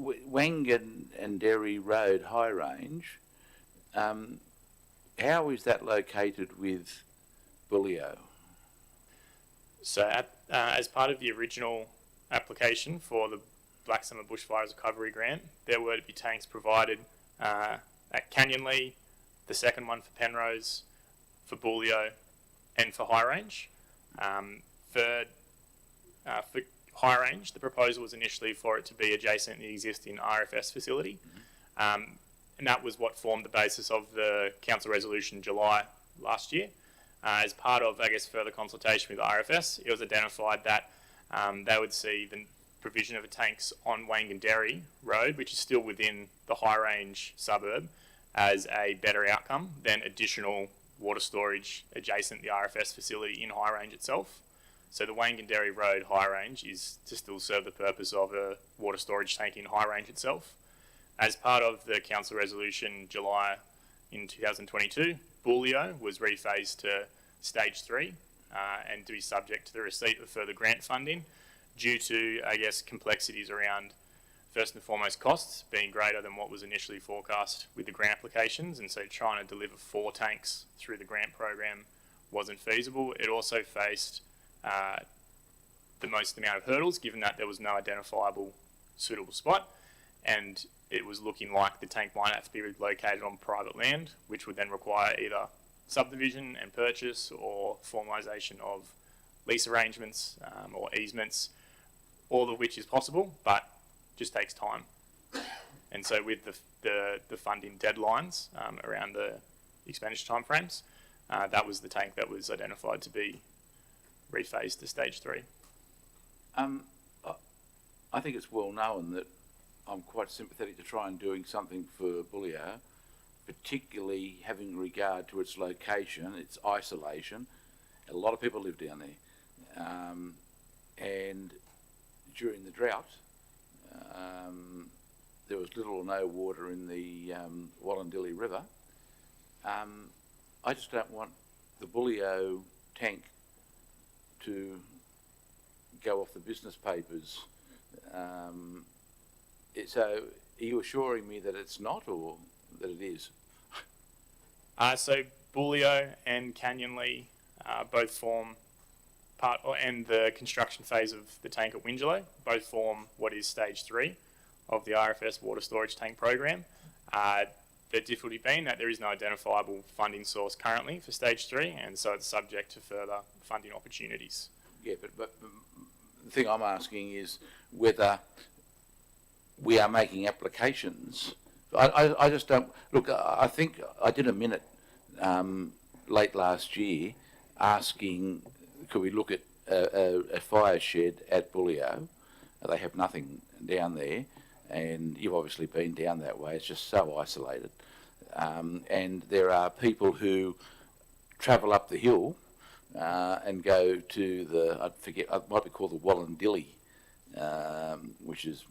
Wangan and Derry Road High Range, how is that located with Booleow? So as part of the original application for the Black Summer Bushfires Recovery Grant, there were to be tanks provided at Canyonlea, the second one for Penrose, for Booleow and for High Range. For High Range, the proposal was initially for it to be adjacent to the existing RFS facility. And that was what formed the basis of the Council Resolution July last year. As part of, further consultation with the RFS, it was identified that they would see the provision of the tanks on Wangan-Derry Road, which is still within the High Range suburb, as a better outcome than additional water storage adjacent the RFS facility in High Range itself. So the Wangan-Derry Road High Range is to still serve the purpose of a water storage tank in High Range itself. As part of the Council Resolution July in 2022, Booleow was rephased to Stage 3 and to be subject to the receipt of further grant funding due to, complexities around, first and foremost, costs being greater than what was initially forecast with the grant applications, and so trying to deliver 4 tanks through the grant program wasn't feasible. It also faced the most amount of hurdles, given that there was no identifiable suitable spot, and it was looking like the tank might have to be located on private land, which would then require either subdivision and purchase or formalisation of lease arrangements or easements, all of which is possible, but just takes time. And so with the funding deadlines around the expenditure timeframes, that was the tank that was identified to be rephased to Stage 3. I think it's well known that I'm quite sympathetic to try and doing something for Booleow particularly having regard to its location, its isolation. A lot of people live down there. And during the drought, there was little or no water in the Wallandilly River. I just don't want the Bullio tank to go off the business papers. So are you assuring me that it's not, or that it is? So Bullio and Canyon Lee both form part, and the construction phase of the tank at Wingelow both form what is stage 3 of the RFS water storage tank program. The difficulty being that there is no identifiable funding source currently for stage 3, and so it's subject to further funding opportunities. Yeah, but the thing I'm asking is whether we are making applications. I just don't, look, I think I did a minute late last year asking, could we look at a fire shed at Bullio? They have nothing down there, and you've obviously been down that way. It's just so isolated. And there are people who travel up the hill and go to the, I forget, it might be called the Wallandilly, which is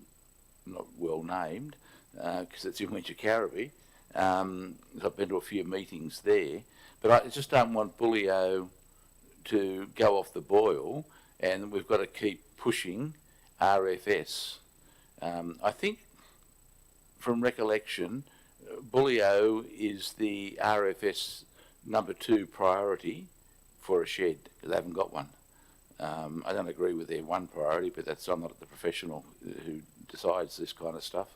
not well named because it's in Wingecarribee. I've been to a few meetings there, but I just don't want Bullio to go off the boil, and we've got to keep pushing RFS. I think, from recollection, Bullio is the RFS number 2 priority for a shed, because they haven't got one. I don't agree with their one priority, but that's, I'm not the professional who decides this kind of stuff.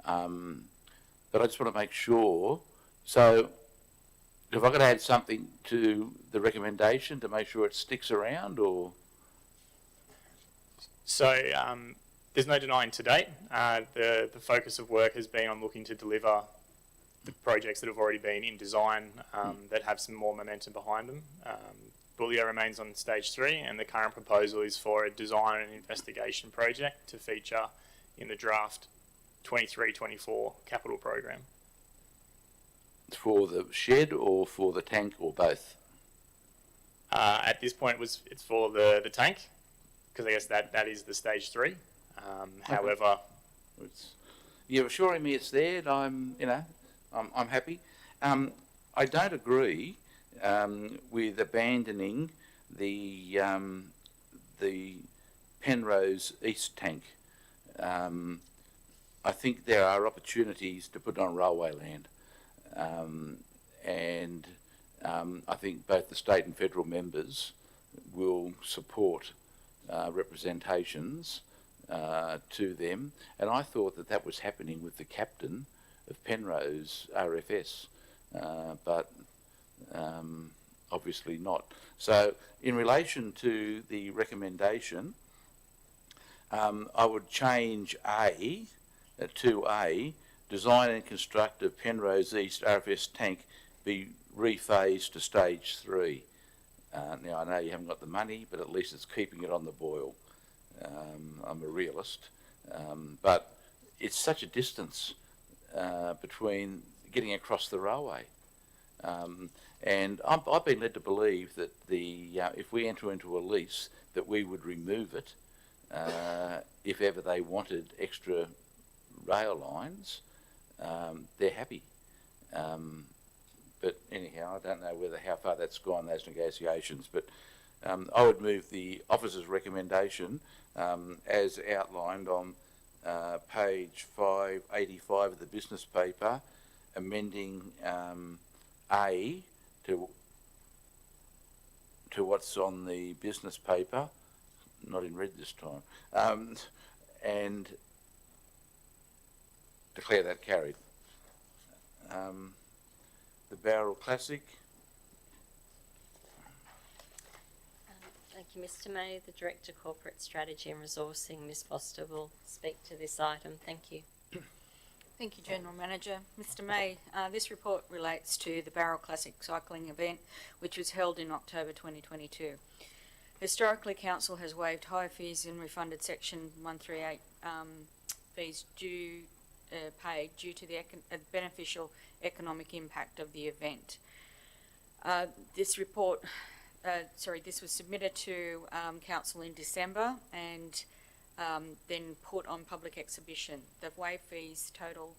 But I just want to make sure, so have I got to add something to the recommendation to make sure it sticks around, or? So there's no denying to date. The focus of work has been on looking to deliver the projects that have already been in design that have some more momentum behind them. Bullio remains on stage 3, and the current proposal is for a design and investigation project to feature in the draft 23-24 capital program. For the shed or for the tank or both? At this point, it's for the tank, because I guess that is the stage 3. However, you're assuring me it's there, and I'm happy. I don't agree with abandoning the Penrose East tank. I think there are opportunities to put on railway land. And I think both the state and federal members will support representations to them. And I thought that was happening with the captain of Penrose RFS, but obviously not. So in relation to the recommendation, I would change A to A, design and construct of Penrose East RFS tank be rephased to stage 3. Now I know you haven't got the money, but at least it's keeping it on the boil. I'm a realist, but it's such a distance between getting across the railway. And I've been led to believe that if we enter into a lease, that we would remove it if ever they wanted extra rail lines. They're happy. But anyhow, I don't know how far that's gone, those negotiations, but I would move the officer's recommendation as outlined on page 585 of the business paper, amending A to what's on the business paper, not in red this time, and declare that carried. The Bowral Classic. Thank you, Mr. May. The Director Corporate Strategy and Resourcing, Ms. Foster, will speak to this item. Thank you. Thank you, General Manager. Mr. May, this report relates to the Bowral Classic cycling event, which was held in October 2022. Historically, Council has waived higher fees and refunded Section 138 fees due paid due to the beneficial economic impact of the event. This report, this was submitted to council in December and then put on public exhibition. The waive fees total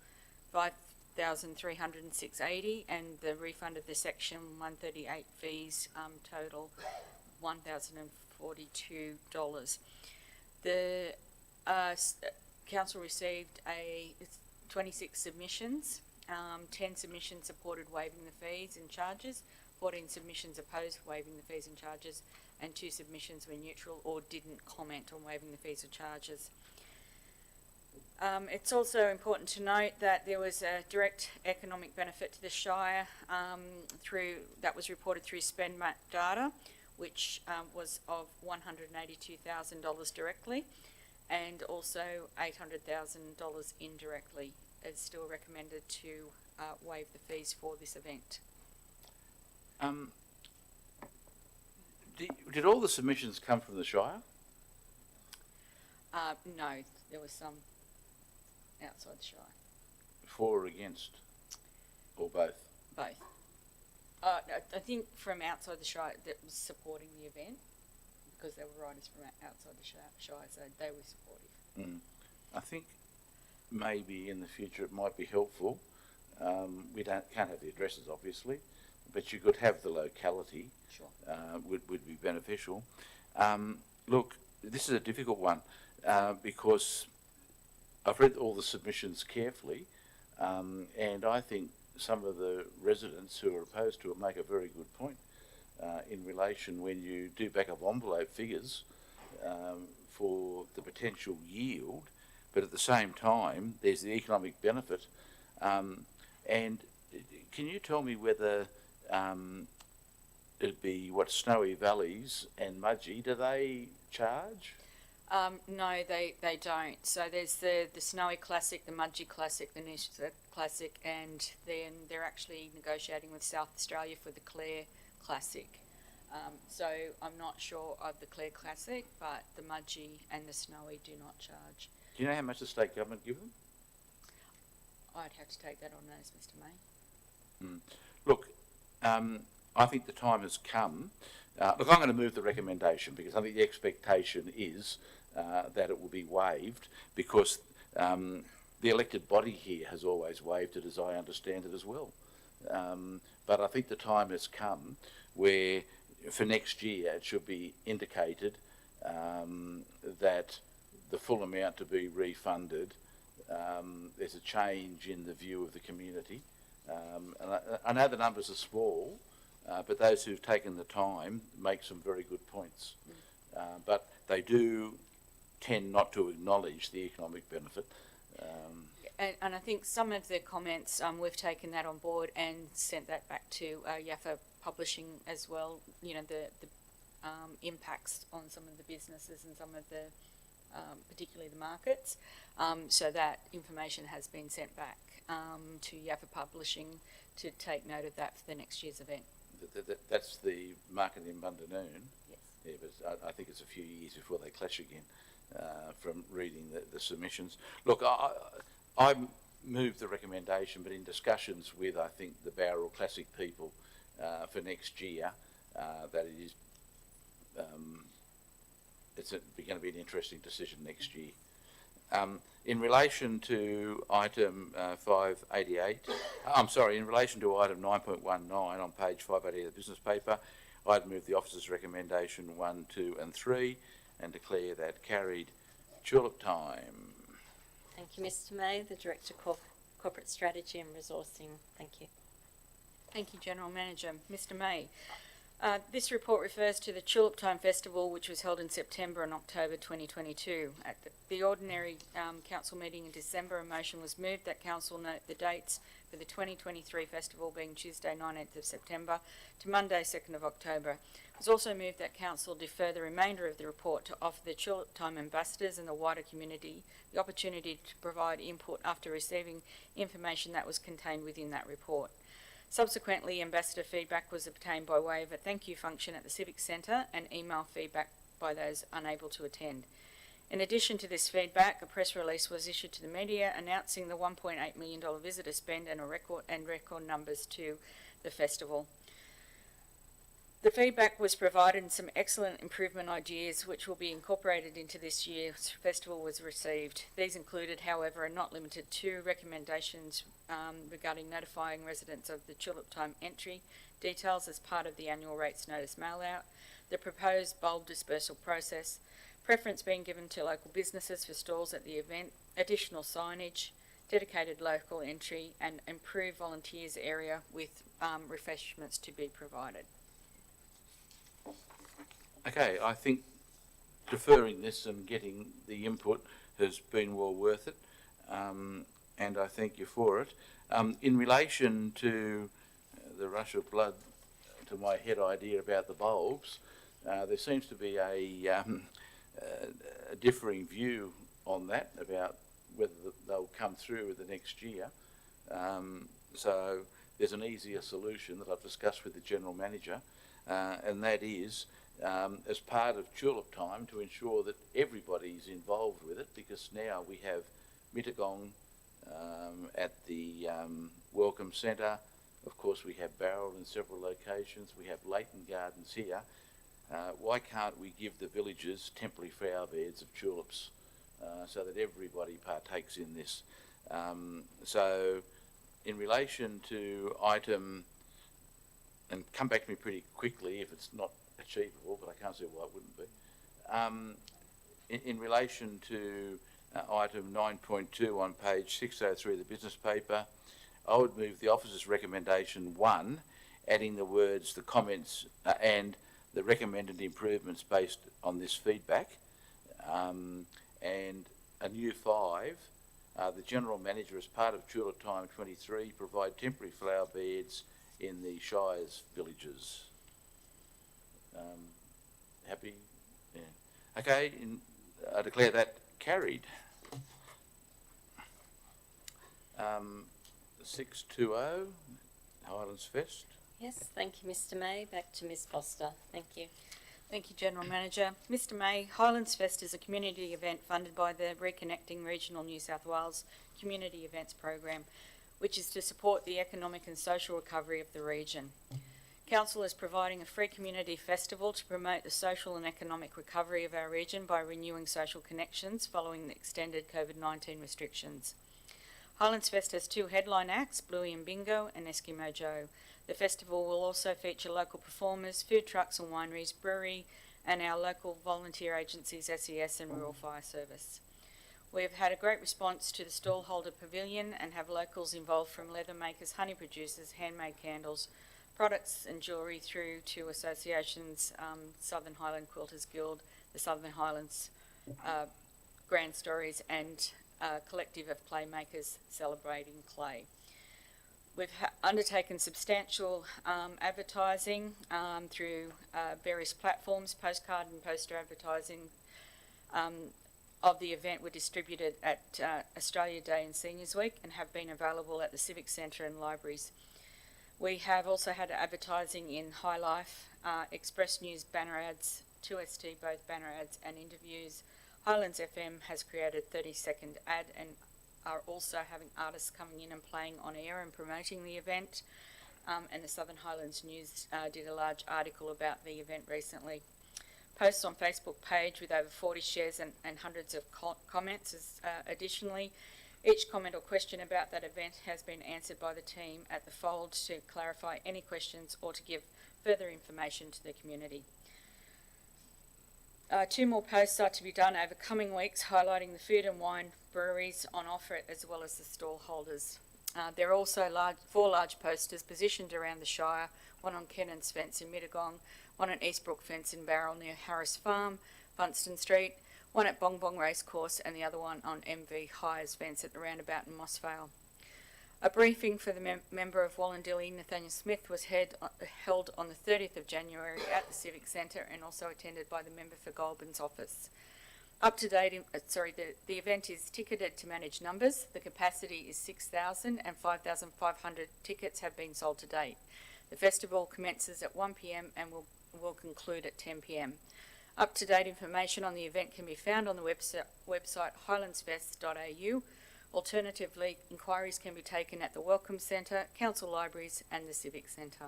$5,306.80 and the refund of the Section 138 fees total $1,042. The council received 26 submissions. 10 submissions supported waiving the fees and charges, 14 submissions opposed waiving the fees and charges, and 2 submissions were neutral or didn't comment on waiving the fees or charges. It's also important to note that there was a direct economic benefit to the Shire that was reported through SpendMap data, which was of $182,000 directly, and also $800,000 indirectly. It's still recommended to waive the fees for this event. Did all the submissions come from the Shire? No, there was some outside the Shire. For or against? Or both? Both. I think from outside the Shire that was supporting the event, because there were riders from outside the Shire, so they were supportive. I think maybe in the future it might be helpful. We can't have the addresses, obviously, but you could have the locality. Sure. Would be beneficial. Look, this is a difficult one because I've read all the submissions carefully, and I think some of the residents who are opposed to it make a very good point in relation when you do back of envelope figures for the potential yield, but at the same time there's the economic benefit. And can you tell me whether it'd be Snowy Valleys and Mudgee, do they charge? No, they don't. So there's the Snowy Classic, the Mudgee Classic, the Noosa Classic, and then they're actually negotiating with South Australia for the Clare Classic. So I'm not sure of the Clare Classic, but the Mudgee and the Snowy do not charge. Do you know how much the state government give them? I'd have to take that on notice, Mr. May. Look, I think the time has come. Look, I'm going to move the recommendation because I think the expectation is that it will be waived because the elected body here has always waived it, as I understand it as well. But I think the time has come where for next year it should be indicated that the full amount to be refunded, there's a change in the view of the community. And I know the numbers are small, but those who've taken the time make some very good points. But they do tend not to acknowledge the economic benefit. And I think some of the comments, we've taken that on board and sent that back to Yaffa Publishing as well, you know, the impacts on some of the businesses and some of the, particularly the markets. So that information has been sent back to Yaffa Publishing to take note of that for the next year's event. That's the market in Bundanoon. Yes. Yeah, but I think it's a few years before they clash again from reading the submissions. Look, I moved the recommendation, but in discussions with, I think, the Bowral Classic people for next year, that it is it's going to be an interesting decision next year. In relation to item 588, in relation to item 9.19 on page 588 of the business paper, I'd move the officer's recommendation 1, 2 and 3 and declare that carried. Tulip time. Thank you, Mr. May. The Director Corporate Strategy and Resourcing. Thank you. Thank you, General Manager. Mr. May, this report refers to the Tulip Time Festival, which was held in September and October 2022. At the ordinary council meeting in December, a motion was moved that council note the dates for the 2023 festival being Tuesday 19th of September to Monday 2nd of October. It was also moved that council defer the remainder of the report to offer the Tulip Time ambassadors and the wider community the opportunity to provide input after receiving information that was contained within that report. Subsequently, ambassador feedback was obtained by way of a thank you function at the Civic Centre and email feedback by those unable to attend. In addition to this feedback, a press release was issued to the media announcing the $1.8 million visitor spend and record numbers to the festival. The feedback was provided and some excellent improvement ideas which will be incorporated into this year's festival was received. These included, however, and not limited to, recommendations regarding notifying residents of the tulip time entry details as part of the annual rates notice mail out, the proposed bulb dispersal process, preference being given to local businesses for stalls at the event, additional signage, dedicated local entry, and improved volunteers area with refreshments to be provided. Okay, I think deferring this and getting the input has been well worth it, and I thank you for it. In relation to the rush of blood to my head idea about the bulbs, there seems to be a differing view on that about whether they'll come through the next year. So there's an easier solution that I've discussed with the General Manager, and that is as part of Tulip Time to ensure that everybody's involved with it, because now we have Mittagong at the Welcome Centre. Of course, we have Barrel in several locations. We have Leighton Gardens here. Why can't we give the villagers temporary flower beds of tulips so that everybody partakes in this? So in relation to item, and come back to me pretty quickly if it's not achievable, but I can't see why it wouldn't be. In relation to item 9.2 on page 603 of the business paper, I would move the officer's recommendation 1, adding the words, the comments and the recommended improvements based on this feedback, and a new 5, the General Manager as part of Tulip Time 23 provide temporary flower beds in the Shire's villages. Happy? Yeah. Okay, I declare that carried. 620, Highlands Fest. Yes, thank you, Mr. May. Back to Ms. Foster. Thank you. Thank you, General Manager. Mr. May, Highlands Fest is a community event funded by the Reconnecting Regional New South Wales Community Events Program, which is to support the economic and social recovery of the region. Council is providing a free community festival to promote the social and economic recovery of our region by renewing social connections following the extended COVID-19 restrictions. Highlands Fest has 2 headline acts, Bluey and Bingo and Eskimo Joe. The festival will also feature local performers, food trucks and wineries, brewery, and our local volunteer agencies, SES and Rural Fire Service. We have had a great response to the stallholder pavilion and have locals involved from leather makers, honey producers, handmade candles, products and jewellery through to associations, Southern Highland Quilters Guild, the Southern Highlands Grand Stories, and collective of playmakers celebrating clay. We've undertaken substantial advertising through various platforms. Postcard and poster advertising of the event were distributed at Australia Day and Seniors Week and have been available at the Civic Centre and libraries. We have also had advertising in High Life, Express News banner ads, 2ST both banner ads and interviews. Highlands FM has created 30-second ad and are also having artists coming in and playing on air and promoting the event. And the Southern Highlands News did a large article about the event recently. Posts on Facebook page with over 40 shares and hundreds of comments. Additionally, each comment or question about that event has been answered by the team at the Fold to clarify any questions or to give further information to the community. 2 more posts are to be done over coming weeks highlighting the food and wine breweries on offer as well as the stall holders. There are also 4 large posters positioned around the Shire, one on Kennan's Fence in Mittagong, one at Eastbrook Fence in Barrel near Harris Farm, Funston Street, one at Bong Bong Racecourse and the other one on MV Hires Fence at the roundabout in Mossvale. A briefing for the member of Wallandilly, Nathaniel Smith, was held on the 30th of January at the Civic Centre and also attended by the member for Goulburn's office. Up to date, the event is ticketed to manage numbers. The capacity is 6,000 and 5,500 tickets have been sold to date. The festival commences at 1 p.m. and will conclude at 10 p.m. Up-to-date information on the event can be found on the website highlandsfest.au. Alternatively, inquiries can be taken at the Welcome Centre, Council Libraries and the Civic Centre.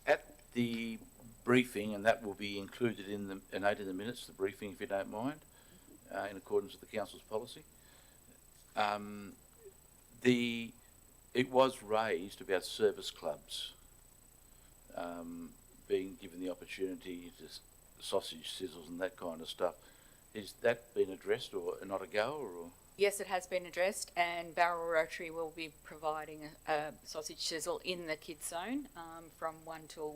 At the briefing, and that will be included in the note in the minutes, the briefing, if you don't mind, in accordance with the council's policy. It was raised about service clubs being given the opportunity to sausage sizzles and that kind of stuff. Is that been addressed or not a goer? Or? Yes, it has been addressed, and Barrel Rotary will be providing a sausage sizzle in the kids zone from 1 till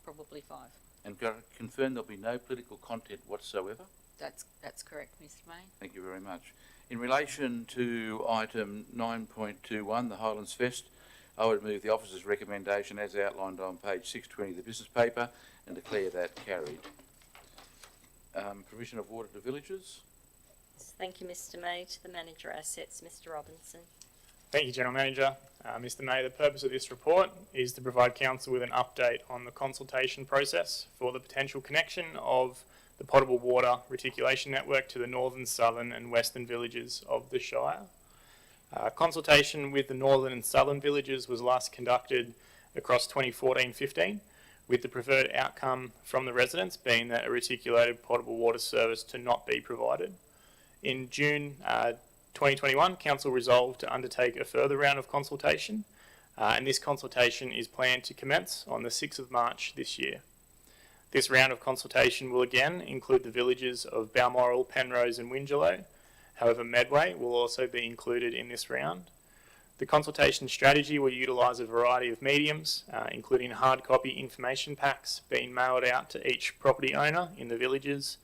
probably 5. And can I confirm there'll be no political content whatsoever? That's correct, Mr. May. Thank you very much. In relation to item 9.21, the Highlands Fest, I would move the officer's recommendation as outlined on page 620 of the business paper and declare that carried. Provision of water to villages. Thank you, Mr. May. To the Manager Assets, Mr. Robinson. Thank you, General Manager. Mr. May, the purpose of this report is to provide Council with an update on the consultation process for the potential connection of the potable water reticulation network to the northern, southern and western villages of the Shire. Consultation with the northern and southern villages was last conducted across 2014-15, with the preferred outcome from the residents being that a reticulated potable water service to not be provided. In June 2021, Council resolved to undertake a further round of consultation, and this consultation is planned to commence on the 6th of March this year. This round of consultation will again include the villages of Balmoral, Penrose and Wingellow. However, Medway will also be included in this round. The consultation strategy will utilise a variety of mediums, including hard copy information packs being mailed out to each property owner in the villages,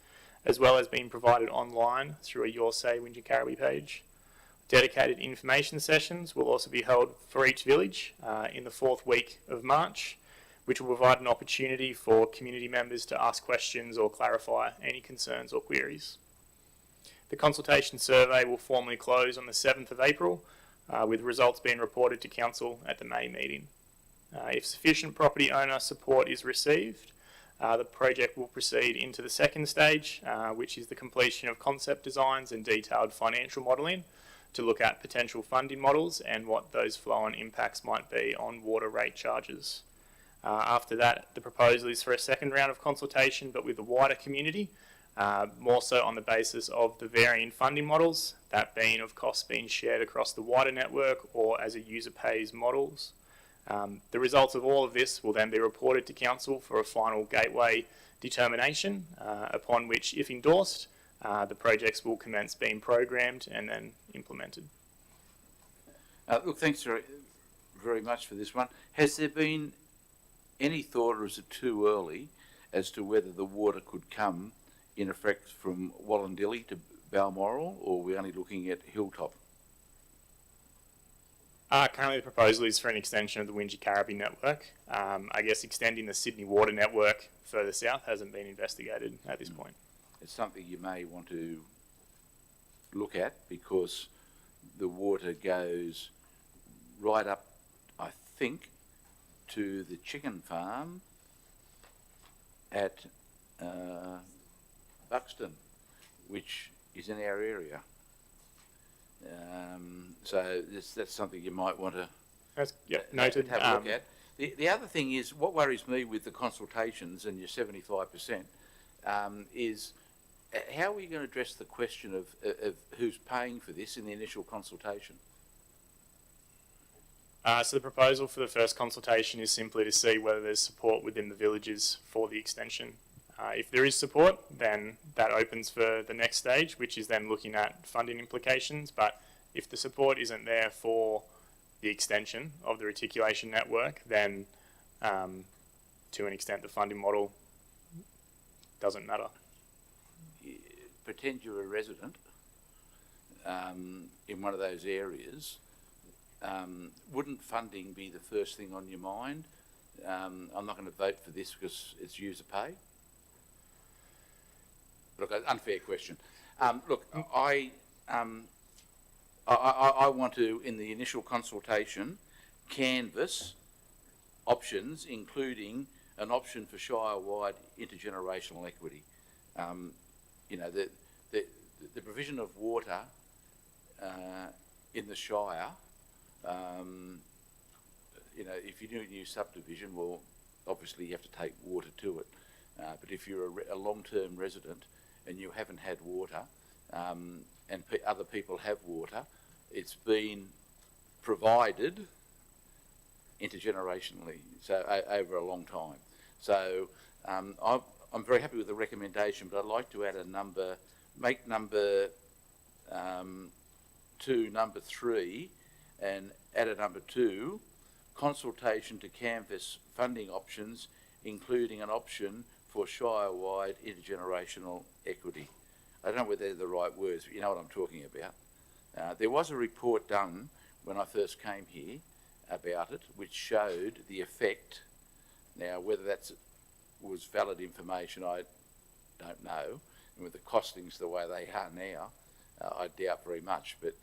as well as being provided online through a Your Say Wingecarribee page. Dedicated information sessions will also be held for each village in the 4th week of March, which will provide an opportunity for community members to ask questions or clarify any concerns or queries. The consultation survey will formally close on the 7th of April, with results being reported to Council at the May meeting. If sufficient property owner support is received, the project will proceed into the second stage, which is the completion of concept designs and detailed financial modelling to look at potential funding models and what those flow-on impacts might be on water rate charges. After that, the proposal is for a second round of consultation, but with the wider community, more so on the basis of the varying funding models, that being of costs being shared across the wider network or as a user pays models. The results of all of this will then be reported to Council for a final gateway determination, upon which, if endorsed, the projects will commence being programmed and then implemented. Look, thanks very much for this one. Has there been any thought, or is it too early, as to whether the water could come in effect from Wallandilly to Balmoral, or are we only looking at Hilltop? Currently the proposal is for an extension of the Wingecarribee network. I guess extending the Sydney Water network further south hasn't been investigated at this point. It's something you may want to look at, because the water goes right up, I think, to the chicken farm at Buxton, which is in our area. So that's something you might want to noted. Have a look at. The other thing is, what worries me with the consultations and your 75% is how are you going to address the question of who's paying for this in the initial consultation? So the proposal for the first consultation is simply to see whether there's support within the villages for the extension. If there is support, then that opens for the next stage, which is then looking at funding implications. But if the support isn't there for the extension of the reticulation network, then to an extent the funding model doesn't matter. Pretend you're a resident in one of those areas. Wouldn't funding be the first thing on your mind? I'm not going to vote for this because it's user pay. Look, unfair question. Look, I want to, in the initial consultation, canvass options, including an option for Shire-wide intergenerational equity. You know, the provision of water in the Shire, you know, if you do a new subdivision, well, obviously you have to take water to it. But if you're a long-term resident and you haven't had water, and other people have water, it's been provided intergenerationally, so over a long time. So I'm very happy with the recommendation, but I'd like to add a number, make number 2 number 3, and add a number 2, consultation to canvass funding options, including an option for Shire-wide intergenerational equity. I don't know whether they're the right words, but you know what I'm talking about. There was a report done when I first came here about it, which showed the effect. Now, whether that was valid information, I don't know. And with the costings the way they are now, I doubt very much. But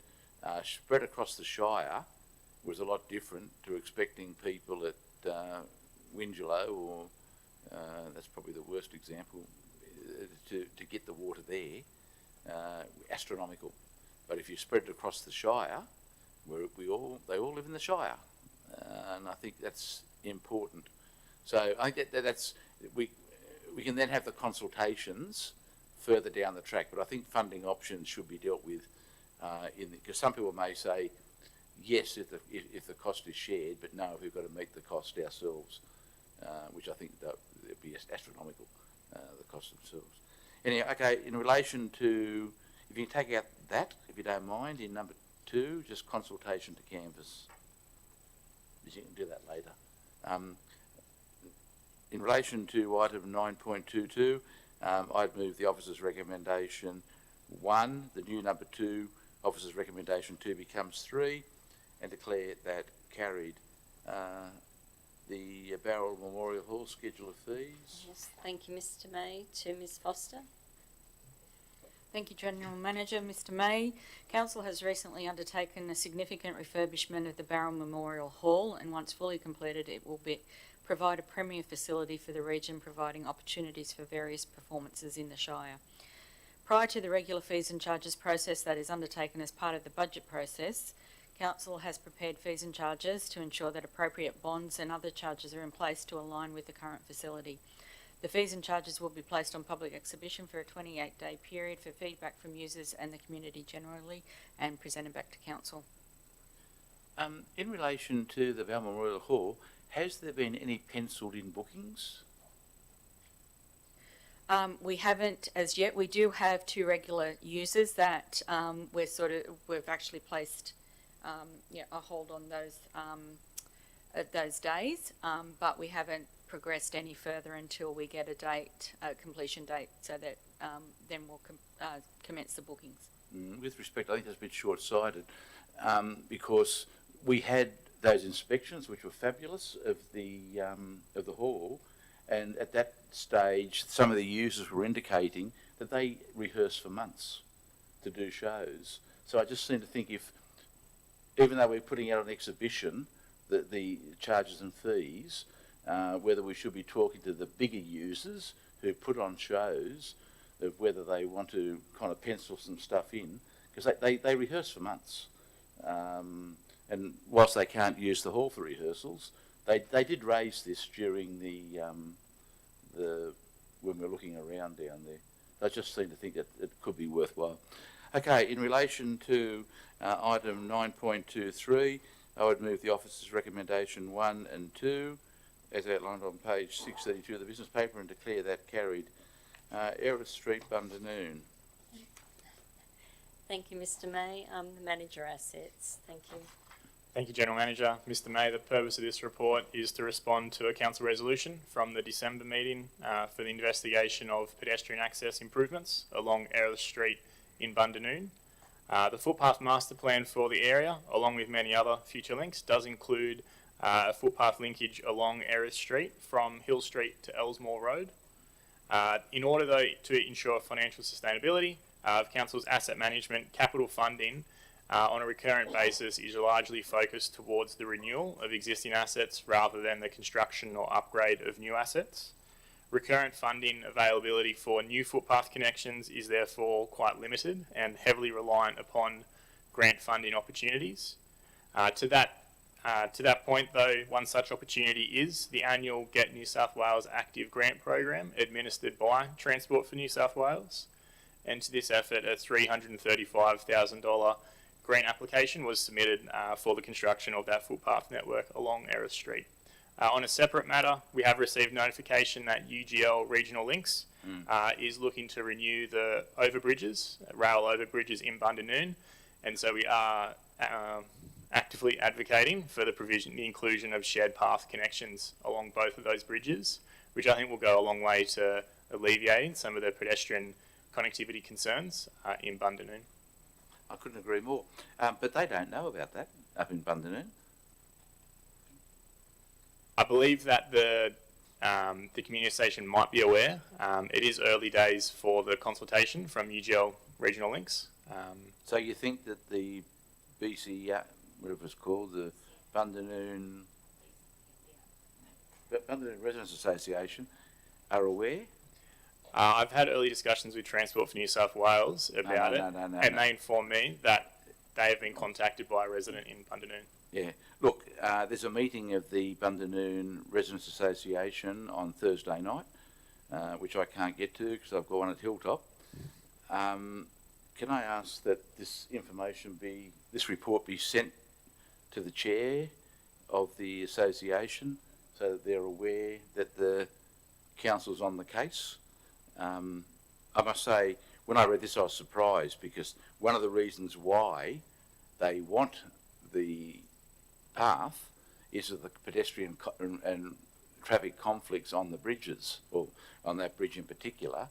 spread across the Shire was a lot different to expecting people at Wingelow, or that's probably the worst example, to get the water there, astronomical. But if you spread it across the Shire, where they all live in the Shire, and I think that's important. So I think that's we can then have the consultations further down the track. But I think funding options should be dealt with because some people may say yes if the cost is shared, but no if we've got to meet the cost ourselves, which I think it'd be astronomical, the cost themselves. Anyway, okay. In relation to, if you can take out that, if you don't mind, in number 2, just consultation to canvass. You can do that later. In relation to item 9.22, I'd move the officer's recommendation 1, the new number 2, officer's recommendation 2 becomes 3, and declare that carried. The Barrel Memorial Hall schedule of fees. Yes, thank you, Mr. May. To Ms. Foster. Thank you, General Manager. Mr. May, Council has recently undertaken a significant refurbishment of the Barrel Memorial Hall, and once fully completed, it will provide a premier facility for the region, providing opportunities for various performances in the Shire. Prior to the regular fees and charges process that is undertaken as part of the budget process, Council has prepared fees and charges to ensure that appropriate bonds and other charges are in place to align with the current facility. The fees and charges will be placed on public exhibition for a 28-day period for feedback from users and the community generally, and presented back to Council. In relation to the Barrel Memorial Hall, has there been any penciled-in bookings? We haven't as yet. We do have 2 regular users that we've actually placed a hold on those days, but we haven't progressed any further until we get a completion date, so that then we'll commence the bookings. With respect, I think that's a bit short-sighted because we had those inspections, which were fabulous, of the hall, and at that stage, some of the users were indicating that they rehearsed for months to do shows. So I just seem to think if, even though we're putting out an exhibition, the charges and fees, whether we should be talking to the bigger users who put on shows, of whether they want to kind of pencil some stuff in, because they rehearse for months. And whilst they can't use the hall for rehearsals, they did raise this during when we're looking around down there. I just seem to think that it could be worthwhile. Okay, in relation to item 9.23, I would move the officer's recommendation 1 and 2, as outlined on page 632 of the business paper, and declare that carried. Erith Street, Bundanoon. Thank you, Mr. May. The manager assets. Thank you. Thank you, General Manager. Mr. May, the purpose of this report is to respond to a council resolution from the December meeting for the investigation of pedestrian access improvements along Erith Street in Bundanoon. The footpath master plan for the area, along with many other future links, does include a footpath linkage along Erith Street from Hill Street to Ellesmore Road. In order, though, to ensure financial sustainability of Council's asset management, capital funding on a recurrent basis is largely focused towards the renewal of existing assets rather than the construction or upgrade of new assets. Recurrent funding availability for new footpath connections is therefore quite limited and heavily reliant upon grant funding opportunities. To that point though, one such opportunity is the annual Get New South Wales Active Grant Program administered by Transport for New South Wales. And to this effort, a $335,000 grant application was submitted for the construction of that footpath network along Erith Street. On a separate matter, we have received notification that UGL Regional Links is looking to renew the overbridges, rail overbridges in Bundanoon, and so we are actively advocating for the inclusion of shared path connections along both of those bridges, which I think will go a long way to alleviating some of the pedestrian connectivity concerns in Bundanoon. I couldn't agree more. But they don't know about that up in Bundanoon. I believe that the community station might be aware. It is early days for the consultation from UGL Regional Links. So you think that the BC, whatever it's called, the Bundanoon Residents Association are aware? I've had early discussions with Transport for New South Wales about it, and they informed me that they have been contacted by a resident in Bundanoon. Yeah. Look, there's a meeting of the Bundanoon Residents Association on Thursday night, which I can't get to because I've got one at Hilltop. Can I ask that this report be sent to the chair of the association so that they're aware that the council's on the case? I must say, when I read this, I was surprised because one of the reasons why they want the path is that the pedestrian and traffic conflicts on the bridges, or on that bridge in particular.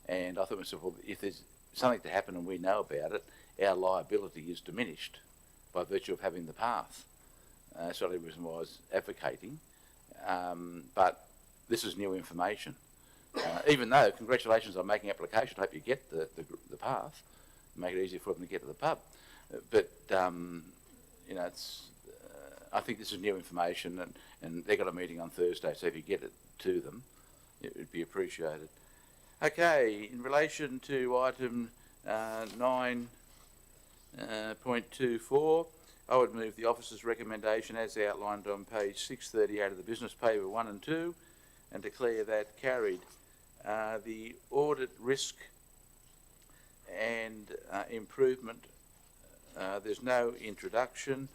And I thought to myself, well, if there's something to happen and we know about it, our liability is diminished by virtue of having the path. That's the only reason why I was advocating. But this is new information. Even though, congratulations on making application, I hope you get the path, make it easier for them to get to the pub. But, you know, it's, I think this is new information and they've got a meeting on Thursday, so if you get it to them, it would be appreciated. Okay, in relation to item 9.24, I would move the officer's recommendation as outlined on page 638 of the business paper 1 and 2 and declare that carried. The audit risk and improvement, there's no introduction.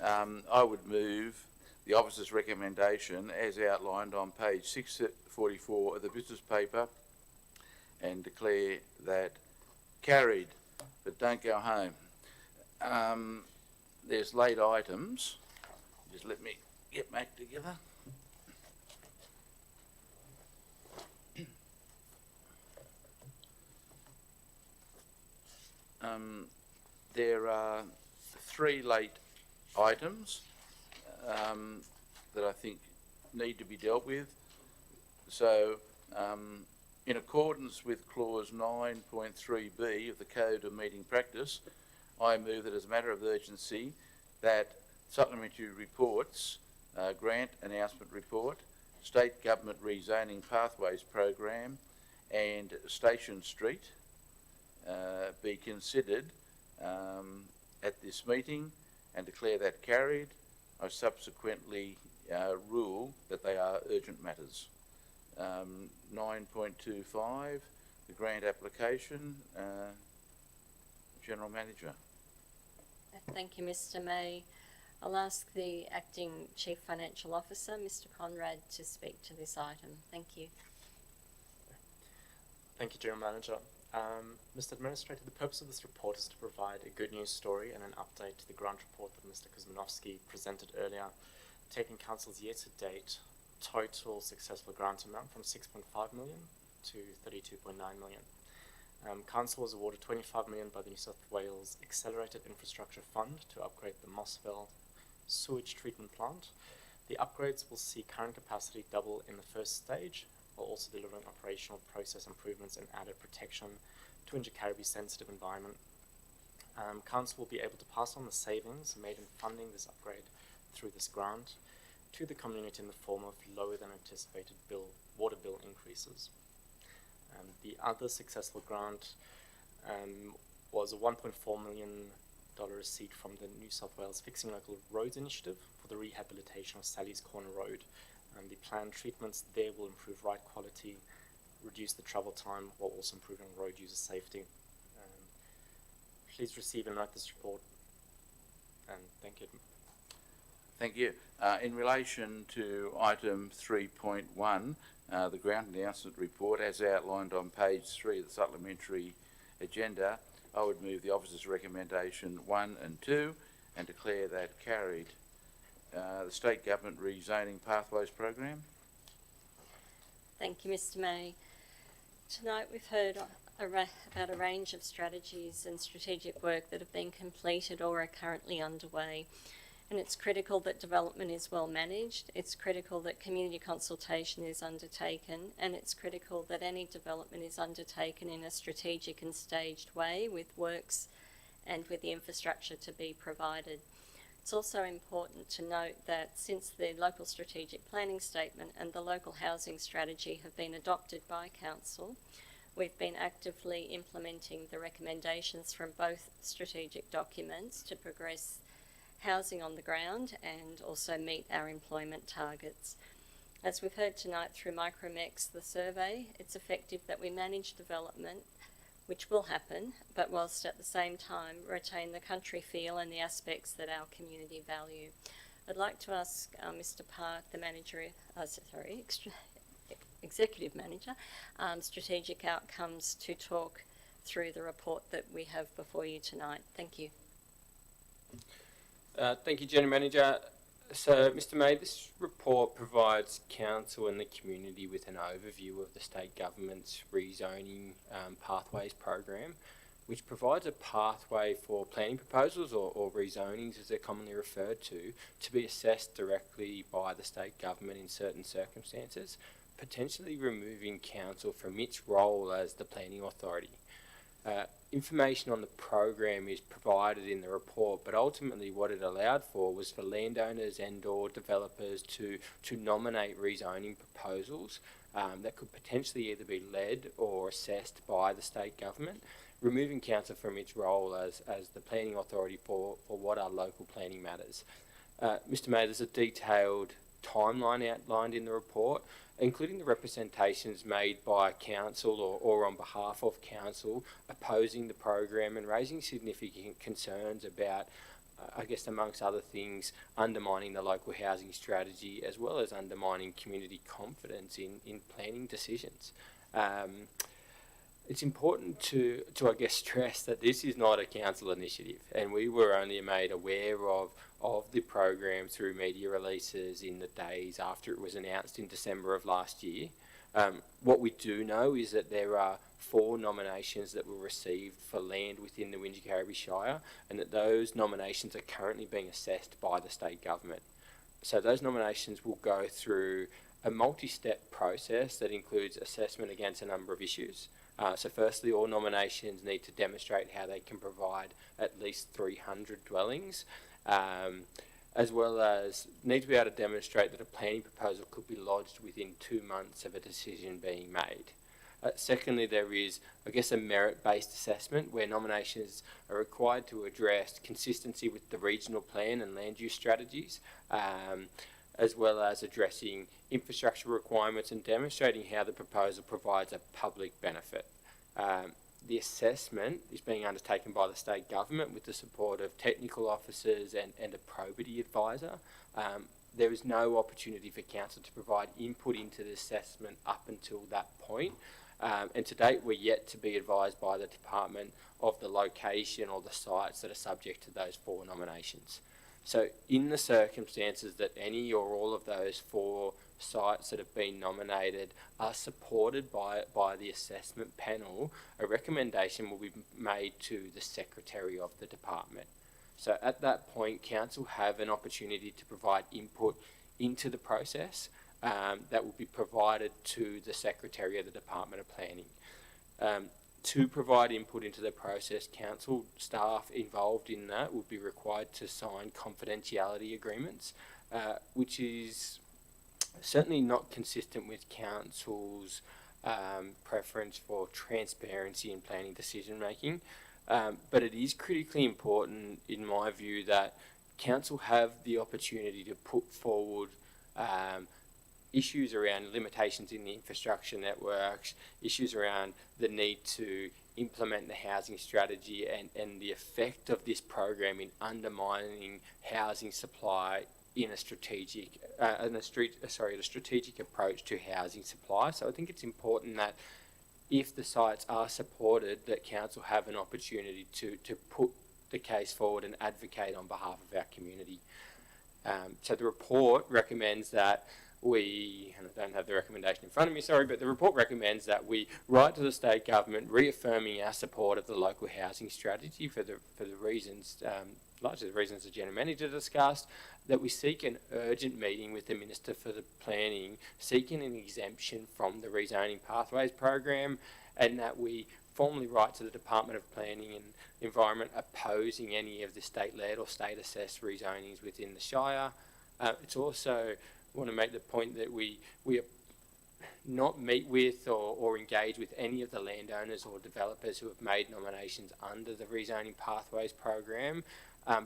I would move the officer's recommendation as outlined on page 644 of the business paper and declare that carried, but don't go home. There's late items. Just let me get back together. There are 3 late items that I think need to be dealt with. So, in accordance with clause 9.3b of the Code of Meeting Practice, I move that as a matter of urgency that supplementary reports, grant announcement report, State Government Rezoning Pathways Program and Station Street be considered at this meeting and declare that carried. I subsequently rule that they are urgent matters. 9.25, the grant application, General Manager. Thank you, Mr. May. I'll ask the Acting Chief Financial Officer, Mr. Conrad, to speak to this item. Thank you. Thank you, General Manager. Mr. Administrator, the purpose of this report is to provide a good news story and an update to the grant report that Mr. Kuzmanovsky presented earlier, taking Council's year-to-date total successful grant amount from 6.5 million to 32.9 million. Council was awarded 25 million by the New South Wales Accelerated Infrastructure Fund to upgrade the Mossville sewage treatment plant. The upgrades will see current capacity double in the first stage, while also delivering operational process improvements and added protection to Invercargill sensitive environment. Council will be able to pass on the savings made in funding this upgrade through this grant to the community in the form of lower than anticipated water bill increases. The other successful grant was a $1.4 million receipt from the New South Wales Fixing Local Roads Initiative for the rehabilitation of Sally's Corner Road. The planned treatments there will improve ride quality, reduce the travel time, while also improving road user safety. Please receive and note this report, and thank you. Thank you. In relation to item 3.1, the ground announcement report, as outlined on page 3 of the supplementary agenda, I would move the officer's recommendation 1 and 2 and declare that carried. The State Government Rezoning Pathways Program. Thank you, Mr. May. Tonight we've heard about a range of strategies and strategic work that have been completed or are currently underway. And it's critical that development is well managed, it's critical that community consultation is undertaken, and it's critical that any development is undertaken in a strategic and staged way with works and with the infrastructure to be provided. It's also important to note that since the local strategic planning statement and the local housing strategy have been adopted by Council, we've been actively implementing the recommendations from both strategic documents to progress housing on the ground and also meet our employment targets. As we've heard tonight through Micromex, the survey, it's effective that we manage development, which will happen, but whilst at the same time retain the country feel and the aspects that our community value. I'd like to ask Mr. Park, the Executive Manager, Strategic Outcomes, to talk through the report that we have before you tonight. Thank you. Thank you, General Manager. So, Mr. May, this report provides Council and the community with an overview of the State Government's rezoning pathways program, which provides a pathway for planning proposals or rezonings, as they're commonly referred to be assessed directly by the State Government in certain circumstances, potentially removing Council from its role as the planning authority. Information on the program is provided in the report, but ultimately what it allowed for was for landowners and or developers to nominate rezoning proposals that could potentially either be led or assessed by the State Government, removing Council from its role as the planning authority for what are local planning matters. Mr. May, there's a detailed timeline outlined in the report, including the representations made by Council or on behalf of Council opposing the program and raising significant concerns about, I guess amongst other things, undermining the local housing strategy as well as undermining community confidence in planning decisions. It's important to I guess stress that this is not a Council initiative, and we were only made aware of the program through media releases in the days after it was announced in December of last year. What we do know is that there are 4 nominations that were received for land within the Wingecarribee Shire, and that those nominations are currently being assessed by the State Government. So those nominations will go through a multi-step process that includes assessment against a number of issues. So firstly, all nominations need to demonstrate how they can provide at least 300 dwellings, as well as need to be able to demonstrate that a planning proposal could be lodged within 2 months of a decision being made. Secondly, there is, I guess, a merit-based assessment where nominations are required to address consistency with the regional plan and land use strategies, as well as addressing infrastructure requirements and demonstrating how the proposal provides a public benefit. The assessment is being undertaken by the State Government with the support of technical officers and a probity advisor. There is no opportunity for Council to provide input into the assessment up until that point. And to date, we're yet to be advised by the Department of the location or the sites that are subject to those 4 nominations. So in the circumstances that any or all of those 4 sites that have been nominated are supported by the assessment panel, a recommendation will be made to the Secretary of the Department. So at that point, Council have an opportunity to provide input into the process that will be provided to the Secretary of the Department of Planning. to provide input into the process, council staff involved in that would be required to sign confidentiality agreements, which is certainly not consistent with council's preference for transparency in planning decision making. But it is critically important, in my view, that council have the opportunity to put forward issues around limitations in the infrastructure networks, issues around the need to implement the housing strategy and the effect of this program in undermining housing supply in a strategic, a strategic approach to housing supply. So I think it's important that if the sites are supported, that council have an opportunity to put the case forward and advocate on behalf of our community. So the report recommends that we, and I don't have the recommendation in front of me, sorry, but the report recommends that we write to the state government reaffirming our support of the local housing strategy for the reasons, largely the reasons the General Manager discussed, that we seek an urgent meeting with the Minister for the Planning, seeking an exemption from the rezoning pathways program, and that we formally write to the Department of Planning and Environment opposing any of the state-led or state-assessed rezonings within the Shire. It's also want to make the point that we not meet with or engage with any of the landowners or developers who have made nominations under the rezoning pathways program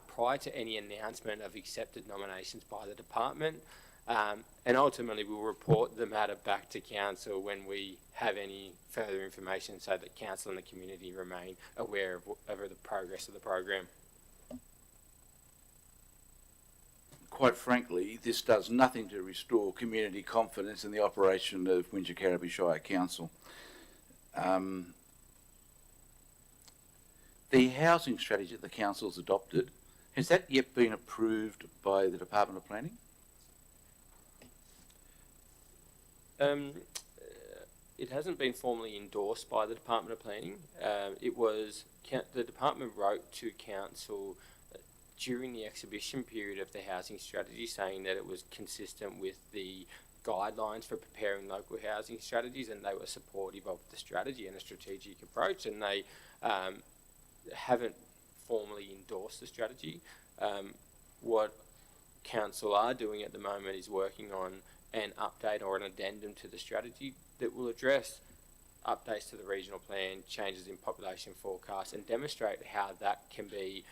prior to any announcement of accepted nominations by the department. And ultimately we'll report the matter back to council when we have any further information, so that council and the community remain aware of the progress of the program. Quite frankly, this does nothing to restore community confidence in the operation of Wingecarribee Shire Council. The housing strategy that the council's adopted, has that yet been approved by the Department of Planning? It hasn't been formally endorsed by the Department of Planning. The department wrote to council during the exhibition period of the housing strategy, saying that it was consistent with the guidelines for preparing local housing strategies, and they were supportive of the strategy and a strategic approach, and they haven't formally endorsed the strategy. What council are doing at the moment is working on an update or an addendum to the strategy that will address updates to the regional plan, changes in population forecasts, and demonstrate how that can be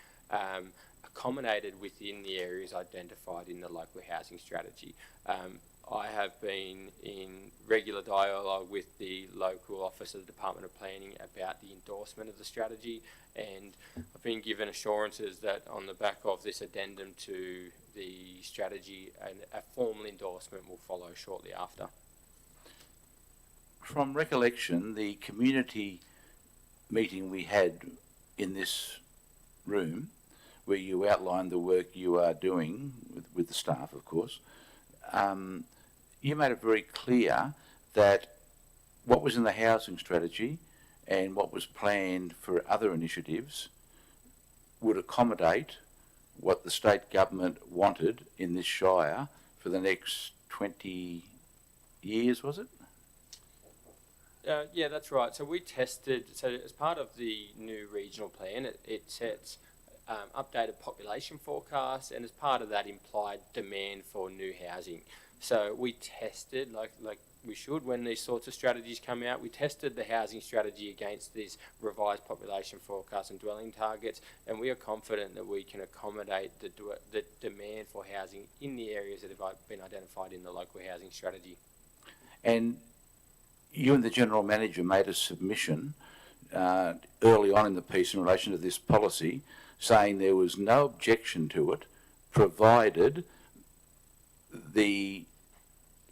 accommodated within the areas identified in the local housing strategy. I have been in regular dialogue with the local office of the Department of Planning about the endorsement of the strategy, and I've been given assurances that on the back of this addendum to the strategy, a formal endorsement will follow shortly after. From recollection, the community meeting we had in this room, where you outlined the work you are doing with the staff, of course, you made it very clear that what was in the housing strategy and what was planned for other initiatives would accommodate what the state government wanted in this Shire for the next 20 years, was it? Yeah, that's right. So we tested, so as part of the new regional plan, it sets updated population forecasts, and as part of that implied demand for new housing. So we tested, like we should when these sorts of strategies come out, we tested the housing strategy against these revised population forecasts and dwelling targets, and we are confident that we can accommodate the demand for housing in the areas that have been identified in the local housing strategy. And you and the General Manager made a submission early on in the piece in relation to this policy, saying there was no objection to it, provided the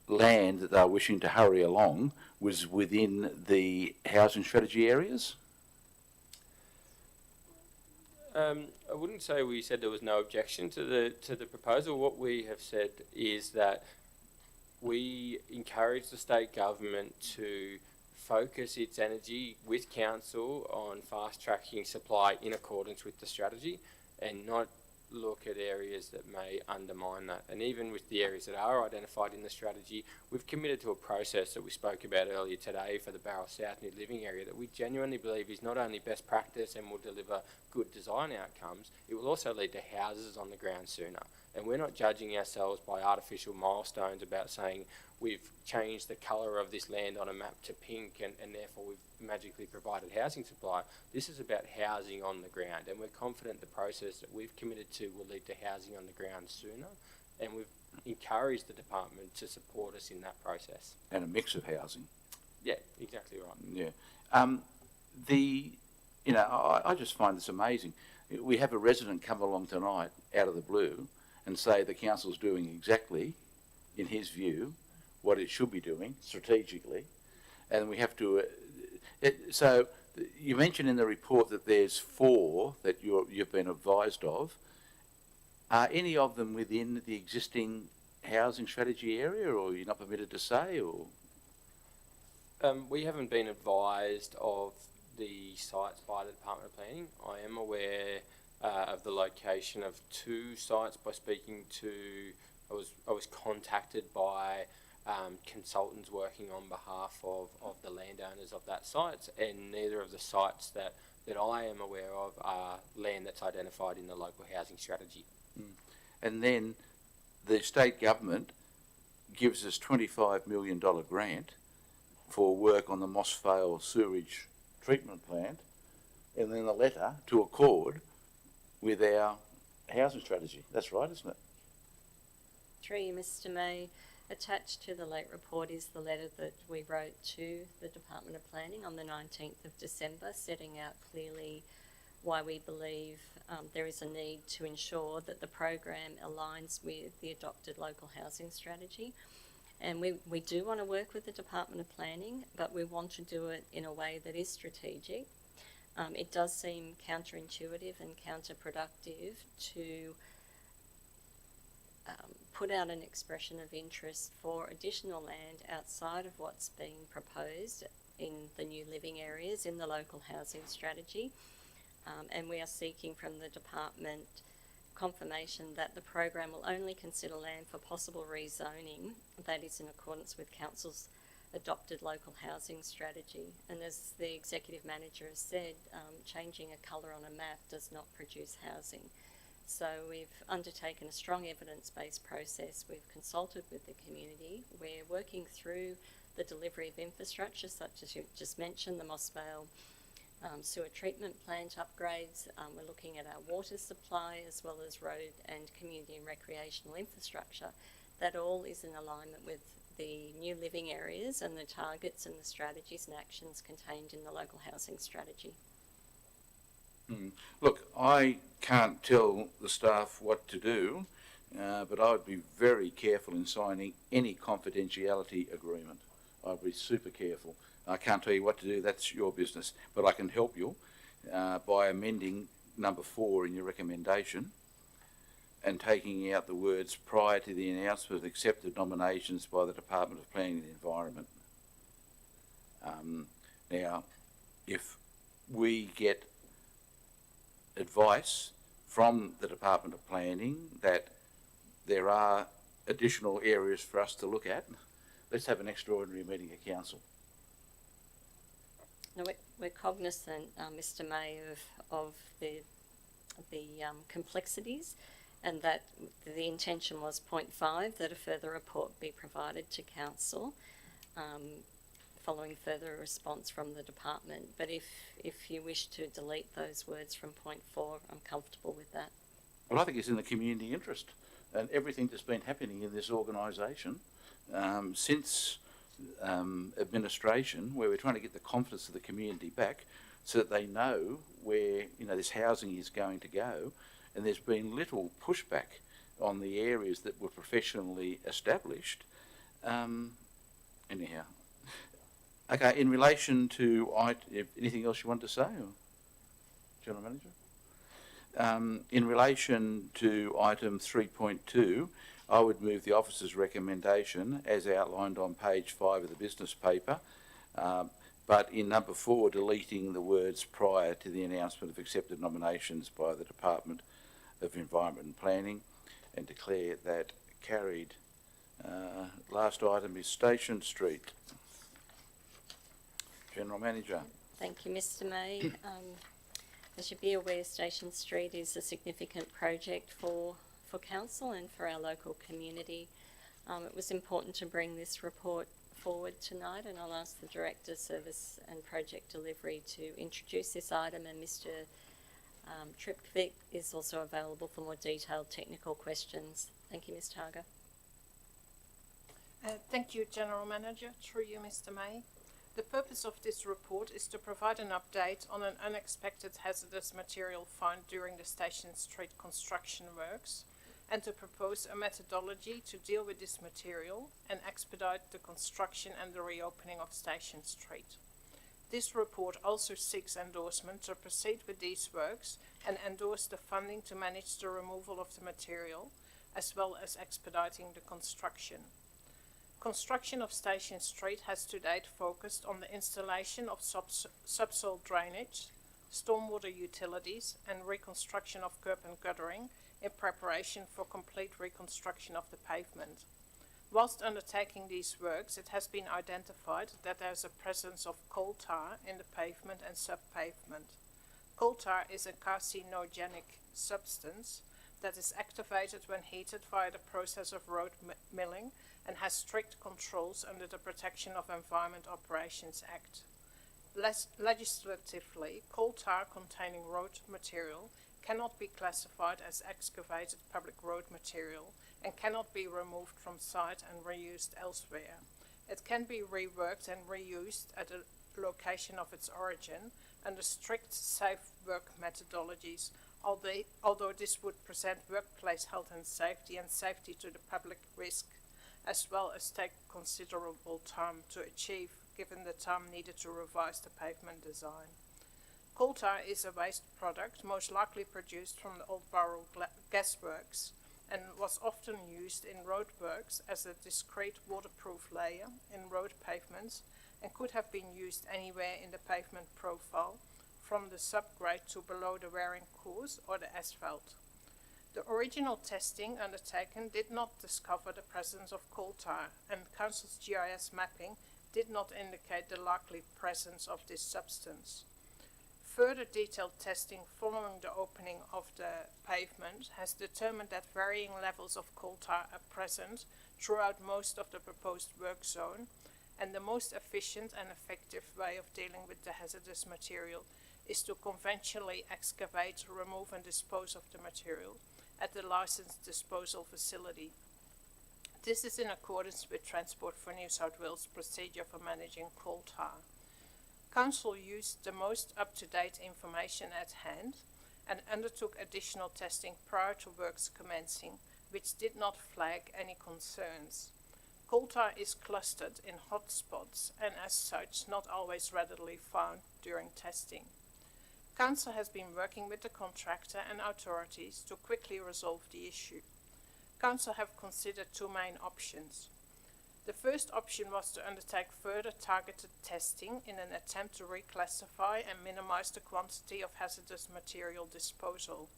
land that they were wishing to hurry along was within the housing strategy areas? I wouldn't say we said there was no objection to the proposal. What we have said is that we encourage the state government to focus its energy with council on fast-tracking supply in accordance with the strategy, and not look at areas that may undermine that. And even with the areas that are identified in the strategy, we've committed to a process that we spoke about earlier today for the Barrel South New Living area that we genuinely believe is not only best practice and will deliver good design outcomes, it will also lead to houses on the ground sooner. And we're not judging ourselves by artificial milestones about saying we've changed the colour of this land on a map to pink and therefore we've magically provided housing supply. This is about housing on the ground, and we're confident the process that we've committed to will lead to housing on the ground sooner, and we've encouraged the department to support us in that process. And a mix of housing. Yeah, exactly right. Yeah. I just find this amazing. We have a resident come along tonight out of the blue and say the council's doing exactly, in his view, what it should be doing strategically, and we have to. So you mentioned in the report that there's 4 that you've been advised of. Are any of them within the existing housing strategy area, or you're not permitted to say, or? We haven't been advised of the sites by the Department of Planning. I am aware of the location of 2 sites by speaking to. I was contacted by consultants working on behalf of the landowners of that site, and neither of the sites that I am aware of are land that's identified in the local housing strategy. And then the state government gives us $25 million grant for work on the Moss Vale sewage treatment plant, and then a letter to accord with our housing strategy. That's right, isn't it? Through you, Mr. May, attached to the late report is the letter that we wrote to the Department of Planning on the 19th of December, setting out clearly why we believe there is a need to ensure that the program aligns with the adopted local housing strategy. And we do want to work with the Department of Planning, but we want to do it in a way that is strategic. It does seem counterintuitive and counterproductive to put out an expression of interest for additional land outside of what's being proposed in the new living areas in the local housing strategy. And we are seeking from the department confirmation that the program will only consider land for possible rezoning that is in accordance with council's adopted local housing strategy. And as the executive manager has said, changing a colour on a map does not produce housing. So we've undertaken a strong evidence-based process. We've consulted with the community. We're working through the delivery of infrastructure, such as you just mentioned, the Moss Vale sewer treatment plant upgrades. We're looking at our water supply as well as road and community and recreational infrastructure. That all is in alignment with the new living areas and the targets and the strategies and actions contained in the local housing strategy. Look, I can't tell the staff what to do, but I would be very careful in signing any confidentiality agreement. I'd be super careful. I can't tell you what to do, that's your business, but I can help you by amending number 4 in your recommendation and taking out the words prior to the announcement of accepted nominations by the Department of Planning and the Environment. Now, if we get advice from the Department of Planning that there are additional areas for us to look at, let's have an extraordinary meeting of council. Now we're cognisant, Mr. May, of the complexities, and that the intention was point 5, that a further report be provided to council following further response from the department. But if you wish to delete those words from point 4, I'm comfortable with that. Well, I think it's in the community interest, and everything that's been happening in this organisation since administration, where we're trying to get the confidence of the community back so that they know where this housing is going to go, and there's been little pushback on the areas that were professionally established. Anyhow, okay. In relation to anything else you want to say, or General Manager? In relation to item 3.2, I would move the officer's recommendation as outlined on page 5 of the business paper, but in number 4, deleting the words prior to the announcement of accepted nominations by the department of Environment and Planning, and declare that carried. Last item is Station Street. General Manager. Thank you, Mr. May. As you'd be aware, Station Street is a significant project for council and for our local community. It was important to bring this report forward tonight, and I'll ask the Director, Service and Project Delivery to introduce this item, and Mr. Tripvik is also available for more detailed technical questions. Thank you, Ms. Targa. Thank you, General Manager. Through you, Mr. May. The purpose of this report is to provide an update on an unexpected hazardous material found during the Station Street construction works, and to propose a methodology to deal with this material and expedite the construction and the reopening of Station Street. This report also seeks endorsement to proceed with these works and endorse the funding to manage the removal of the material, as well as expediting the construction. Construction of Station Street has to date focused on the installation of subsoil drainage, stormwater utilities, and reconstruction of curb and guttering in preparation for complete reconstruction of the pavement. Whilst undertaking these works, it has been identified that there is a presence of coal tar in the pavement and sub-pavement. Coal tar is a carcinogenic substance that is activated when heated via the process of road milling and has strict controls under the Protection of Environment Operations Act. Legislatively, coal tar containing road material cannot be classified as excavated public road material and cannot be removed from site and reused elsewhere. It can be reworked and reused at the location of its origin under strict safe work methodologies, although this would present workplace health and safety to the public risk, as well as take considerable time to achieve, given the time needed to revise the pavement design. Coal tar is a waste product most likely produced from the old Burrell gasworks and was often used in roadworks as a discrete waterproof layer in road pavements and could have been used anywhere in the pavement profile, from the subgrade to below the wearing course or the asphalt. The original testing undertaken did not discover the presence of coal tar, and Council's GIS mapping did not indicate the likely presence of this substance. Further detailed testing following the opening of the pavement has determined that varying levels of coal tar are present throughout most of the proposed work zone, and the most efficient and effective way of dealing with the hazardous material is to conventionally excavate, remove and dispose of the material at the licensed disposal facility. This is in accordance with Transport for New South Wales procedure for managing coal tar. Council used the most up-to-date information at hand and undertook additional testing prior to works commencing, which did not flag any concerns. Coal tar is clustered in hotspots and as such not always readily found during testing. Council has been working with the contractor and authorities to quickly resolve the issue. Council have considered two main options. The first option was to undertake further targeted testing in an attempt to reclassify and minimize the quantity of hazardous material disposal.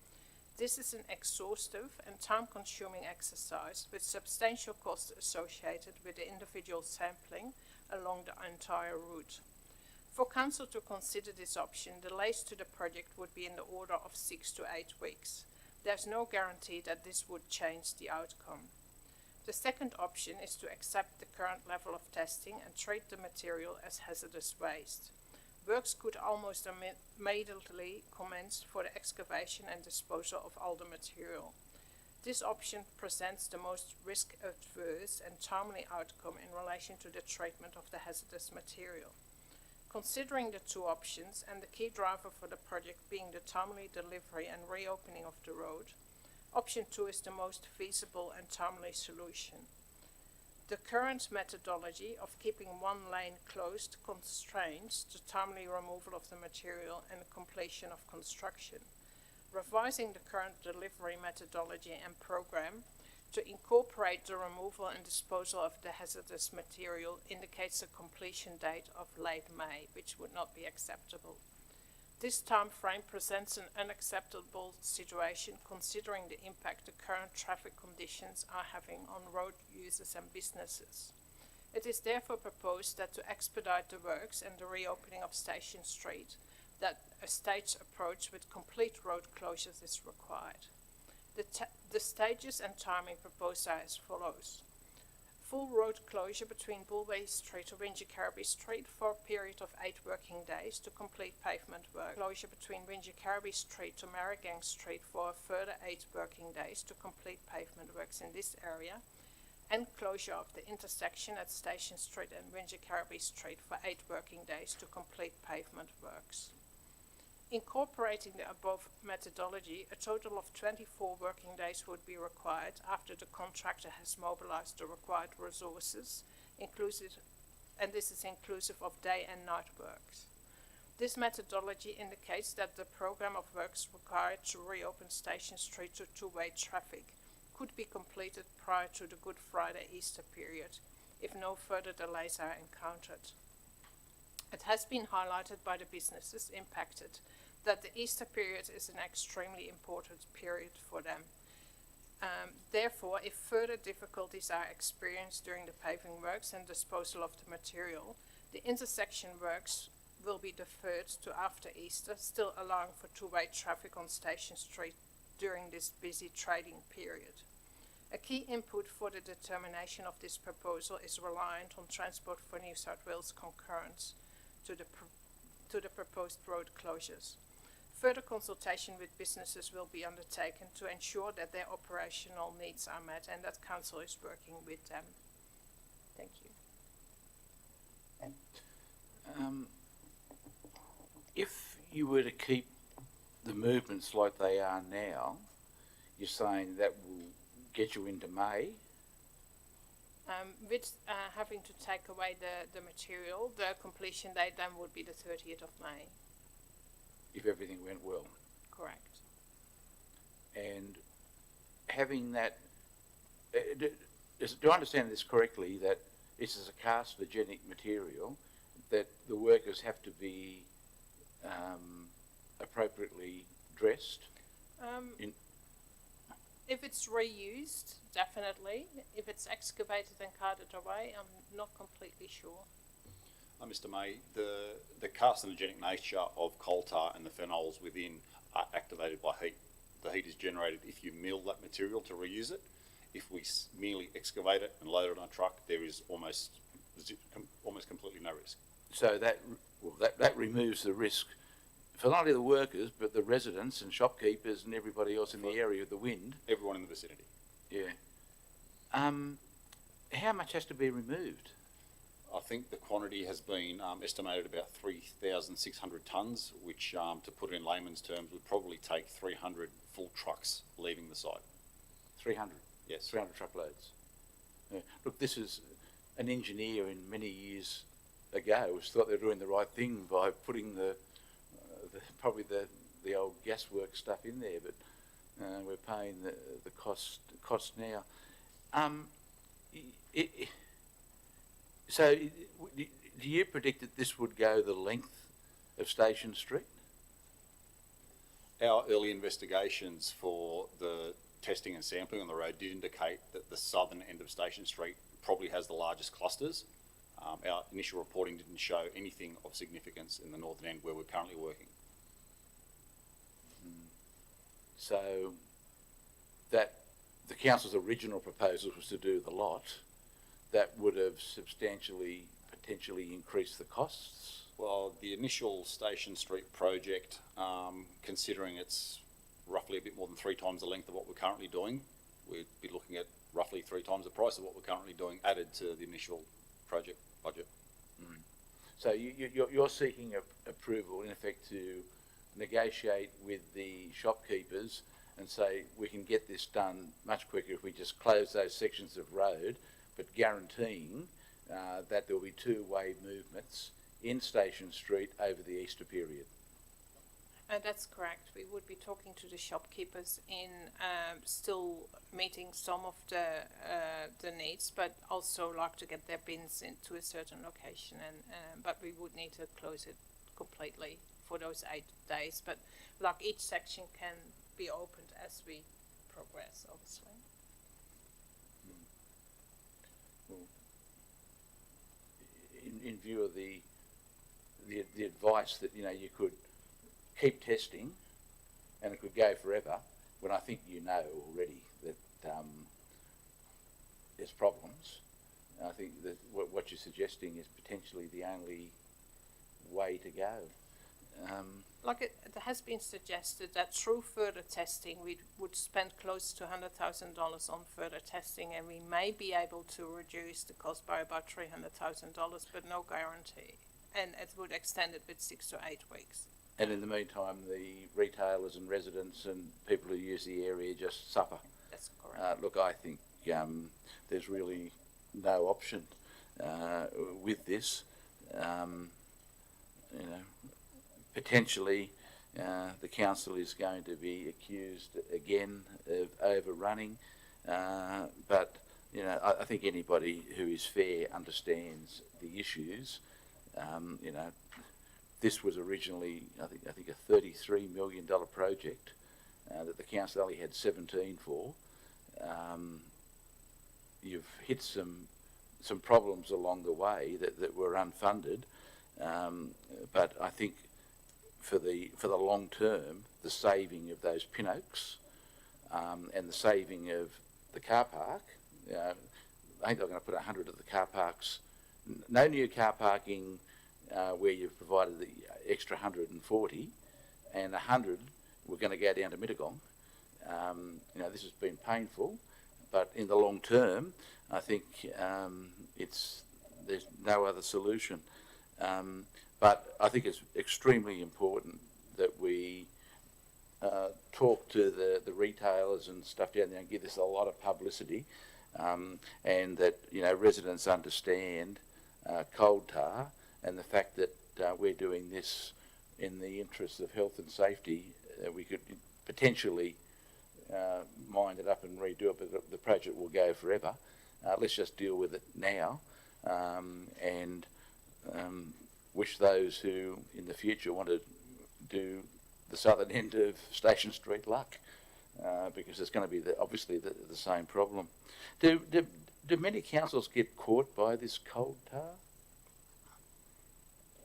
This is an exhaustive and time-consuming exercise with substantial costs associated with the individual sampling along the entire route. For Council to consider this option, delays to the project would be in the order of 6 to 8 weeks. There's no guarantee that this would change the outcome. The second option is to accept the current level of testing and treat the material as hazardous waste. Works could almost immediately commence for the excavation and disposal of all the material. This option presents the most risk-averse and timely outcome in relation to the treatment of the hazardous material. Considering the two options and the key driver for the project being the timely delivery and reopening of the road, option 2 is the most feasible and timely solution. The current methodology of keeping one lane closed constrains the timely removal of the material and completion of construction. Revising the current delivery methodology and program to incorporate the removal and disposal of the hazardous material indicates a completion date of late May, which would not be acceptable. This time frame presents an unacceptable situation considering the impact the current traffic conditions are having on road users and businesses. It is therefore proposed that to expedite the works and the reopening of Station Street, that a staged approach with complete road closures is required. The stages and timing proposed are as follows. Full road closure between Bulway Street to Wingecarribee Street for a period of 8 working days to complete pavement work. Closure between Wingecarribee Street to Marrigang Street for a further 8 working days to complete pavement works in this area. And closure of the intersection at Station Street and Wingecarribee Street for 8 working days to complete pavement works. Incorporating the above methodology, a total of 24 working days would be required after the contractor has mobilized the required resources, and this is inclusive of day and night works. This methodology indicates that the program of works required to reopen Station Street to two-way traffic could be completed prior to the Good Friday Easter period, if no further delays are encountered. It has been highlighted by the businesses impacted that the Easter period is an extremely important period for them. Therefore, if further difficulties are experienced during the paving works and disposal of the material, the intersection works will be deferred to after Easter, still allowing for two-way traffic on Station Street during this busy trading period. A key input for the determination of this proposal is reliant on Transport for New South Wales concurrence to the proposed road closures. Further consultation with businesses will be undertaken to ensure that their operational needs are met and that Council is working with them. Thank you. If you were to keep the movements like they are now, you're saying that will get you into May? With having to take away the material, the completion date then would be the 30th of May. If everything went well. Correct. And having that, do I understand this correctly, that this is a carcinogenic material, that the workers have to be appropriately dressed? If it's reused, definitely. If it's excavated and carted away, I'm not completely sure. Mr. May, the carcinogenic nature of coal tar and the phenols within are activated by heat. The heat is generated if you mill that material to reuse it. If we merely excavate it and load it on a truck, there is almost completely no risk. So that removes the risk for not only the workers, but the residents and shopkeepers and everybody else in the area of the wind. Everyone in the vicinity. Yeah. How much has to be removed? I think the quantity has been estimated about 3,600 tonnes, which, to put it in layman's terms, would probably take 300 full trucks leaving the site. 300? Yes. 300 truckloads. Yeah. Look, this is an engineer in many years ago who thought they were doing the right thing by putting probably the old gasworks stuff in there, but we're paying the cost now. So, do you predict that this would go the length of Station Street? Our early investigations for the testing and sampling on the road did indicate that the southern end of Station Street probably has the largest clusters. Our initial reporting didn't show anything of significance in the northern end where we're currently working. So, that the council's original proposal was to do the lot, that would have potentially increased the costs? Well, the initial Station Street project, considering it's roughly a bit more than 3 times the length of what we're currently doing, we'd be looking at roughly 3 times the price of what we're currently doing added to the initial project budget. Mm. So you're seeking approval, in effect, to negotiate with the shopkeepers and say we can get this done much quicker if we just close those sections of road, but guaranteeing that there will be two-way movements in Station Street over the Easter period. That's correct. We would be talking to the shopkeepers in still meeting some of the needs, but also like to get their bins into a certain location. But we would need to close it completely for those 8 days, but like each section can be opened as we progress, obviously. In view of the advice that, you know, you could keep testing and it could go forever, when I think you know already that there's problems. I think that what you're suggesting is potentially the only way to go. Like it has been suggested that through further testing we would spend close to $100,000 on further testing, and we may be able to reduce the cost by about $300,000, but no guarantee. And it would extend it with 6 to 8 weeks. And in the meantime, the retailers and residents and people who use the area just suffer. That's correct. Look, I think there's really no option with this. You know, potentially the council is going to be accused again of overrunning, but you know, I think anybody who is fair understands the issues. You know, this was originally, I think a $33 million project that the council only had 17 for. You've hit some problems along the way that were unfunded, but I think for the long term, the saving of those pin oaks and the saving of the car park, I think they're going to put 100 of the car parks, no new car parking where you've provided the extra 140, and 100 we're going to go down to Mittagong. You know, this has been painful, but in the long term, I think there's no other solution. But I think it's extremely important that we talk to the retailers and stuff down there and give this a lot of publicity, and that, you know, residents understand coal tar and the fact that we're doing this in the interests of health and safety. We could potentially mind it up and redo it, but the project will go forever. Let's just deal with it now, and wish those who in the future want to do the southern end of Station Street luck, because it's going to be obviously the same problem. Do many councils get caught by this coal tar?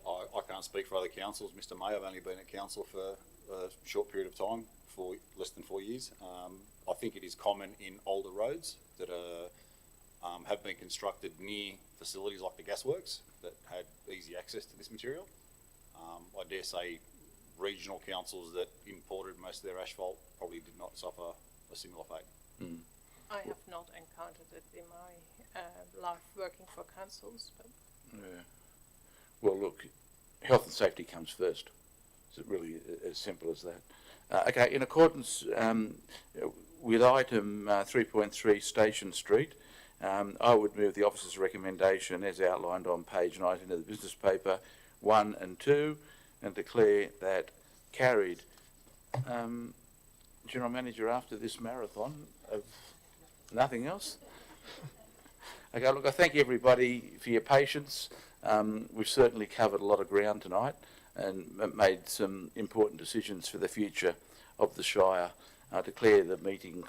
I can't speak for other councils, Mr. May. I've only been at council for a short period of time, for less than 4 years. I think it is common in older roads that have been constructed near facilities like the gasworks that had easy access to this material. I dare say regional councils that imported most of their asphalt probably did not suffer a similar fate. Mm. I have not encountered it in my life working for councils, but Yeah. Well, look, health and safety comes first. It's really as simple as that. Okay, in accordance with item 3.3 Station Street, I would move the officer's recommendation as outlined on page 19 of the business paper 1 and 2 and declare that carried. General Manager, after this marathon of nothing else? Okay, look, I thank everybody for your patience. We've certainly covered a lot of ground tonight and made some important decisions for the future of the Shire. I declare the meeting